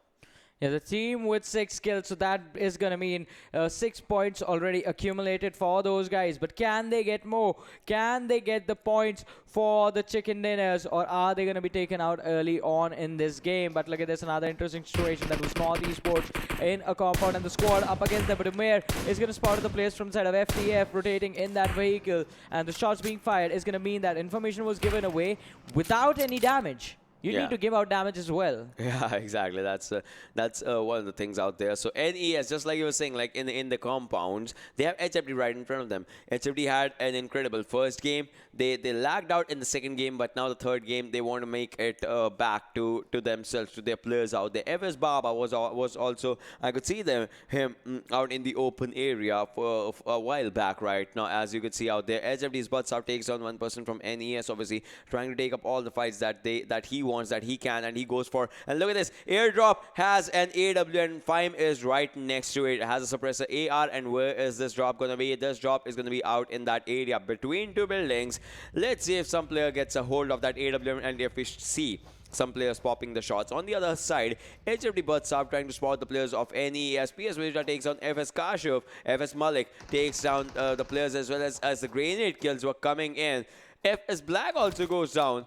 C: Yeah, the team with 6 kills, so that is going to mean 6 points already accumulated for those guys. But can they get more? Can they get the points for the chicken dinners, or are they going to be taken out early on in this game? But look at this, another interesting situation. That was NortheSports in a compound, and the squad up against them. But Umir is going to spot the players from side of FTF rotating in that vehicle, and the shots being fired is going to mean that information was given away without any damage. You need to give out damage as well.
D: Yeah, exactly. That's one of the things out there. So NES, just like you were saying, like in the compounds, they have HFD right in front of them. HFD had an incredible first game. They lagged out in the second game, but now the third game they want to make it back to themselves, to their players out there. FS Baba was also, I could see him out in the open area for a while back right now, as you could see out there. HFD's butts out takes down one person from NES, obviously trying to take up all the fights that he wants, that he can, and he goes for. And look at this, airdrop has an AW, and Fyme is right next to it. It has a suppressor AR, and where is this drop gonna be? This drop is gonna be out in that area between 2 buildings. Let's see if some player gets a hold of that AW, and if we see some players popping the shots. On the other side, HFD butts up trying to spot the players of NES. PS Vijay takes down FS Kashif. FS Malik takes down the players, as well as the grenade kills were coming in. FS Black also goes down.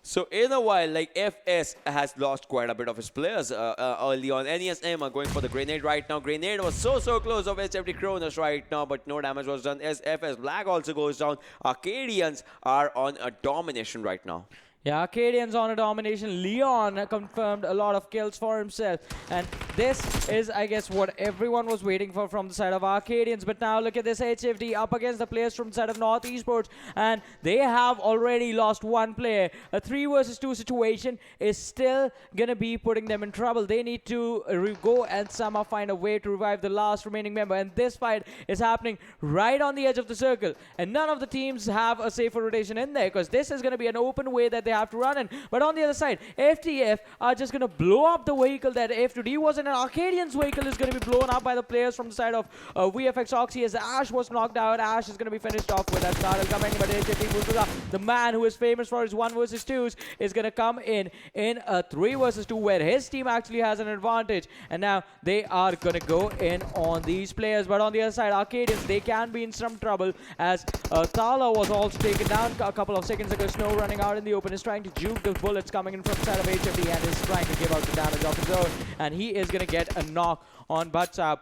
D: So in a while, like, FS has lost quite a bit of his players early on. NESM are going for the grenade right now. Grenade was so close of HFD Cronus right now, but no damage was done. As FS Black also goes down. Arkadians are on a domination right now.
C: Yeah, Arkadians on a domination. Leon confirmed a lot of kills for himself. And this is, I guess, what everyone was waiting for from the side of Arkadians. But now look at this, HFD up against the players from the side of NortheSports. And they have already lost one player. A 3 versus 2 situation is still going to be putting them in trouble. They need to go and somehow find a way to revive the last remaining member. And this fight is happening right on the edge of the circle. And none of the teams have a safer rotation in there, because this is going to be an open way that they have to run in. But on the other side, FTF are just going to blow up the vehicle that F2D was in. An Arkadians vehicle is going to be blown up by the players from the side of VFxOXY, as Ash was knocked out. Ash is going to be finished off with that startle coming, but the man who is famous for his 1 versus 2s is going to come in a 3 versus 2, where his team actually has an advantage, and now they are going to go in on these players. But on the other side, Arkadians, they can be in some trouble, as Thala was also taken down a couple of seconds ago. Snow running out in the open is trying to juke the bullets coming in from the side of HFD, and is trying to give out the damage of his own, and he is going to get a knock on Buttsap.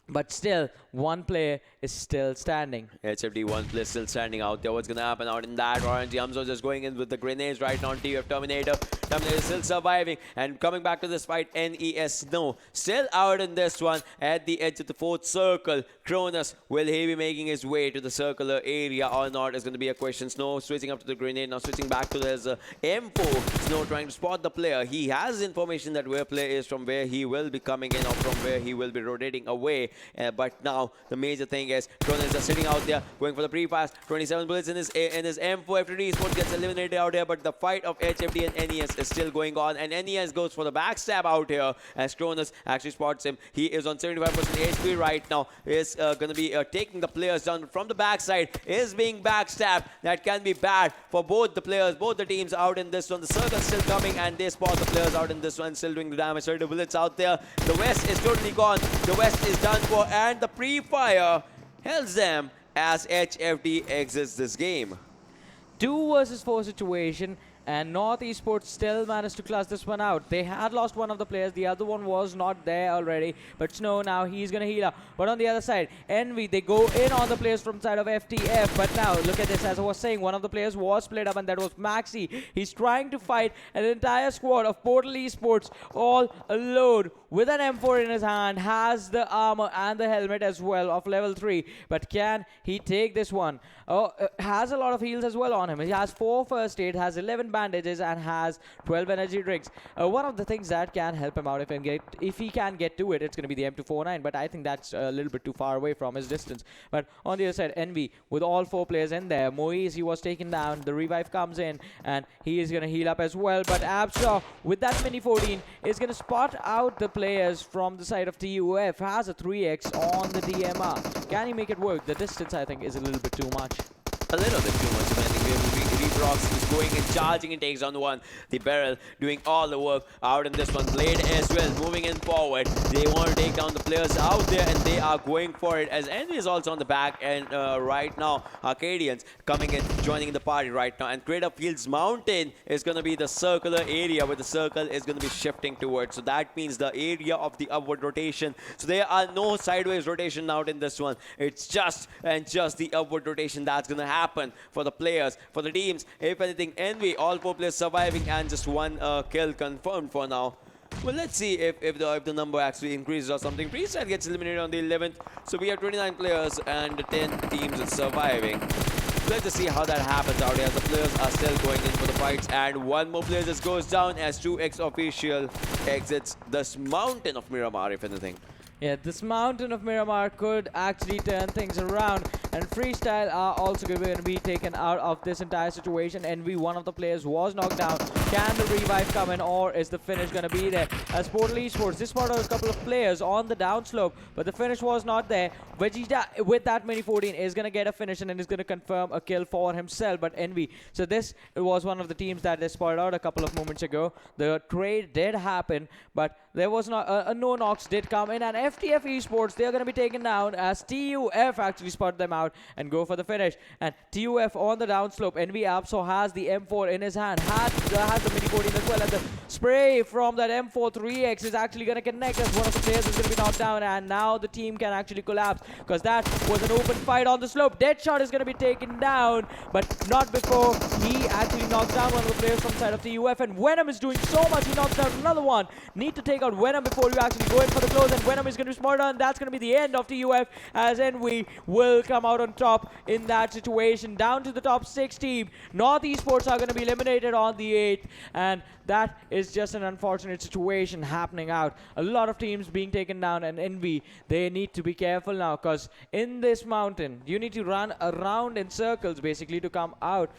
C: But still, one player is still standing.
D: HFD, one player still standing out there. What's going to happen out in that? Orange Yamzo just going in with the grenades right now on TF Terminator. Terminator is still surviving. And coming back to this fight, NES Snow still out in this one at the edge of the 4th circle. Cronus, will he be making his way to the circular area or not, is going to be a question. Snow switching up to the grenade, now switching back to his M4. Snow trying to spot the player. He has information that where player is, from where he will be coming in, or from where he will be rotating away. But now the major thing is Cronus is just sitting out there going for the pre-pass. 27 bullets in his M4. FTFxEsports gets eliminated out here, but the fight of HFD and NES is still going on, and NES goes for the backstab out here as Cronus actually spots him. He is on 75% HP right now. Is going to be taking the players down from the backside. Is being backstabbed. That can be bad for both the players, both the teams out in this one. The circle still coming, and they spot the players out in this one, still doing the damage. 30 bullets out there. The West is totally gone. The West is done for, and the pre-fire helps them as HFD exits this game.
C: 2 versus 4 situation, and NortheSports still managed to clutch this one out. They had lost one of the players, the other one was not there already, but Snow now, he's going to heal up. But on the other side, Envy, they go in on the players from side of FTF, but now, look at this, as I was saying, one of the players was split up, and that was Maxi. He's trying to fight an entire squad of Portal Esports all alone with an M4 in his hand, has the armor and the helmet as well of level 3, but can he take this one? Oh, has a lot of heals as well on him. He has 4 first aid, has 11 bandages, and has 12 energy drinks. One of the things that can help him out if he can get to it, it's going to be the M249, but I think that's a little bit too far away from his distance. But on the other side, Envy, with all 4 players in there, Moise, he was taken down, the revive comes in, and he is going to heal up as well. But Abshaw, with that mini 14, is going to spot out the players from the side of TUF, has a 3x on the DMR. Can he make it work? The distance, I think, is a little bit too much.
D: A little bit too much, man. Reebrox is going and charging and takes on one. The barrel doing all the work out in this one. Blade as well, moving in forward. They want to take down the players out there, and they are going for it. As Envy is also on the back, and right now, Arkadians coming in, joining the party right now. And Crater Fields Mountain is going to be the circular area where the circle is going to be shifting towards. So that means the area of the upward rotation. So there are no sideways rotation out in this one. It's just the upward rotation that's going to happen for the players, for the teams. If anything, Envy, all 4 players surviving, and just 1 kill confirmed for now. Well, let's see if the number actually increases or something. Freestyle gets eliminated on the 11th. So we have 29 players and 10 teams surviving. Let's just see how that happens out here. The players are still going in for the fights, and 1 more player just goes down as TeamvfxOXY exits this mountain of Miramar, if anything.
C: Yeah, this mountain of Miramar could actually turn things around, and Freestyle are also going to be taken out of this entire situation. Envy, one of the players, was knocked down. Can the revive come in, or is the finish going to be there? As Portal Esports, this spotted a couple of players on the downslope, but the finish was not there. Vegeta, with that mini 14, is going to get a finish, and is going to confirm a kill for himself. But Envy, so this was one of the teams that they spotted out a couple of moments ago. The trade did happen, but there was not no knocks did come in, and FTFxEsports, they are going to be taken down as TUF actually spotted them out and go for the finish. And TUF on the downslope. Envy Abso has the M4 in his hand, has the mini 14 as well, and the spray from that M4 3x is actually going to connect as one of the players is going to be knocked down, and now the team can actually collapse because that was an open fight on the slope. Deadshot is going to be taken down, but not before he actually knocks down one of the players from side of TUF, and Venom is doing so much. He knocks down another one. Need to take out Venom before you actually go in for the close, and Venom is going to be smarter, and that's going to be the end of TUF as Envy will come out on top in that situation. Down to the top 6 team. NortheSports are going to be eliminated on the 8th, and that is just an unfortunate situation happening out. A lot of teams being taken down, and Envy, they need to be careful now because in this mountain, you need to run around in circles basically to come out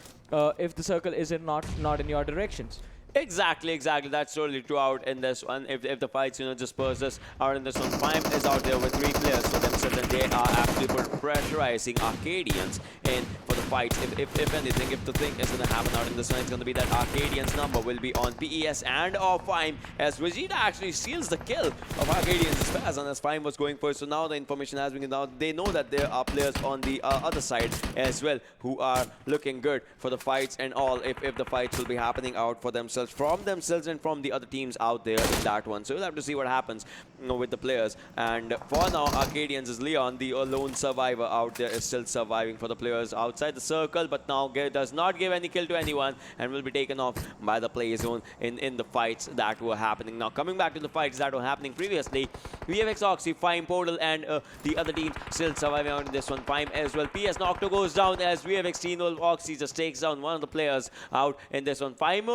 C: if the circle is not in your directions.
D: Exactly. That's totally true out in this one. If the fights, just persists out in this one. Fyme is out there with 3 players for themselves, and they are actually pressurizing Arkadians in for the fights. If anything, if the thing is going to happen out in this one, it's going to be that Arkadians number will be on PES and off Fyme, as Vegeta actually seals the kill of Arkadians as fast, and as Fyme was going first. So now the information has been given out. They know that there are players on the other side as well who are looking good for the fights and all. If the fights will be happening out for themselves, from themselves and from the other teams out there in that one. So we'll have to see what happens with the players. And for now, Arkadians is Leon, the lone survivor out there, is still surviving for the players outside the circle, but now does not give any kill to anyone and will be taken off by the play zone in the fights that were happening. Now coming back to the fights that were happening previously, TeamvfxOXY, Fyme, Portal, and the other teams still surviving on this one. Fyme as well. PS Nocto goes down as TeamvfxOXY just takes down one of the players out in this one. Fyme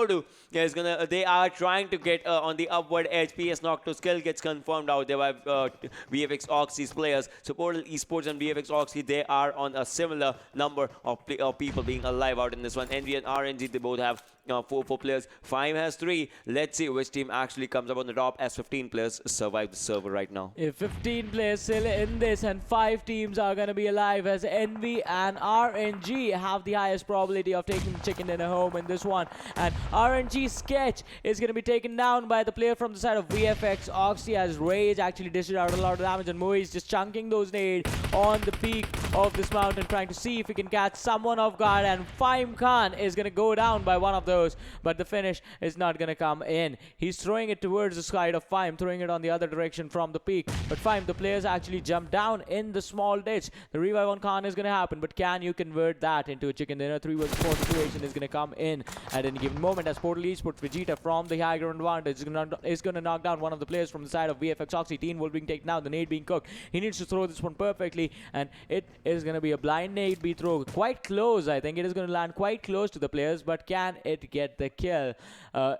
D: is gonna, they are trying to get on the upward edge. PS Nocto's kill gets confirmed out there by TeamvfxOXY's players. So Portal Esports and TeamvfxOXY, they are on a similar number of people being alive out in this one. Envy and RNG, they both have four players. Fyme has 3. Let's see which team actually comes up on the top as 15 players survive the server right now.
C: If 15 players still in this and 5 teams are going to be alive, as Envy and RNG have the highest probability of taking the chicken dinner home in this one. And RNG Sketch is going to be taken down by the player from the side of TeamvfxOXY, as Rage actually dishes out a lot of damage, and Moe is just chunking those nades on the peak of this mountain, trying to see if he can catch someone off guard. And Fyme Khan is going to go down by one of those, but the finish is not going to come in. He's throwing it towards the side of Fyme, throwing it on the other direction from the peak. But Fyme, the players actually jump down in the small ditch. The revive on Khan is going to happen, but can you convert that into a chicken dinner? 3 vs 4 situation is going to come in at any given moment, as Portal eSports Vegeta from the high ground advantage is going to knock down one of the players from the side of TeamvfxOXY. Teen Wolf being taken down, the nade being cooked. He needs to throw this one perfectly, and it is going to be a blind nade be thrown quite close. I think it is going to land quite close to the players, but can it get the kill? I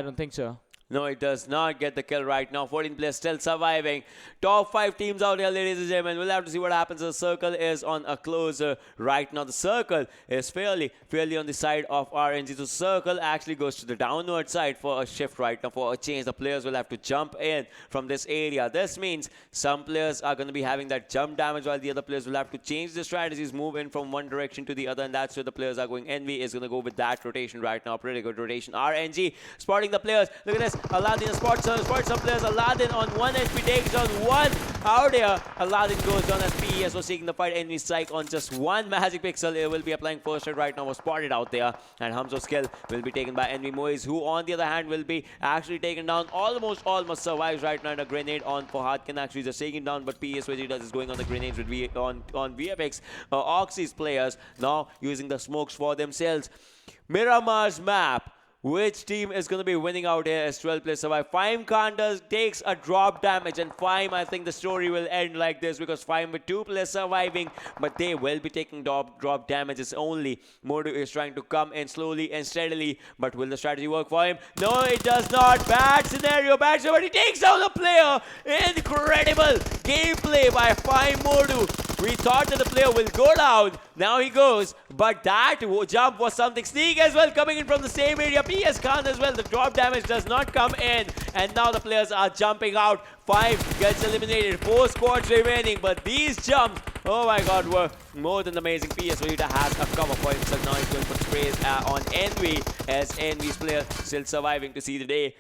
C: don't think so.
D: No, it does not get the kill right now. 14 players still surviving. Top 5 teams out here, ladies and gentlemen. We'll have to see what happens. The circle is on a closer right now. The circle is fairly on the side of RNG. So circle actually goes to the downward side for a shift right now, for a change. The players will have to jump in from this area. This means some players are going to be having that jump damage, while the other players will have to change their strategies, move in from one direction to the other, and that's where the players are going. Envy is going to go with that rotation right now. Pretty good rotation. RNG spotting the players. Look at this. Aladdin spots some players. Aladdin on 1 HP takes down 1 out here. Aladdin goes down as PES was taking the fight. Envy Strike on just 1 magic pixel. It will be applying first hit right now. Was spotted out there. And Hamzo's kill will be taken by Envy Moise, who on the other hand will be actually taken down. Almost survives right now. And a grenade on Fahad can actually just take him down. But PS Vegeta is going on the grenades with on TeamvfxOXY's players. Now using the smokes for themselves. Miramar's map. Which team is going to be winning out here as 12 players survive? Fyme Khan takes a drop damage, and Fyme, I think the story will end like this, because Fyme with 2 players surviving, but they will be taking drop damages only. Modu is trying to come in slowly and steadily, but will the strategy work for him? No, it does not. Bad scenario, but he takes down the player. Incredible gameplay by Fyme Modu. We thought that the player will go down. Now he goes, but that jump was something. Sneak as well coming in from the same area. PS Khan as well. The drop damage does not come in, and now the players are jumping out. 5 gets eliminated. 4 squads remaining, but these jumps, oh my god, were more than amazing. PS Vegeta has a cover for himself. Now he's going for sprays on Envy, as Envy's player still surviving to see the day.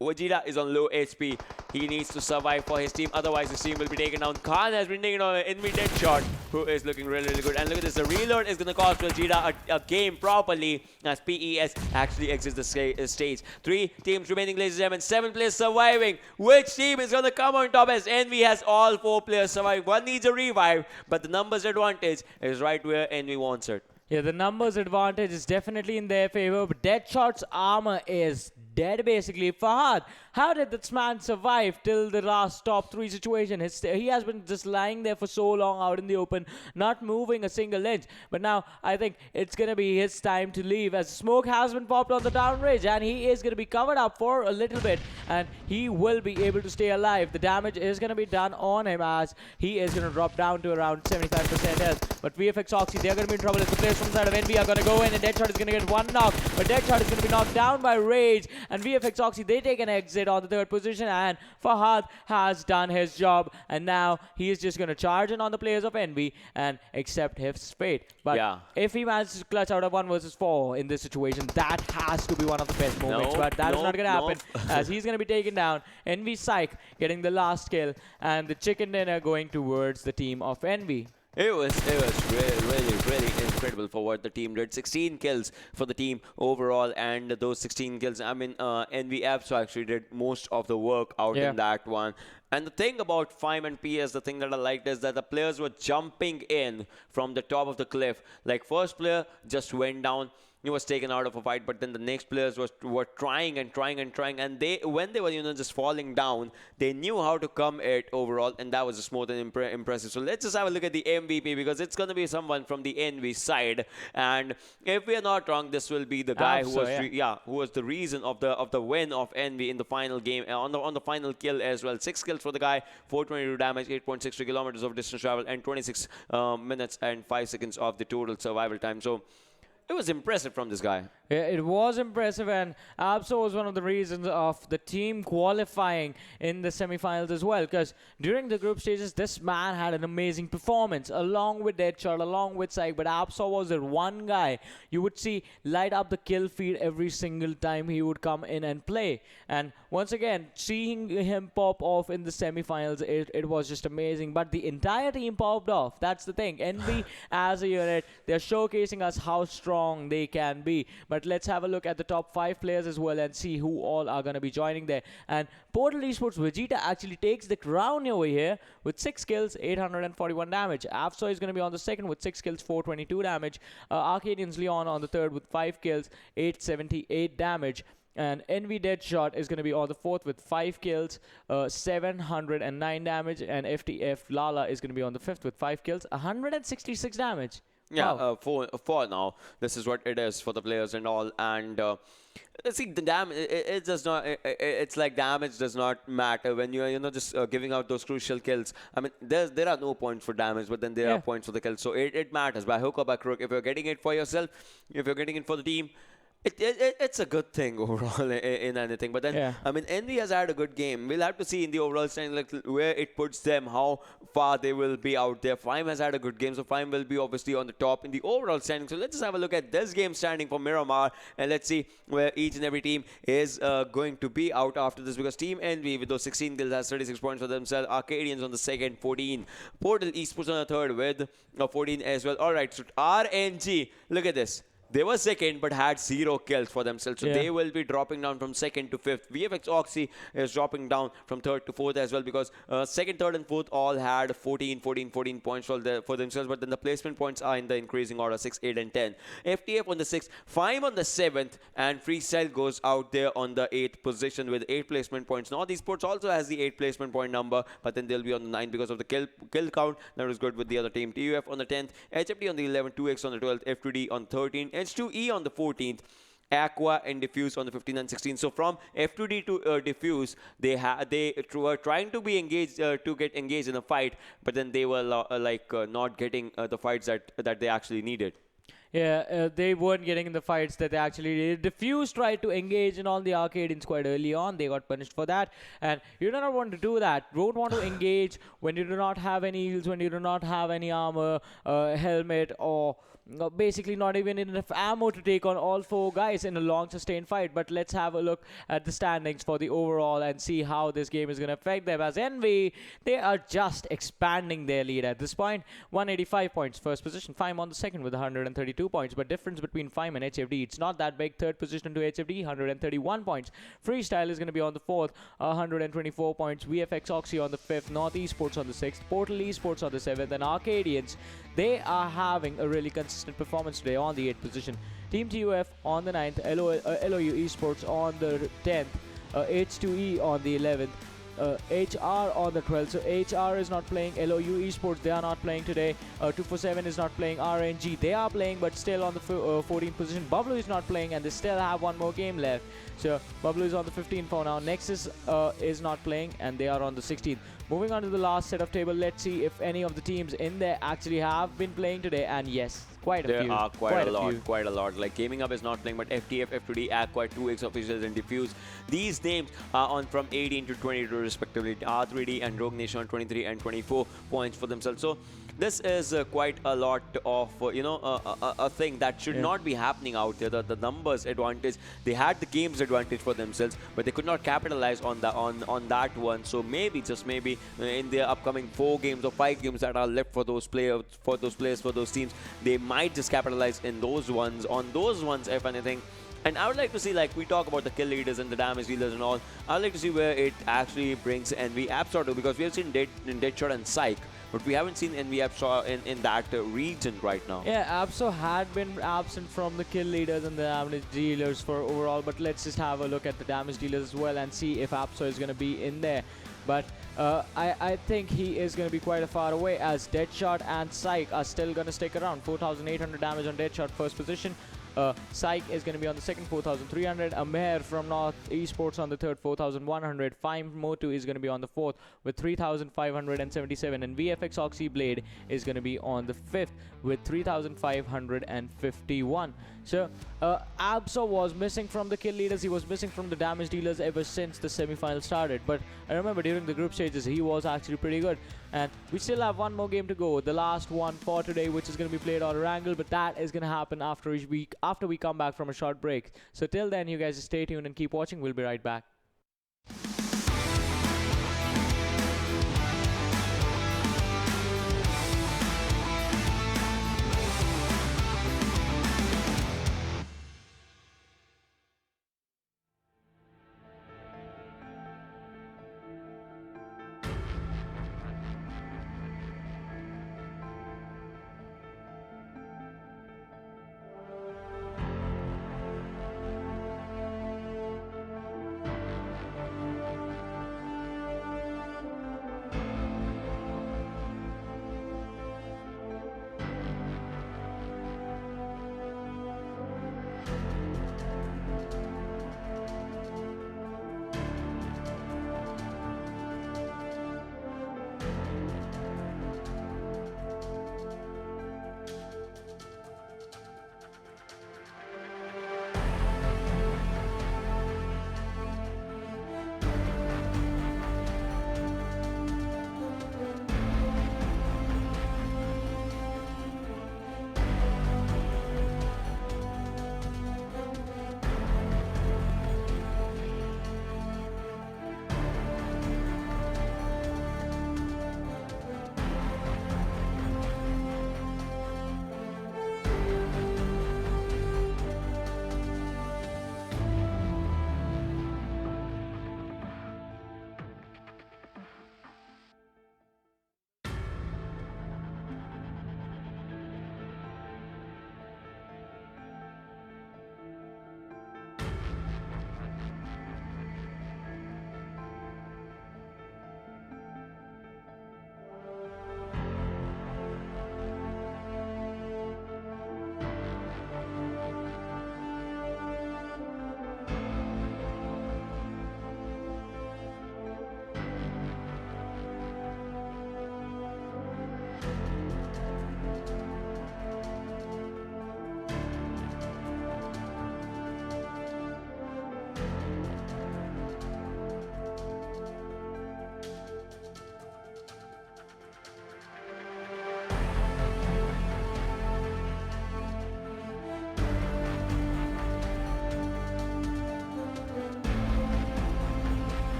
D: Vegeta is on low HP. He needs to survive for his team, otherwise his team will be taken down. Khan has been taken on an Envy dead shot, who is looking really good. And look at this, the reload is going to cost Vegeta a game properly, as PES actually exits the stage. 3 teams remaining, ladies and gentlemen. 7 players surviving. Which team is going to come on top, as Envy has all 4 players surviving? One needs a revive, but the numbers advantage is right where Envy wants it.
C: Yeah, the numbers advantage is definitely in their favor, but Deadshot's armor is dead basically. Fahad, how did this man survive till the last top 3 situation? He has been just lying there for so long out in the open, not moving a single inch. But now I think it's going to be his time to leave, as smoke has been popped on the downrange, and he is going to be covered up for a little bit, and he will be able to stay alive. The damage is going to be done on him, as he is going to drop down to around 75% health. But TeamvfxOXY, they're going to be in trouble, as the players from the side of Envy are going to go in, and Deadshot is going to get 1 knock, but Deadshot is going to be knocked down by Rage, and TeamvfxOXY, they take an exit on the 3rd position, and Fahad has done his job, and now he is just going to charge in on the players of Envy and accept his fate. But
D: yeah,
C: if he manages to clutch out a 1 vs 4 in this situation, that has to be one of the best moments. But that is not going to happen, as he's going to be taken down. Envy Psych getting the last kill, and the chicken dinner going towards the team of Envy.
D: It was really incredible for what the team did. 16 kills for the team overall, and those 16 kills, I mean, NVFs actually did most of the work out in that one. And the thing about Fyme and PS, the thing that I liked is that the players were jumping in from the top of the cliff. Like, first player just went down. he was taken out of a fight. But then the next players were trying and trying and trying, and when they were just falling down, they knew how to come it overall, and that was just more than impressive. So let's just have a look at the MVP, because it's going to be someone from the NV side, and if we are not wrong, this will be the guy who was the reason of the win of NV in the final game, on the final kill as well. 6 kills for the guy, 422 damage, 8.63 kilometers of distance travel, and 26 minutes and 5 seconds of the total survival time. So it was impressive from this guy.
C: Yeah, it was impressive, and Abso was one of the reasons of the team qualifying in the semifinals as well, because during the group stages, this man had an amazing performance, along with Deadshot, along with Psych, but Abso was the one guy you would see light up the kill feed every single time he would come in and play. And once again, seeing him pop off in the semifinals, it was just amazing. But the entire team popped off. That's the thing. Envy, as a unit, they're showcasing us how strong they can be. But let's have a look at the top 5 players as well and see who all are going to be joining there. And Portal Esports Vegeta actually takes the crown over here with 6 kills, 841 damage. Avso is going to be on the second with 6 kills, 422 damage. Arkadians Leon on the third with 5 kills, 878 damage. And Envy Deadshot is going to be on the fourth with 5 kills, 709 damage. And FTF Lala is going to be on the fifth with 5 kills, 166 damage.
D: Yeah,
C: wow.
D: for now, this is what it is for the players and all. And see, the damage, it does not. It's like damage does not matter when you're just giving out those crucial kills. I mean, there are no points for damage, but then there are points for the kills. So it matters by hook or by crook. If you're getting it for yourself, if you're getting it for the team, it's a good thing overall in anything. But then, I mean, Envy has had a good game. We'll have to see in the overall standing, like, where it puts them, how far they will be out there. Fyme has had a good game, so Fyme will be obviously on the top in the overall standing. So let's just have a look at this game standing for Miramar, and let's see where each and every team is going to be out after this, because Team Envy with those 16 kills has 36 points for themselves. Arkadians on the second, 14. Portal Esports on the third with 14 as well. All right, so RNG, look at this. They were second but had 0 kills for themselves. So they will be dropping down from second to fifth. TeamvfxOXY is dropping down from third to fourth as well, because second, third and fourth all had 14 points for themselves. But then the placement points are in the increasing order, 6, 8 and 10. FTF on the 6th, Fyme on the 7th, and Freestyle goes out there on the 8th position with 8 placement points. NortheSports also has the 8 placement point number, but then they'll be on the 9th because of the kill count. That was good with the other team. TUF on the 10th, HFD on the 11th, 2X on the 12th, F2D on 13th, H2E on the 14th, Aqua and Diffuse on the 15th and 16th. So from F2D to Diffuse, they were trying to be engaged, to get engaged in a fight, but then they were not getting the fights that they actually needed.
C: Yeah, they weren't getting in the fights that they actually did. Diffuse tried to engage in all the Arkadians quite early on. They got punished for that. And you do not want to do that. Don't want to engage when you do not have any heals, when you do not have any armor, helmet, or basically not even enough ammo to take on all 4 guys in a long sustained fight. But let's have a look at the standings for the overall and see how this game is going to affect them. As Envy, they are just expanding their lead at this point. 185 points, first position. Fyme on the second with 132 points. But difference between Fyme and HFD, it's not that big. Third position to HFD, 131 points. Freestyle is going to be on the fourth, 124 points. TeamvfxOXY on the fifth, NortheSports on the sixth, Portal Esports on the seventh, and Arkadians, they are having a really consistent performance today on the 8th position. Team TUF on the 9th, LOU Esports on the 10th, H2E on the 11th, HR on the 12th. So HR is not playing. LOU Esports, they are not playing today. 247 is not playing. RNG, they are playing, but still on the 14th position. Bubble is not playing, and they still have one more game left. So Bubble is on the 15th for now. Nexus is not playing, and they are on the 16th. Moving on to the last set of table, let's see if any of the teams in there actually have been playing today. And yes, quite a few.
D: There are quite a lot. Like Gaming Up is not playing, but FTF, F2D, Aqua, 2xOfficials, and Diffuse. These names are on from 18 to 22 respectively. R3D and Rogue Nation on 23 and 24 points for themselves. So this is quite a lot of a thing that should not be happening out there. The numbers advantage, they had the games advantage for themselves, but they could not capitalize on that one. So maybe, just maybe, in their upcoming 4 games or 5 games that are left for those players, for those teams, they might just capitalize on those ones, if anything. And I would like to see, like, we talk about the kill leaders and the damage dealers and all, I would like to see where it actually brings Envy Absor to, because we have seen Deadshot and Psych but we haven't seen NVFXOXY in that region right now.
C: Yeah, Abso had been absent from the kill leaders and the damage dealers for overall, but let's just have a look at the damage dealers as well and see if Abso is going to be in there. But I think he is going to be quite a far away, as Deadshot and Psych are still going to stick around. 4,800 damage on Deadshot, first position. Psych is going to be on the second, 4,300. Amer from NortheSports on the third, 4,100. Fyme Motu is going to be on the fourth with 3,577. And VFXOXY Blade is going to be on the fifth with 3,551. So, Abso was missing from the kill leaders. He was missing from the damage dealers ever since the semi-final started. But I remember during the group stages, he was actually pretty good. And we still have one more game to go, the last one for today, which is going to be played on Erangel. But that is going to happen after we come back from a short break. So till then, you guys just stay tuned and keep watching. We'll be right back.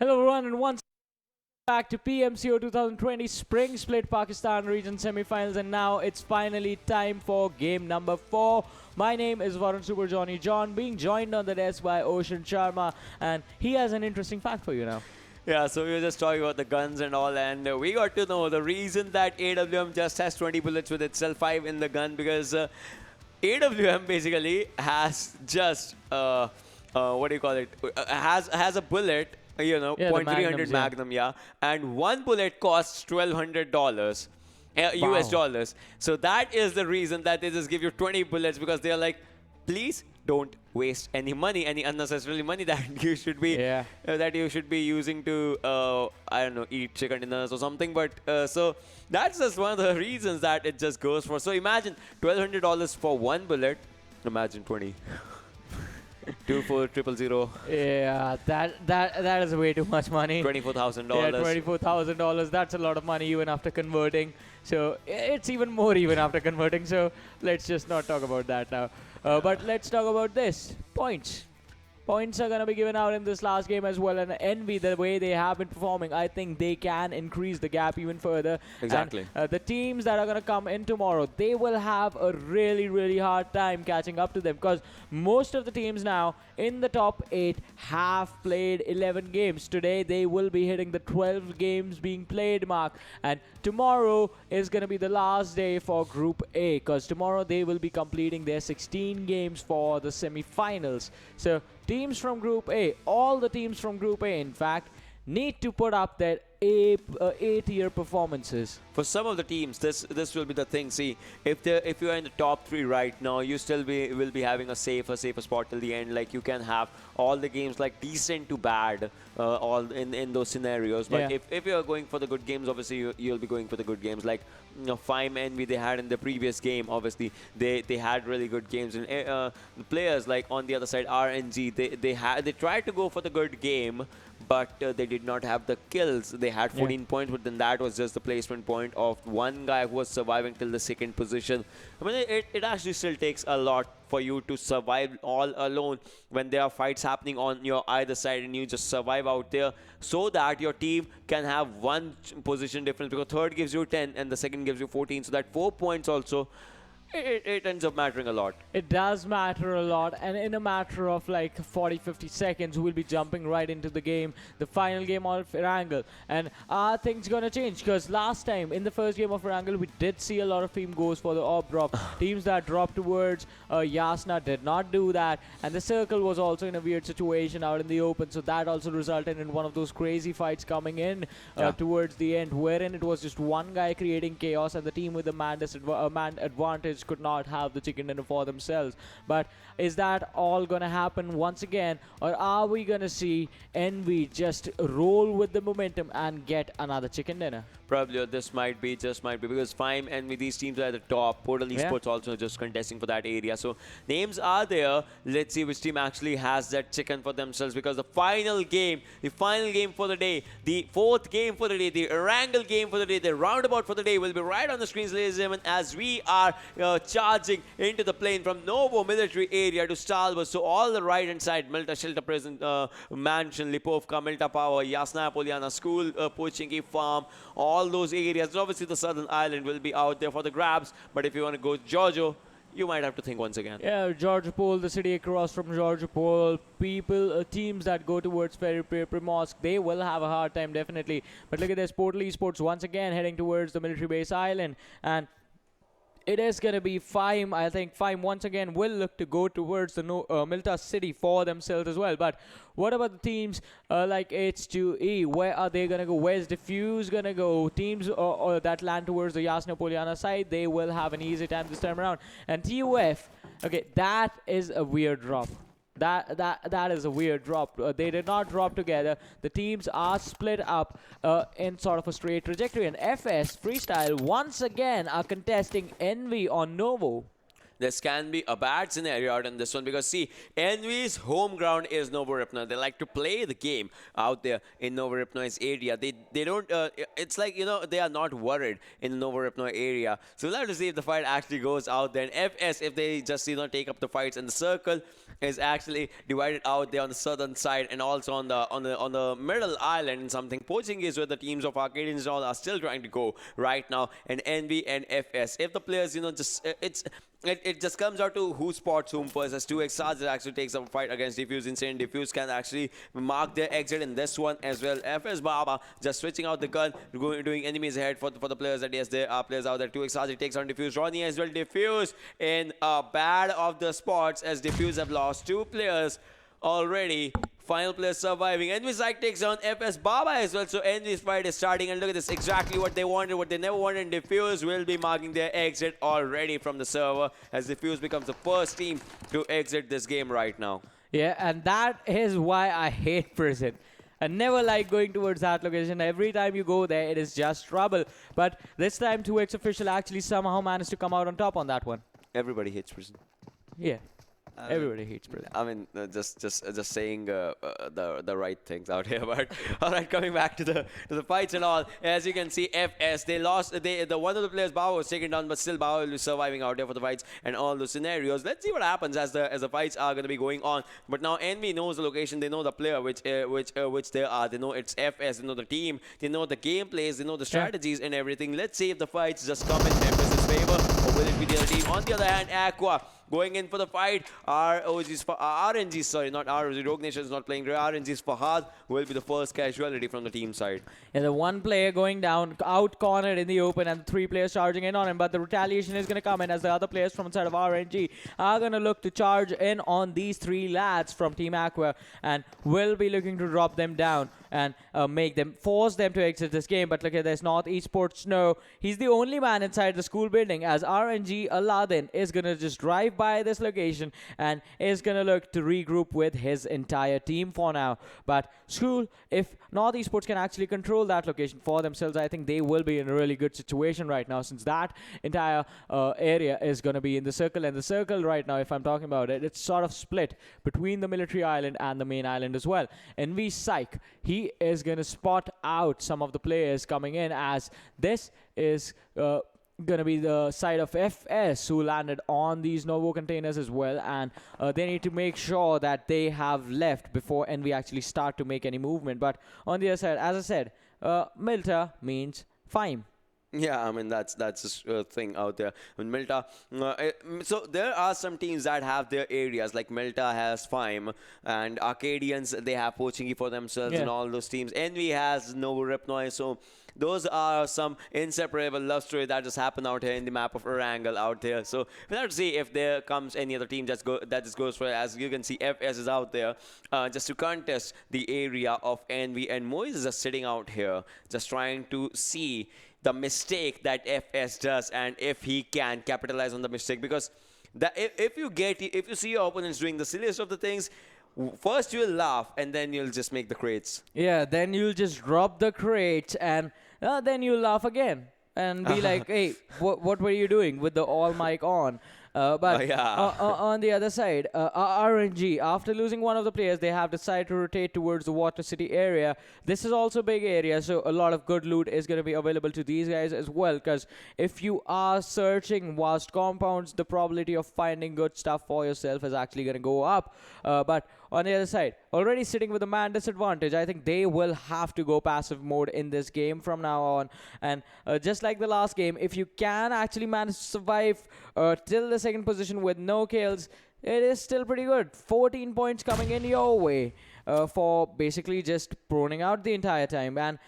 C: Hello everyone and once back to PMCO 2020 Spring Split Pakistan Region Semi-Finals, and now it's finally time for game number 4. My name is Varun Super Johnny John, being joined on the desk by Ocean Sharma, and he has an interesting fact for you now.
D: Yeah, so we were just talking about the guns and all, and we got to know the reason that AWM just has 20 bullets with itself 5 in the gun, because AWM basically has just what do you call it? Has a bullet, you know,
C: Yeah, the
D: .300 Magnum, yeah, and one bullet costs $1,200. US dollars. So that is the reason that they just give you 20 bullets, because they are like, please don't waste any money, any unnecessary money that you should be using to I don't know, eat chicken dinners or something. But so that's just one of the reasons that it just goes for. So imagine $1,200 for one bullet. Imagine 20. 24,000.
C: Yeah, that is way too much money.
D: $24,000.
C: Yeah, $24,000. That's a lot of money even after converting. So it's even more even after converting. So let's just not talk about that now. But let's talk about this. Points. Points are going to be given out in this last game as well. And Envy, the way they have been performing, I think they can increase the gap even further.
D: Exactly.
C: And, the teams that are going to come in tomorrow, they will have a really, really hard time catching up to them, because most of the teams now in the top 8 have played 11 games. Today, they will be hitting the 12 games being played mark. And tomorrow is going to be the last day for Group A, because tomorrow they will be completing their 16 games for the semi-finals. So teams from Group A, all the teams from Group A, in fact, need to put up their A-tier performances.
D: For some of the teams, this will be the thing. See, if you are in the top 3 right now, you still will be having a safer spot till the end. Like, you can have all the games like decent to bad, all in those scenarios. But if you are going for the good games, obviously you'll be going for the good games. Like, you know, Fyme Envy, they had in the previous game. Obviously, they had really good games. And the players like on the other side, RNG, they tried to go for the good game, but they did not have the kills. They had 14 points, but then that was just the placement point of one guy who was surviving till the 2nd position. I mean, it actually still takes a lot for you to survive all alone when there are fights happening on your either side, and you just survive out there so that your team can have one position difference, because 3rd gives you 10 and the 2nd gives you 14. So that 4 points also, it ends up mattering a lot.
C: It does matter a lot, and in a matter of like 40-50 seconds, we'll be jumping right into the game, the final game of Erangel. And are things gonna change? Because last time, in the first game of Erangel, we did see a lot of team goes for the orb drop. Teams that dropped towards Yasna did not do that, and the circle was also in a weird situation out in the open, so that also resulted in one of those crazy fights coming in towards the end, wherein it was just one guy creating chaos, and the team with the man advantage could not have the chicken dinner for themselves. But is that all gonna happen once again, or are we gonna see Envy just roll with the momentum and get another chicken dinner?
D: Probably, or this just might be, because Fyme and with these teams are at the top. Portal eSports also just contesting for that area. So names are there. Let's see which team actually has that chicken for themselves, because the final game for the day, the 4th game for the day, the Erangel game for the day, the roundabout for the day will be right on the screens, ladies and gentlemen, as we are charging into the plane from Novo military area to Stalbus. So all the right hand side, Milta Shelter Present Mansion, Lipovka, Milta Power, Yasna Poliana School, Pochinki Farm, all those areas. And obviously the southern island will be out there for the grabs, but if you want to go Giorgio, you might have to think once again.
C: Yeah, Georgopol, the city across from Georgopol, teams that go towards Primorsk, they will have a hard time definitely. But look at this, Portal eSports once again heading towards the military base island, and it is going to be Fyme. I think Fyme once again will look to go towards the Milta city for themselves as well. But what about the teams like H2E? Where are they going to go? Where's DFUZe going to go? Teams that land towards the Yasna Poliana side, they will have an easy time this time around. And TUF, okay, that is a weird drop. That is a weird drop. They did not drop together. The teams are split up in sort of a straight trajectory. And FS Freestyle once again are contesting Envy on Novo.
D: This can be a bad scenario out in this one, because see, Envy's home ground is Novoripna. They like to play the game out there in Novoripna's area. They don't, it's like, you know, they are not worried in the Novoripna area. So we'll have to see if the fight actually goes out there. And FS, if they just, you know, take up the fights in the circle, is actually divided out there on the southern side and also on the middle island and something. Poaching is where the teams of Arkadians and all are still trying to go right now, and NV and FS. If the players, just it just comes out to who spots whom first, as 2xRs actually takes up a fight against Diffuse. Insane Diffuse can actually mark their exit in this one as well. FS Baba just switching out the gun, doing enemies ahead for the players that, yes, there are players out there. 2xRs, he takes on Diffuse. Ronnie as well. Diffuse in a bad of the spots, as Diffuse have lost 2 players already. Final player surviving. Envy's side takes on FS Baba as well. So Envy's fight is starting, and look at this, exactly what they wanted, what they never wanted. And Diffuse will be marking their exit already from the server, as Diffuse becomes the first team to exit this game right now.
C: Yeah, and that is why I hate prison. I never like going towards that location. Every time you go there, it is just trouble. But this time, PMCO actually somehow managed to come out on top on that one.
D: Everybody hates prison.
C: Yeah. Everybody hates prison.
D: I mean, just saying the right things out here. But all right, coming back to the fights and all, as you can see, FS, they lost. The one of the players, Bauer, was taken down, but still Bauer will be surviving out there for the fights and all those scenarios. Let's see what happens as the fights are going to be going on. But now Envy knows the location. They know the player which they are. They know it's FS. They know the team. They know the gameplays. They know the strategies and everything. Let's see if the fights just come in FS's favor, or will it be the other team? On the other hand, Aqua going in for the fight. RNG's, sorry, not RNG. Rogue Nation is not playing. RNG's Fahad will be the first casualty from the team side.
C: Yeah, the one player going down, out cornered in the open, and the 3 players charging in on him. But the retaliation is going to come in, as the other players from inside of RNG are going to look to charge in on these 3 lads from Team Aqua, and will be looking to drop them down and force them to exit this game. But look at this, NortheSports, no, he's the only man inside the school building, as RNG Aladdin is going to just drive by this location and is going to look to regroup with his entire team for now. But school, if NortheSports can actually control that location for themselves, I think they will be in a really good situation right now, since that entire area is going to be in the circle. And the circle right now, if I'm talking about it, it's sort of split between the military island and the main island as well. NV Psych, he is going to spot out some of the players coming in, as this is going to be the side of FS who landed on these Novo containers as well, and they need to make sure that they have left before NV actually start to make any movement. But on the other side, as I said, Milta means Fyme.
D: Yeah, I mean, that's a thing out there. In Milta, so there are some teams that have their areas, like Milta has Fyme, and Arkadians, they have Poaching for themselves, and all those teams. Envy has Novo Ripnoi, so those are some inseparable love story that just happened out here in the map of Erangel out there. So we'll have to see if there comes any other team that just goes for it. As you can see, FS is out there just to contest the area of Envy, and Moise is just sitting out here just trying to see the mistake that FS does, and if he can capitalize on the mistake. Because if you see your opponents doing the silliest of the things, first you'll laugh, and then you'll just make the crates.
C: Yeah, then you'll just drop the crates, and then you'll laugh again and be like, hey, what were you doing with the all mic on? But on the other side, RNG, after losing one of the players, they have decided to rotate towards the Water City area. This is also a big area, so a lot of good loot is going to be available to these guys as well, because if you are searching vast compounds, the probability of finding good stuff for yourself is actually going to go up. But on the other side, already sitting with a man disadvantage, I think they will have to go passive mode in this game from now on. And just like the last game, if you can actually manage to survive till the second position with no kills, it is still pretty good. 14 points coming in your way for basically just proning out the entire time. And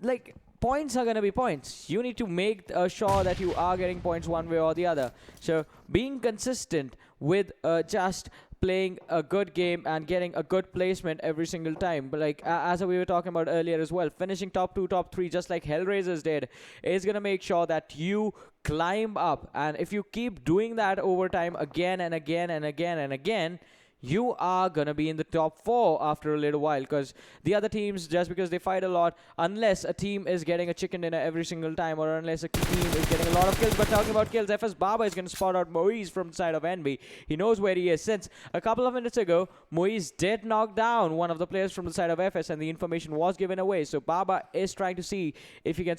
C: like, points are going to be points. You need to make sure that you are getting points one way or the other. So being consistent with just playing a good game and getting a good placement every single time, but like as we were talking about earlier as well, finishing top 2, top 3 just like Hellraisers did is going to make sure that you climb up. And if you keep doing that over time again and again and again and again, you are going to be in the top 4 after a little while, because the other teams, just because they fight a lot, unless a team is getting a chicken dinner every single time, or unless a team is getting a lot of kills. But talking about kills, FS Baba is going to spot out Moise from the side of Envy. He knows where he is, since a couple of minutes ago, Moise did knock down one of the players from the side of FS, and the information was given away. So Baba is trying to see if he can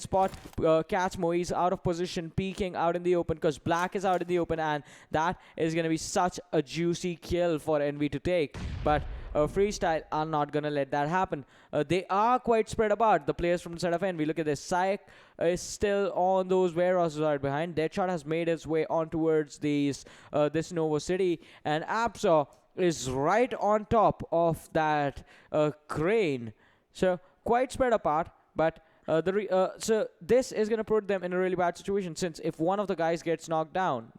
C: catch Moise out of position, peeking out in the open, because Black is out in the open, and that is going to be such a juicy kill for Envy to take. But Freestyle are not going to let that happen. They are quite spread apart, the players from the side of Envy. Look at this. Psych is still on those warehouses right behind. Deadshot has made his way on towards this Novo City, and Absa is right on top of that crane. So quite spread apart, but so this is going to put them in a really bad situation, since if one of the guys gets knocked down,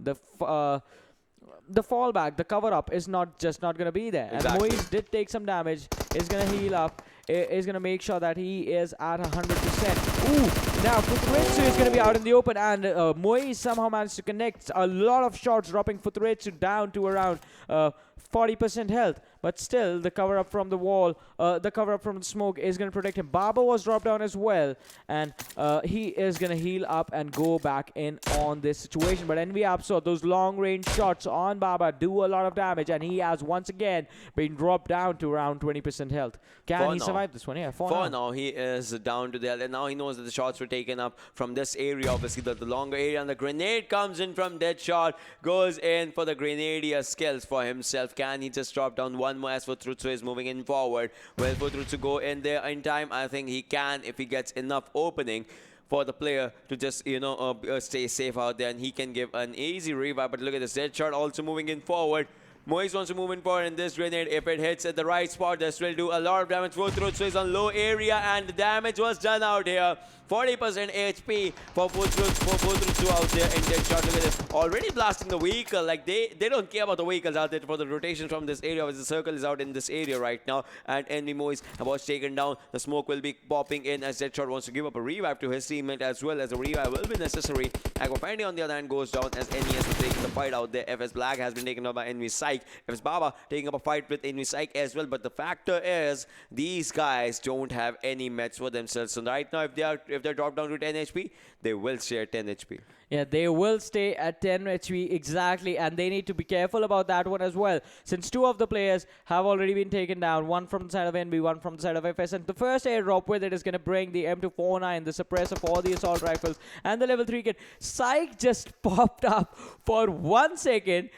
C: the fallback, the cover-up is not going to be there.
D: Exactly.
C: And Moise did take some damage, is going to heal up, is going to make sure that he is at 100%. Ooh, now Futuretsu is going to be out in the open, and Moise somehow managed to connect a lot of shots, dropping Futuretsu down to around 40% health. But still, the cover-up from the wall, the cover-up from the smoke is going to protect him. Baba was dropped down as well, and he is going to heal up and go back in on this situation. But Envy Absa, those long-range shots on Baba do a lot of damage, and he has once again been dropped down to around 20% health. Can he survive this one? Yeah, for
D: now, he is down to the health, and now he knows that the shots were taken up from this area, obviously the longer area, and the grenade comes in from Deadshot, goes in for the grenadier skills for himself. Can he just drop down one more as Futrutsu is moving in forward? Will Futrutsu go in there in time? I think he can if he gets enough opening for the player to just, stay safe out there, and he can give an easy revive. But look at this, Deadshot also moving in forward. Moise wants to move in forward, and this grenade, if it hits at the right spot, this will do a lot of damage. Futrutsu is on low area, and the damage was done out here. 40% HP for Futrutsu out there in Deadshot. Look at this, already blasting the vehicle. Like, they don't care about the vehicles out there for the rotation from this area, as the circle is out in this area right now. And Envy Moise was taken down. The smoke will be popping in as Deadshot wants to give up a revive to his teammate, as well as a revive will be necessary. Aqua on the other hand goes down as NES is taking the fight out there. FS Black has been taken out by Envy Psych. FS Baba taking up a fight with Envy Psych as well. But the factor is, these guys don't have any meds for themselves. So right now, if they're dropped down to 10 HP, they will stay at 10 HP.
C: Yeah, they will stay at 10 HP, exactly, and they need to be careful about that one as well, since 2 of the players have already been taken down, one from the side of NB, one from the side of FS, and the first airdrop with it is going to bring the M249, the suppressor for the assault rifles, and the level 3 kit. Psych just popped up for 1 second,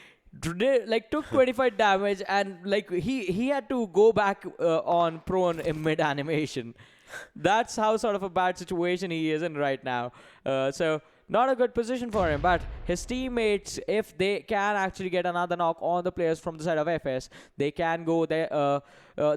C: like took 25 damage, and like he had to go back on prone in mid animation. That's how sort of a bad situation he is in right now. So not a good position for him, but his teammates, if they can actually get another knock on the players from the side of FS, they can go there.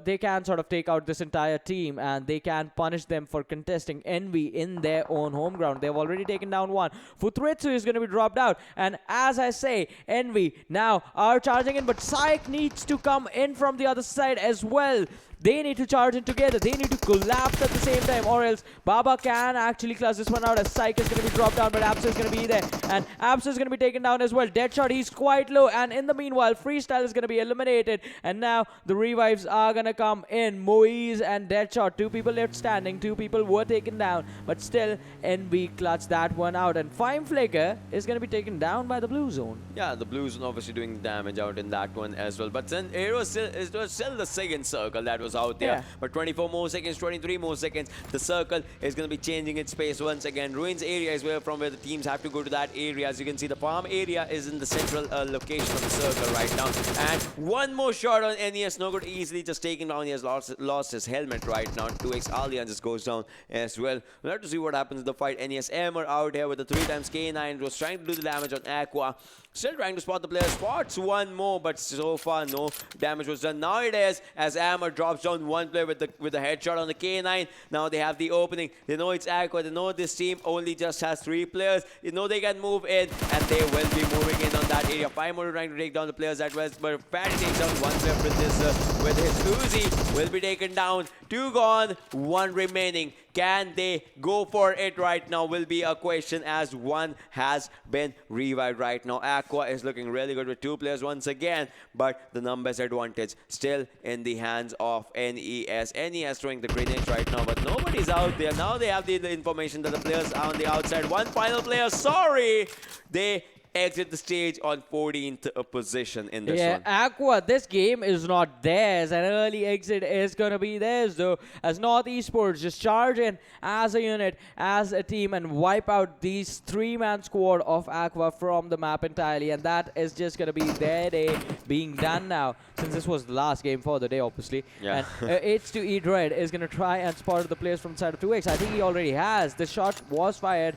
C: They can sort of take out this entire team, and they can punish them for contesting Envy in their own home ground. They've already taken down one. Futuretsu is going to be dropped out, and as I say, Envy now are charging in, but Psych needs to come in from the other side as well. They need to charge in together. They need to collapse at the same time, or else Baba can actually close this one out, as Psych is going to be dropped down, but Absa is going to be there, and Absa is going to be taken down as well. Deadshot, he's quite low, and in the meanwhile, Freestyle is going to be eliminated, and now the revives are going to come in. Moise and Deadshot, 2 people left standing, 2 people were taken down, but still Envy clutched that one out, and Fyme Flicker is going to be taken down by the blue zone.
D: Yeah, the blue zone obviously doing damage out in that one as well, but then it was still the second circle that was out there.
C: Yeah.
D: But 24 more seconds, 23 more seconds, the circle is going to be changing its space once again. Ruins area is where the teams have to go to that area. As you can see, the farm area is in the central location of the circle right now. And one more shot on NES, no good, easily just taken down. He has lost his helmet right now. 2x Alliance just goes down as well. We'll have to see what happens in the fight. NES Emmer out here with the 3x K9, was trying to do the damage on Aqua. Still trying to spot the player. Spots one more, but so far no damage was done. Now it is, as Amber drops down one player with the headshot on the K9. Now they have the opening. They know it's Aqua. They know this team only just has 3 players. They know they can move in, and they will be moving in on that area. Fyme trying to take down the players at West, but Fatty takes down one player with his DFUZe will be taken down. 2 gone, 1 remaining. Can they go for it right now will be a question, as 1 has been revived right now. Aqua is looking really good with 2 players once again, but the numbers advantage still in the hands of NES. NES throwing the grenades right now, but nobody's out there. Now they have the information that the players are on the outside. 1 final player, sorry! They exit the stage on 14th position in this one.
C: Aqua, this game is not theirs. An early exit is going to be theirs, though, as NortheSports just charge in as a unit, as a team, and wipe out these 3-man squad of Aqua from the map entirely. And that is just going to be their day being done now, since this was the last game for the day, obviously.
D: Yeah.
C: And H2E Dread is going to try and spot the players from the side of 2x. I think he already has. The shot was fired,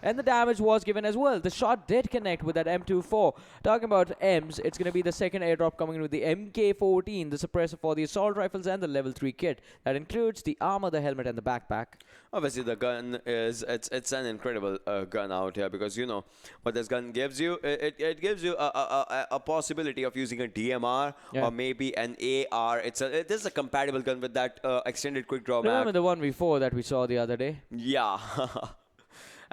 C: and the damage was given as well. The shot did connect with that M24. Talking about M's, it's going to be the second airdrop coming in with the MK14, the suppressor for the assault rifles and the level 3 kit. That includes the armor, the helmet, and the backpack.
D: Obviously, the gun is it's an incredible gun out here, because you know what this gun gives you. It gives you a possibility of using a DMR or maybe an AR. This is a compatible gun with that extended quick drawback.
C: Remember the one before that we saw the other day?
D: Yeah.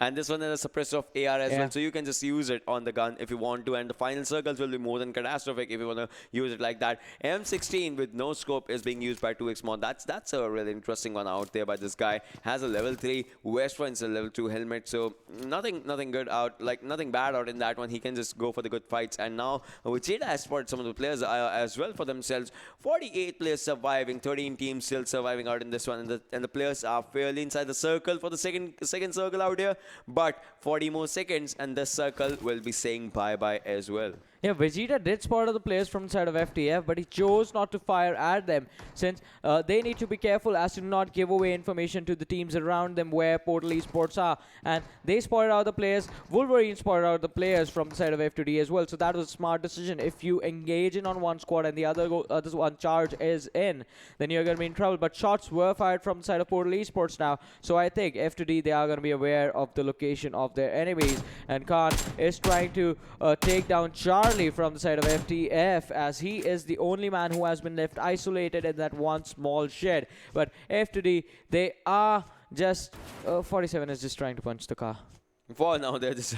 D: And this one is a suppressor of AR as well, so you can just use it on the gun if you want to, and the final circles will be more than catastrophic if you want to use it like that. M16 with no scope is being used by 2x Mod. That's a really interesting one out there by this guy. Has a level 3 West Front's a level 2 helmet, so nothing good out, like nothing bad out in that one. He can just go for the good fights. And now Vegeta has spotted some of the players as well for themselves. 48 players surviving, 13 teams still surviving out in this one, and the players are fairly inside the circle for the second circle out here. But 40 more seconds and this circle will be saying bye-bye as well.
C: Yeah, Vegeta did spot the players from the side of FTF, but he chose not to fire at them, since they need to be careful as to not give away information to the teams around them where Portal Esports are. And they spotted out the players. Wolverine spotted out the players from the side of F2D as well. So that was a smart decision. If you engage in on one squad and the other one charge is in, then you're going to be in trouble. But shots were fired from the side of Portal Esports now. So I think F2D, they are going to be aware of the location of their enemies. And Khan is trying to take down Charlie from the side of FTF, as he is the only man who has been left isolated in that one small shed. But F2D, they are just 47 is just trying to punch the car.
D: For now, they're just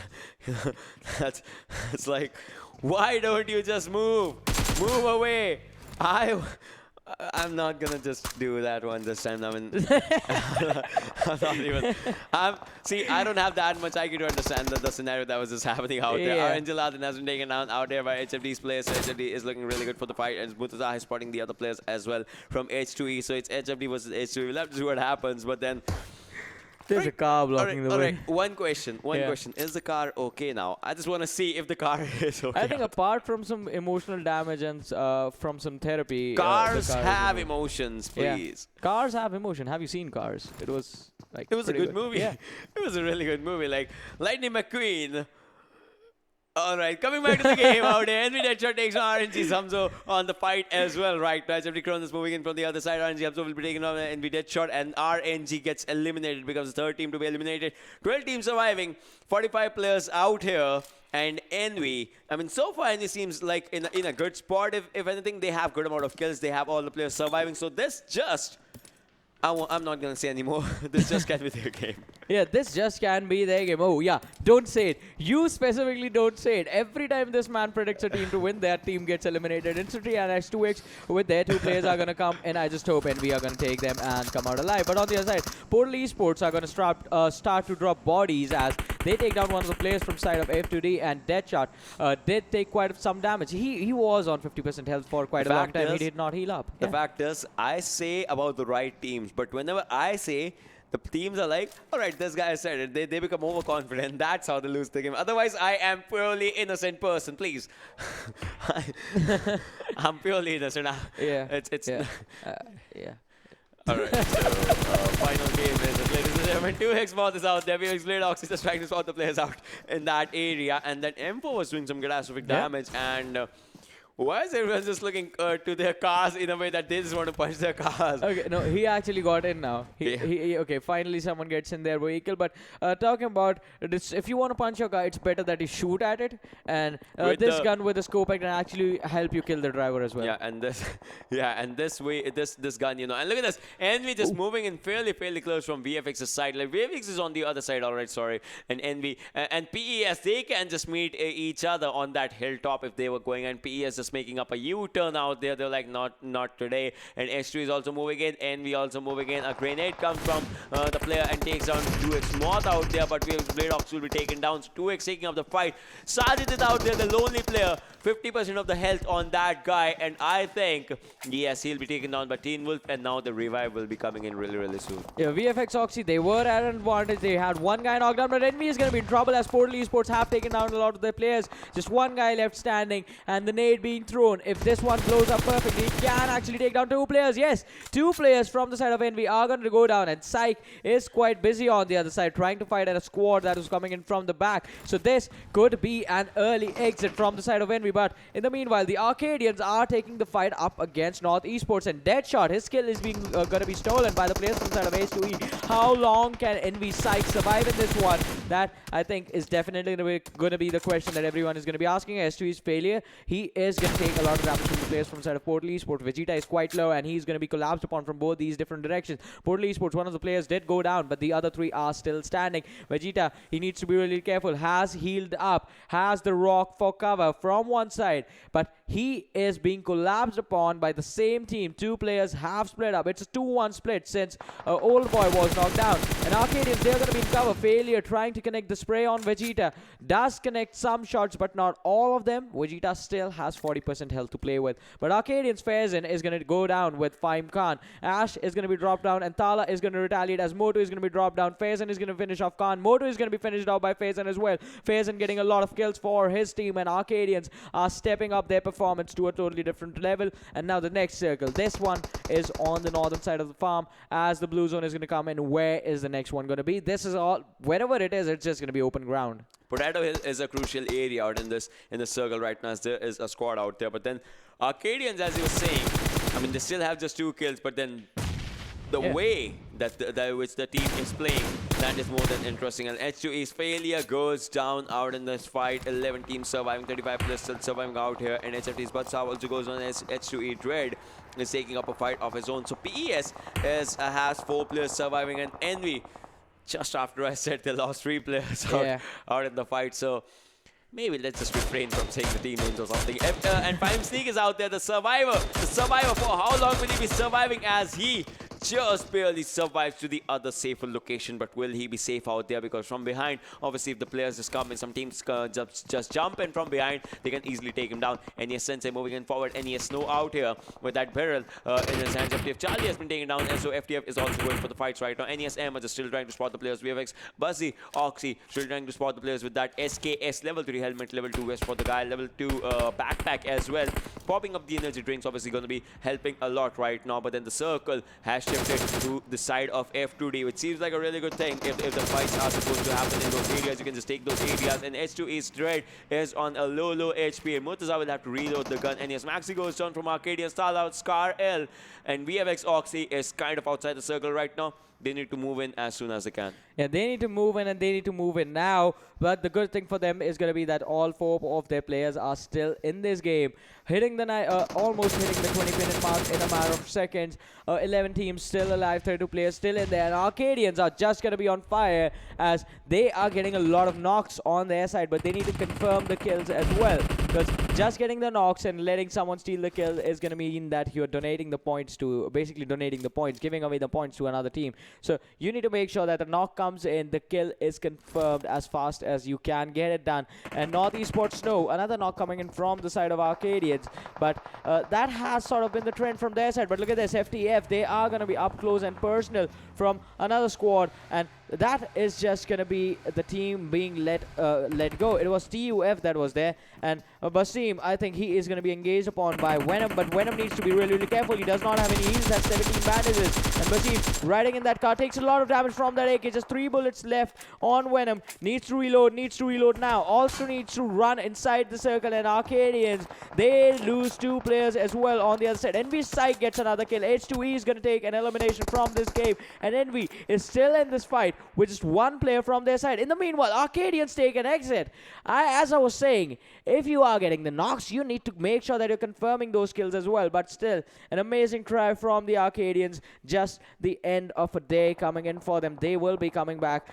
D: it's like, why don't you just move away? I'm not gonna just do that one this time. I mean, I'm not even. See, I don't have that much IQ to understand the scenario that was just happening out there. Erangel has been taken down out there by HFD's players. So HFD is looking really good for the fight, and Murtaza is spotting the other players as well from H2E. So it's HFD versus H2E. We'll have to see what happens, but then.
C: There's a car blocking the way.
D: One question. Is the car okay now? I just want to see if the car is okay.
C: I think apart from some emotional damage and from some therapy...
D: Cars have emotions, please.
C: Yeah. Cars have emotion. Have you seen Cars? It was like...
D: It was a good movie.
C: Yeah.
D: It was a really good movie. Like, Lightning McQueen... Alright, coming back to the game out here. Deadshot takes on RNG Samzo on the fight as well, right? HFD Crown is moving in from the other side. RNG Samzo will be taken on Deadshot, and RNG gets eliminated, becomes the third team to be eliminated. 12 teams surviving, 45 players out here. And Envy, I mean, so far Envy seems like in a good spot. If anything, they have good amount of kills. They have all the players surviving. So this just... I'm not going to say anymore. This just can't be their game.
C: Yeah, this just can be their game. Oh, yeah. Don't say it. You specifically don't say it. Every time this man predicts a team to win, their team gets eliminated instantly. And X2X with their 2 players are going to come. And I just hope Envy are going to take them and come out alive. But on the other side, Portal Esports are going to start to drop bodies as they take down one of the players from side of F2D. And Deadshot did take quite some damage. He was on 50% health for quite a long time. He did not heal up.
D: The fact is, I say about the right teams. But whenever I say, the teams are like, all right, this guy said it. They become overconfident. That's how they lose the game. Otherwise, I am purely innocent person. Please. I'm purely innocent.
C: Yeah.
D: It's
C: yeah.
D: All right. So, final game is, ladies and gentlemen, 2xMod is out there. PMCO is just trying to spot the players out in that area. And then M4 was doing some catastrophic damage. And Why is everyone just looking to their cars in a way that they just want to punch their cars?
C: Okay, no, he actually got in now. Okay, finally someone gets in their vehicle. But talking about this, if you want to punch your car, it's better that you shoot at it. And this gun with the scope can actually help you kill the driver as well.
D: Yeah, and this, this gun, you know. And look at this, Envy just moving in fairly close from VFX's side. Like VFX is on the other side, all right, sorry. And Envy and PES, they can just meet each other on that hilltop if they were going. And PES just making up a U-turn out there. They're like, not today. And H2 is also moving in. Envy also moving in. A grenade comes from the player and takes down 2x Moth out there. But BladeOx will be taken down. So 2x taking up the fight. Sergeant is out there, the lonely player. 50% of the health on that guy. And I think, yes, he'll be taken down by TeamvfxOXY. And now the revive will be coming in really soon.
C: Yeah, VFXOXY, they were at an advantage. They had one guy knocked down. But Envy is going to be in trouble as Portal eSports have taken down a lot of their players. Just one guy left standing. And the nade being thrown. If this one blows up perfectly, it can actually take down 2 players. Yes, 2 players from the side of Envy are going to go down. And Psych is quite busy on the other side, trying to fight at a squad that is coming in from the back. So this could be an early exit from the side of Envy. But in the meanwhile, the Arkadians are taking the fight up against NortheSports. And Deadshot, his skill is being going to be stolen by the players from the side of H2E. How long can Envy Psych survive in this one? That, I think, is definitely going to be the question that everyone is going to be asking. H2E's failure, he is going to take a lot of damage from the players from the side of Portal eSports. Vegeta is quite low, and he's going to be collapsed upon from both these different directions. Portal eSports, one of the players did go down, but the other 3 are still standing. Vegeta, he needs to be really careful. Has healed up, has the rock for cover from one side, but he is being collapsed upon by the same team. 2 players have split up. It's a 2-1 split since Old Boy was knocked down. And Arkadians, they're going to be in cover. Failure trying to connect the spray on Vegeta. Does connect some shots, but not all of them. Vegeta still has 40% health to play with. But Arkadians Faison is going to go down with Fyme Khan. Ash is going to be dropped down, and Thala is going to retaliate as Moto is going to be dropped down. Faison is going to finish off Khan. Moto is going to be finished off by Faison as well. Faison getting a lot of kills for his team, and Arkadians are stepping up their performance to a totally different level. And now the next circle. This one is on the northern side of the farm as the blue zone is going to come in. Where is the next one going to be? This is all, wherever it is, it's just going to be open ground.
D: Potato Hill is a crucial area out in this circle right now, as there is a squad out there. But then Arkadians, as you were saying, I mean, they still have just 2 kills, but then the way that which the team is playing, that is more than interesting. And H2E's failure goes down out in this fight. 11 teams surviving, 35 plus still surviving out here. And HFT's Butsaw also goes on as H2E Dread is taking up a fight of his own. So PES has 4 players surviving, and Envy, just after I said they lost 3 players out in the fight. So maybe let's just refrain from saying the team names or something. And Fyme Sneak is out there, the survivor. The survivor, for how long will he be surviving, as he just barely survives to the other safer location? But will he be safe out there? Because from behind, obviously, if the players just come in, some teams just jump in from behind, they can easily take him down. NES Sensei moving in forward. NES Snow out here with that barrel in his hands. FTF Charlie has been taken down, and so FTF is also going for the fights right now. NES M is still trying to spot the players. VFXOXY still trying to spot the players with that SKS level 3 helmet, level 2 vest for the guy, level 2 backpack as well. Popping up the energy drinks obviously going to be helping a lot right now. But then the circle has shifted to the side of F2D, which seems like a really good thing. If the fights are supposed to happen in those areas, you can just take those areas. And H2E's Dread is on a low HP, and Murtaza will have to reload the gun. And yes, Maxi goes down from Arkadians, stall out Scar L, and VFXOXY is kind of outside the circle right now. They need to move in as soon as they can.
C: Yeah, they need to move in, and they need to move in now. But the good thing for them is going to be that all 4 of their players are still in this game. Almost hitting the 20-minute mark in a matter of seconds. 11 teams still alive, 32 players still in there. And Arkadians are just going to be on fire, as they are getting a lot of knocks on their side. But they need to confirm the kills as well. Because just getting the knocks and letting someone steal the kill is going to mean that you're donating the points to, basically donating the points, giving away the points to another team. So you need to make sure that the knock comes in, the kill is confirmed as fast as you can get it done. And NortheSports Snow, another knock coming in from the side of Arkadians. But that has sort of been the trend from their side. But look at this, FTF, they are going to be up close and personal from another squad. And that is just going to be the team being let go. It was TUF that was there. And Basti
E: team, I think he is going to be engaged upon by Venom, but Venom needs to be really, really careful. He does not have any heals, has 17 bandages, and Bashir riding in that car takes a lot of damage from that AK. Just 3 bullets left on Venom. Needs to reload now. Also needs to run inside the circle, and Arkadians, they lose 2 players as well on the other side. Envy's side gets another kill. H2E is going to take an elimination from this game, and Envy is still in this fight with just 1 player from their side. In the meanwhile, Arkadians take an exit. As I was saying, if you are getting the knocks, you need to make sure that you're confirming those kills as well. But still, an amazing try from the Arkadians. Just the end of a day coming in for them. They will be coming back.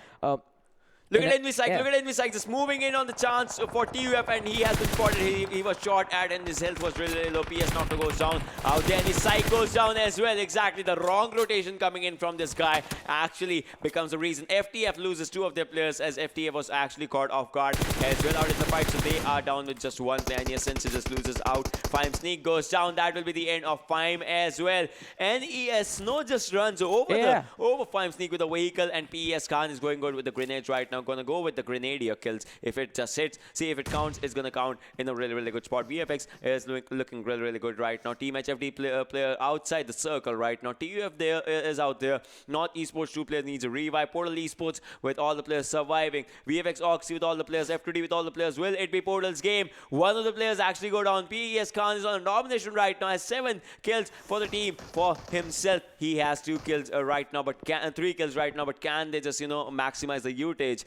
D: Look at Envy Psych, look at Envy Psych just moving in on the chance for TUF, and he has been spotted. He was shot at, and his health was really, really low. PS Nocto goes down out there, and his Psych goes down as well. Exactly, the wrong rotation coming in from this guy actually becomes the reason. FTF loses 2 of their players, as FTF was actually caught off guard as well out in the fight. So they are down with just 1 player, and yes, since he just loses out, Fyme Sneak goes down. That will be the end of Fyme as well. And Snow just runs over over Fyme Sneak with a vehicle, and PES Khan is going good with the grenades right now. Gonna go with the grenadier kills. If it just hits, see if it counts, it's gonna count in a really, really good spot. VFX is looking really, really good right now. Team HFD player outside the circle right now. TUF there is out there. NortheSports 2 players needs a revive. Portal eSports with all the players surviving. VFxOXY with all the players. F2D with all the players. Will it be Portal's game? One of the players actually go down. PES Khan is on a domination right now. Has 7 kills for the team. For himself, he has 2 kills right now, but 3 kills right now. But can they just, you know, maximize the usage,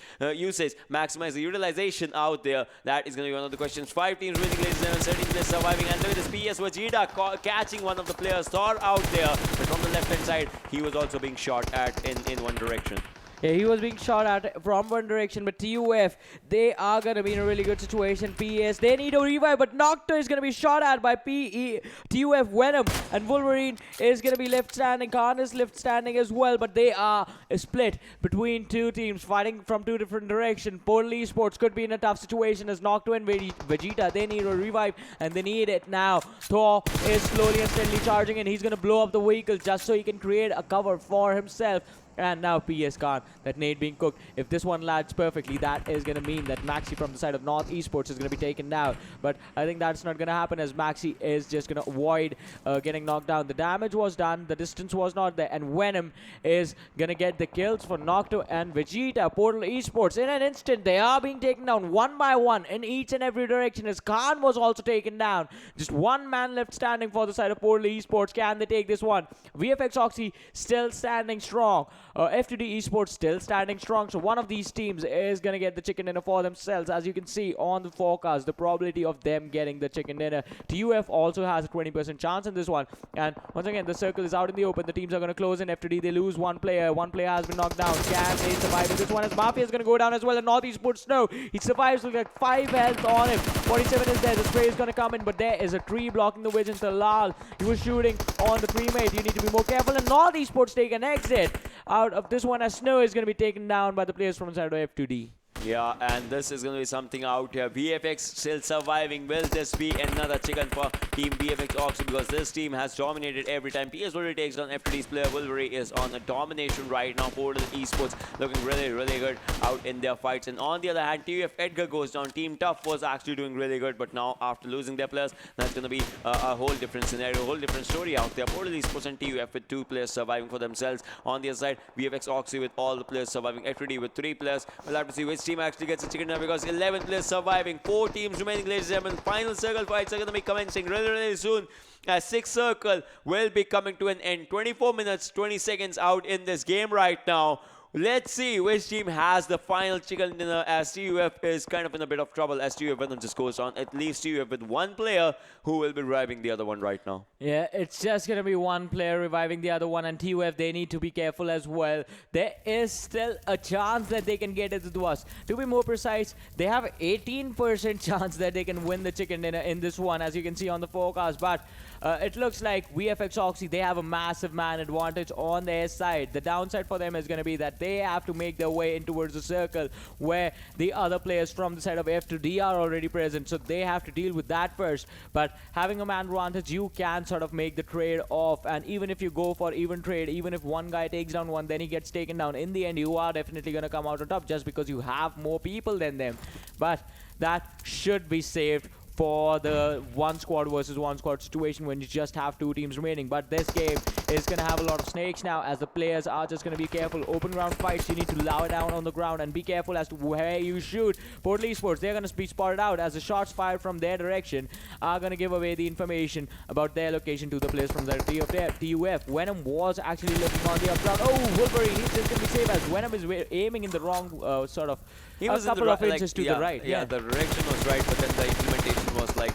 D: maximize the utilization out there? That is going to be one of the questions. 5 teams winning, ladies and gentlemen, 17 players surviving, and look at this PS Vegeta catching one of the players, Thor, out there. But from the left-hand side, he was also being shot at in one direction.
E: Yeah, he was being shot at from one direction, but TUF, they are going to be in a really good situation. PS, they need a revive, but Nocto is going to be shot at by TUF Venom, and Wolverine is going to be left standing. Khan is left standing as well, but they are split between 2 teams fighting from 2 different directions. Portal eSports could be in a tough situation as Nocto and Vegeta, they need a revive, and they need it now. Thor is slowly and steadily charging, and he's going to blow up the vehicle just so he can create a cover for himself. And now PS Khan, that nade being cooked. If this one lands perfectly, that is going to mean that Maxi from the side of NortheSports is going to be taken down. But I think that's not going to happen, as Maxi is just going to avoid getting knocked down. The damage was done, the distance was not there, and Venom is going to get the kills for Nocto and Vegeta. Portal eSports, in an instant, they are being taken down 1 by 1 in each and every direction, as Khan was also taken down. Just 1 man left standing for the side of Portal eSports. Can they take this one? VFxOXY still standing strong. F2D eSports still standing strong. So one of these teams is going to get the chicken dinner for themselves. As you can see on the forecast, the probability of them getting the chicken dinner. TUF also has a 20% chance in this one. And once again, the circle is out in the open. The teams are going to close in. F2D, they lose 1 player. 1 player has been knocked down. Can they survive with this one? As Mafia is going to go down as well. And NortheSports, no. He survives with like 5 health on him. 47 is there. The spray is going to come in. But there is a tree blocking the vision. Talal, he was shooting on the tree mate. You need to be more careful. And NortheSports take an exit out of this one, as Snow is going to be taken down by the players from the side of F2D.
D: Yeah, and this is going to be something out here. VFX still surviving. Will this be another chicken for Team VFxOXY? Because this team has dominated every time. PS Wolverine takes down F2D's player. Wolverine is on a domination right now. Portal eSports looking really, really good out in their fights. And on the other hand, TUF Edgar goes down. Team Tough was actually doing really good, but now after losing their players, that's going to be a whole different scenario, a whole different story out there. Portal eSports and TUF with 2 players surviving for themselves. On the other side, VFxOXY with all the players surviving. F2D with 3 players. We'll have to see which team actually gets a chicken dinner, because 11 players surviving, 4 teams remaining, ladies and gentlemen. Final circle fights are going to be commencing really, really soon, as 6th circle will be coming to an end. 24 minutes, 20 seconds out in this game right now. Let's see which team has the final chicken dinner, as TUF is kind of in a bit of trouble, as TUF Venom just goes on. At least TUF with 1 player who will be reviving the other one right now.
E: Yeah, it's just going to be 1 player reviving the other one, and TUF, they need to be careful as well. There is still a chance that they can get it to us. To be more precise, they have 18% chance that they can win the chicken dinner in this one, as you can see on the forecast. But it looks like VFxOXY, they have a massive man advantage on their side. The downside for them is going to be that they have to make their way in towards the circle where the other players from the side of F2D are already present. So they have to deal with that first. But having a man advantage, you can sort of make the trade off. And even if you go for even trade, even if one guy takes down one, then he gets taken down, in the end, you are definitely going to come out on top just because you have more people than them. But that should be saved for the one squad versus one squad situation when you just have two teams remaining. But this game is going to have a lot of snakes now, as the players are just going to be careful. Open ground fights, you need to lower down on the ground and be careful as to where you shoot. Portal Esports, they're going to be spotted out as the shots fired from their direction are going to give away the information about their location to the players from the TUF. Venom was actually looking on the up ground. Oh, Wolverine, he's just going to be safe as Venom is aiming in the wrong sort of
D: he was
E: a couple of inches to the right.
D: Yeah, the direction was right, but then the implementation was like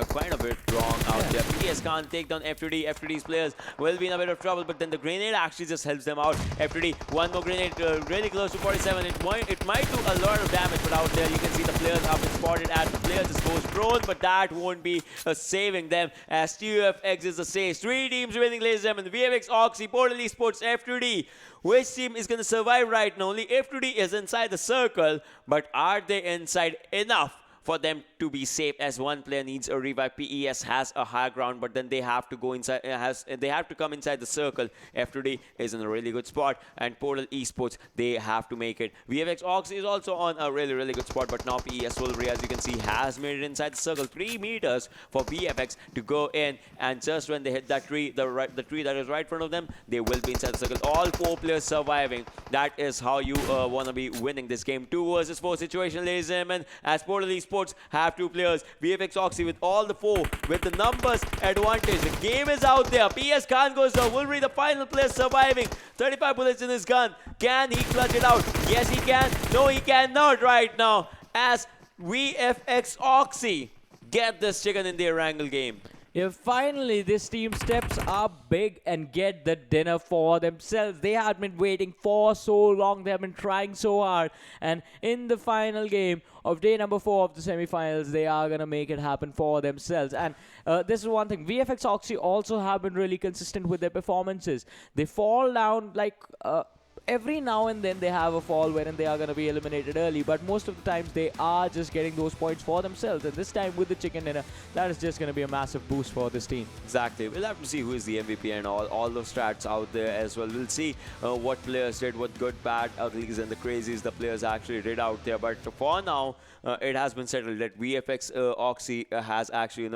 D: quite a bit wrong out there. PS can't take down FTD. FTD's players will be in a bit of trouble, but then the grenade actually just helps them out. FTD, one more grenade, really close to 47. It might do a lot of damage, but out there you can see the players have been spotted as the player just goes prone, but that won't be saving them as TUF exits the stage. 3 teams winning, ladies and gentlemen. DFUZeOXY, Portal Esports, FTD. Which team is going to survive right now? Only FTD is inside the circle, but are they inside enough for them to be safe, as one player needs a revive? PES has a high ground, but then they have to go inside, they have to come inside the circle. FTD is in a really good spot, and Portal Esports, they have to make it. DFUZeOXY is also on a really good spot, but now PES Wolverine, as you can see, has made it inside the circle. 3 meters for VFX to go in, and just when they hit that tree, the tree that is right in front of them, they will be inside the circle. All 4 players surviving. That is how you want to be winning this game. 2 versus 4 situation, ladies and gentlemen, as Portal Esports have 2 players. DFUZeOXY with all the 4 with the numbers advantage. The game is out there. PS can't go down. Wolverine, the final player surviving. 35 bullets in his gun. Can he clutch it out? Yes, he can. No, he cannot right now, as DFUZeOXY get this chicken in the Erangel game.
E: Yeah, finally, this team steps up big and get the dinner for themselves. They had been waiting for so long. They have been trying so hard. And in the final game of day number 4 of the semifinals, they are going to make it happen for themselves. And this is one thing. DFUZeOXY also have been really consistent with their performances. They fall down like... every now and then they have a fall wherein they are going to be eliminated early, but most of the times they are just getting those points for themselves. And this time with the chicken dinner, that is just going to be a massive boost for this team.
D: Exactly. We'll have to see who is the MVP and all those stats out there as well. We'll see what players did, what good, bad, uglies, and the crazies the players actually did out there. But for now, it has been settled that DFUZeOXY has actually,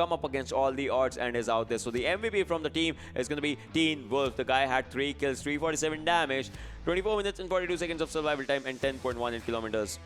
D: come up against all the odds and is out there. So the MVP from the team is going to be TeamvfxOXY. The guy had 3 kills, 347 damage, 24 minutes and 42 seconds of survival time, and 10.1 in kilometers,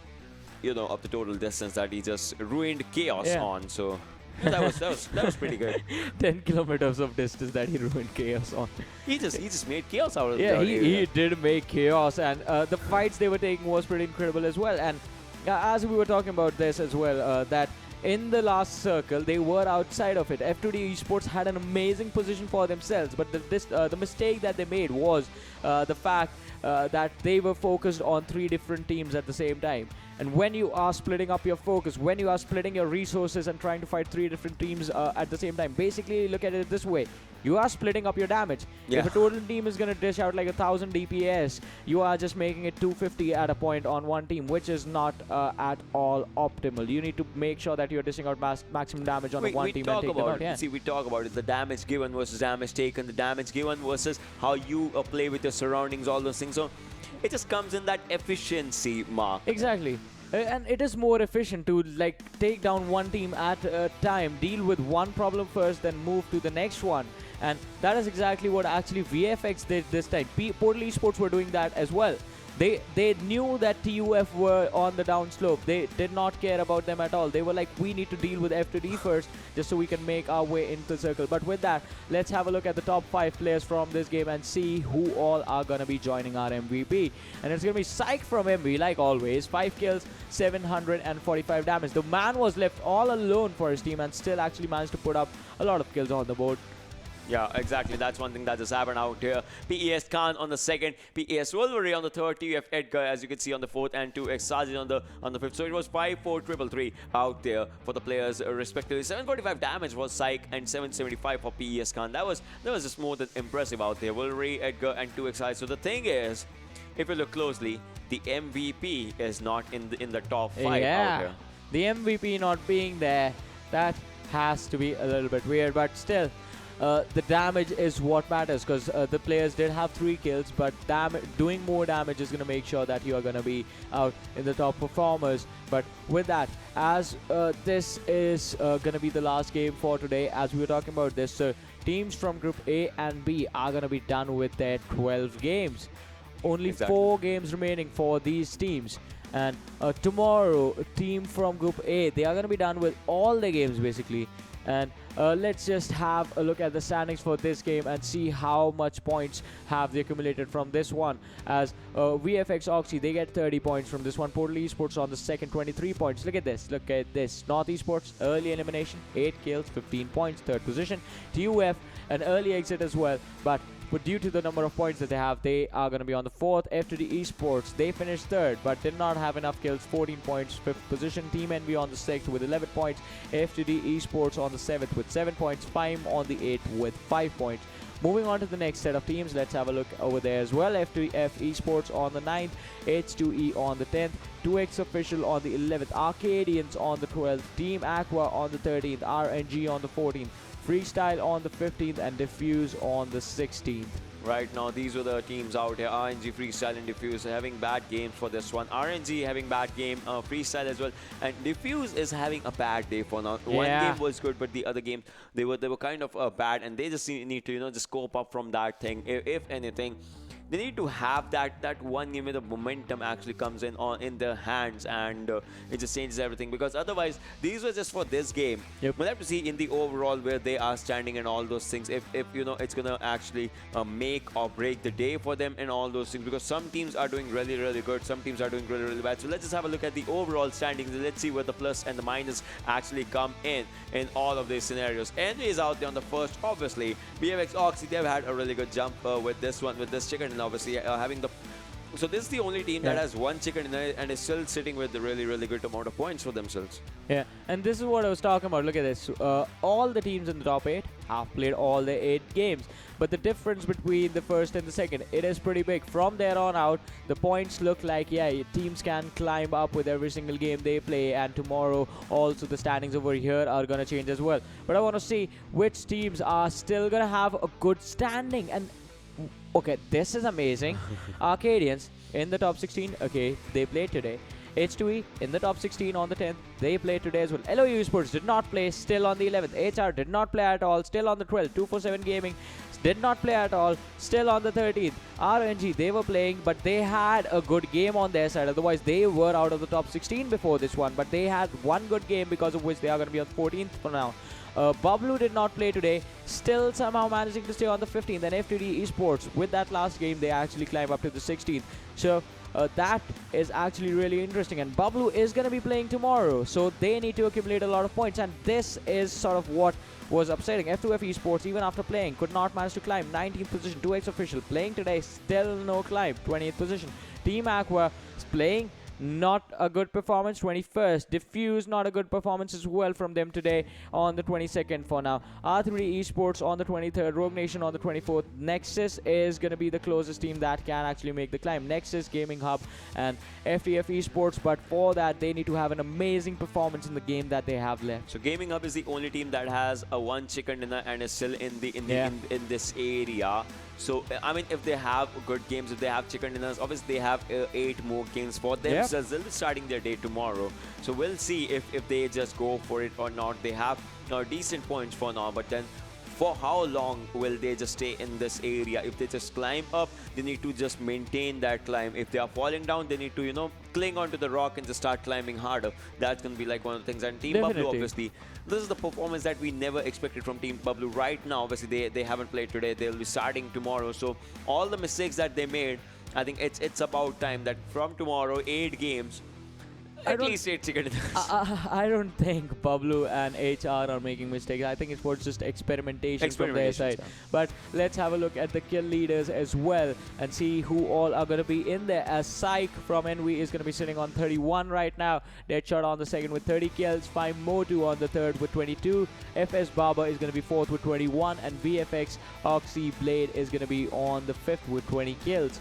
D: of the total distance that he just ruined chaos on. So that was pretty good.
E: 10 kilometers of distance that he ruined chaos on.
D: He just made chaos out of it.
E: Yeah, he did make chaos, and the fights they were taking was pretty incredible as well. And as we were talking about this as well, that in the last circle, they were outside of it. FTD Esports had an amazing position for themselves, but the mistake that they made was the fact that they were focused on 3 different teams at the same time. And when you are splitting up your focus, when you are splitting your resources and trying to fight 3 different teams at the same time, basically look at it this way. You are splitting up your damage.
D: Yeah.
E: If a total team is going to dish out like 1,000 DPS, you are just making it 250 at a point on one team, which is not at all optimal. You need to make sure that you're dishing out maximum damage on one team and take them out. Yeah.
D: See, we talk about it, the damage given versus damage taken, the damage given versus how you play with your surroundings, all those things. So it just comes in that efficiency mark.
E: Exactly. And it is more efficient to take down one team at a time, deal with one problem first, then move to the next one. And that is exactly what actually VFX did this time. Portal Esports were doing that as well. They knew that TUF were on the downslope. They did not care about them at all. They were like, we need to deal with FTD first just so we can make our way into the circle. But with that, let's have a look at the top 5 players from this game and see who all are going to be joining our MVP. And it's going to be Psych from MV, like always. 5 kills, 745 damage. The man was left all alone for his team and still actually managed to put up a lot of kills on the board.
D: Yeah, exactly. That's one thing that just happened out here. PES Khan on the 2nd, PES Wolverine on the 3rd, TeamvfxEdgar, as you can see, on the 4th, and 2xSargent on the 5th. So it was 5-4-3-3 out there for the players respectively. 745 damage was Psych and 775 for PES Khan. That was just more than impressive out there. Wolverine, Edgar, and 2xI. So the thing is, if you look closely, the MVP is not in the top 5 out here.
E: The MVP not being there, that has to be a little bit weird, but still.
C: the damage is what matters, because the players did have 3 kills, but doing more damage is going to make sure that you are going to be out in the top performers. But with that, as this is going to be the last game for today, as we were talking about this, so teams from Group A and B are going to be done with their 12 games. Only 4 games remaining for these teams. And tomorrow, a team from Group A, they are going to be done with all the games basically. And let's just have a look at the standings for this game and see how much points have they accumulated from this one. As TeamvfxOXY, they get 30 points from this one. Portal Esports on the second, 23 points. Look at this. Look at this. NortheSports, early elimination, 8 kills, 15 points, 3rd position. TUF, an early exit as well, but due to the number of points that they have, they are going to be on the 4th. FTFxEsports, they finished 3rd, but did not have enough kills, 14 points, 5th position. Team Envy on the 6th with 11 points. FTFxEsports on the 7th with 7 points. Fyme on the 8th with 5 points. Moving on to the next set of teams, let's have a look over there as well. FTFxEsports on the 9th, H2E on the 10th, PMCO on the 11th, Arkadians on the 12th, Team Aqua on the 13th, RNG on the 14th, Freestyle on the 15th, and Diffuse on the 16th.
D: Right now, these were the teams out here. RNG, Freestyle, and Diffuse having bad games for this one. RNG having bad game, Freestyle as well, and Diffuse is having a bad day for now. One game was good, but the other game they were kind of bad, and they just need to just cope up from that thing. If anything, they need to have that one game where the momentum actually comes in their hands, and it just changes everything. Because otherwise, these were just for this game. We'll have to see in the overall where they are standing and all those things. If it's gonna actually make or break the day for them and all those things. Because some teams are doing really, really good, some teams are doing really, really bad. So let's just have a look at the overall standings. Let's see where the plus and the minus actually come in all of these scenarios. Envy is out there on the first, obviously. TeamvfxOXY, they've had a really good jump with this one, with this chicken. And obviously having the so this is the only team that has 1 chicken in it and is still sitting with a really, really good amount of points for themselves.
C: Yeah, and this is what I was talking about. Look at this. All the teams in the top 8 have played all the 8 games, but the difference between the first and the second, it is pretty big. From there on out, the points look like teams can climb up with every single game they play, and tomorrow also the standings over here are gonna change as well. But I want to see which teams are still gonna have a good standing. And okay, this is amazing. Arkadians in the top 16. Okay, they played today. H2E in the top 16 on the 10th. They played today as well. LOU eSports did not play, still on the 11th. HR did not play at all, still on the 12th. 247 Gaming did not play at all, still on the 13th. RNG, they were playing, but they had a good game on their side. Otherwise, they were out of the top 16 before this one. But they had one good game, because of which they are going to be on 14th for now. Bablu did not play today, still somehow managing to stay on the 15th. And FTFxEsports, with that last game, they actually climb up to the 16th. So that is actually really interesting. And Bablu is going to be playing tomorrow, so they need to accumulate a lot of points. And this is sort of what was upsetting. F2F even after playing, could not manage to climb. 19th position. TeamvfxOXY playing today, still no climb. 20th position. Team Aqua is playing, not a good performance. 21st. Diffuse, not a good performance as well from them today on the 22nd for now. R3 Esports on the 23rd. Rogue Nation on the 24th. Nexus is going to be the closest team that can actually make the climb. Nexus, Gaming Hub, and FTFxEsports. But for that, they need to have an amazing performance in the game that they have left.
D: So Gaming Hub is the only team that has a 1 chicken dinner and is still in this area. So, I mean, if they have good games, if they have chicken dinners, obviously they have 8 more games for themselves. They'll be starting their day tomorrow. So we'll see if they just go for it or not. They have decent points for now, but then for how long will they just stay in this area? If they just climb up, they need to just maintain that climb. If they are falling down, they need to, cling onto the rock and just start climbing harder. That's going to be like one of the things. And Team Bablu, obviously, this is the performance that we never expected from Team Bablu. Right now, obviously, they haven't played today. They'll be starting tomorrow. So all the mistakes that they made, I think it's about time that from tomorrow, 8 games, at least 8 chicken dinners.
C: I don't think Bablu and HR are making mistakes. I think it was just experimentation from their side. But let's have a look at the kill leaders as well and see who all are going to be in there. As Psych from Envy is going to be sitting on 31 right now. Deadshot on the second with 30 kills. Fyme Motu on the third with 22. FS Barber is going to be fourth with 21. And TeamvfxOXY Blade is going to be on the fifth with 20 kills.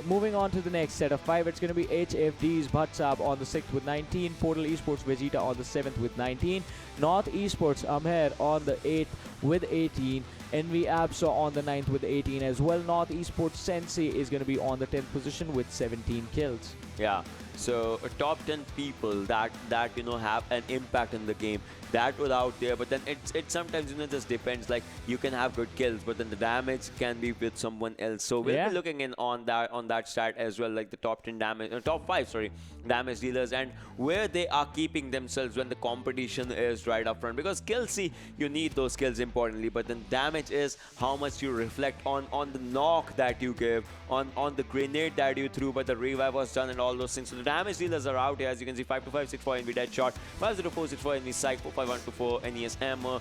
C: Moving on to the next set of 5, it's going to be HFD's Bhatsab on the 6th with 19, Portal Esports Vegeta on the 7th with 19, NortheSports Amher on the 8th with 18. NVFXOXY on the 9th with 18 as well. NortheSports Sensei is going to be on the 10th position with 17 kills.
D: Yeah. So top 10 people that have an impact in the game, that was out there. But then it sometimes just depends. Like you can have good kills, but then the damage can be with someone else. So we'll be looking in on that stat as well, like the top 10 damage, top 5 damage dealers, and where they are keeping themselves when the competition is right up front. Because kills, see, you need those kills importantly, but then damage is how much you reflect on the knock that you give, on the grenade that you threw, but the revive was done and all those things. So the damage dealers are out here, as you can see. 52564 NV Deadshot, 50464 NV Psych, 45124 NES Hammer,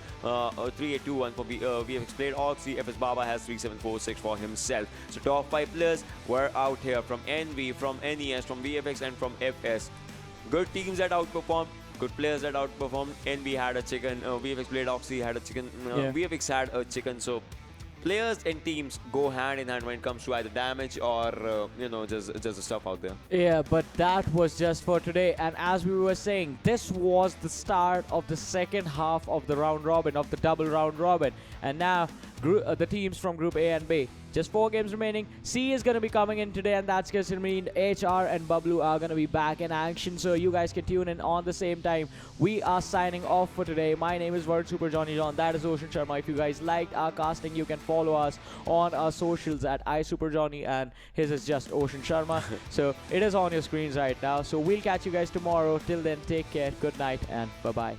D: 3821 for VFxPlayedOXY. FS Baba has 3746 for himself. So top 5 players were out here from NV, from NES, from VFX, and from FS. Good teams that outperformed, good players that outperformed. NV had a chicken, VFxPlayedOXY had a chicken, VFX had a chicken. So players and teams go hand in hand when it comes to either damage or just the stuff out there.
C: Yeah, but that was just for today. And as we were saying, this was the start of the second half of the round robin, of the double round robin. And now the teams from Group A and B, just 4 games remaining. C is going to be coming in today, and that's going to mean HR and Bablu are going to be back in action. So you guys can tune in on the same time. We are signing off for today. My name is Word Super Johnny John. That is Ocean Sharma. If you guys liked our casting, you can follow us on our socials at iSuperJohnny, and his is just Ocean Sharma. So it is on your screens right now. So we'll catch you guys tomorrow. Till then, take care, good night, and bye-bye.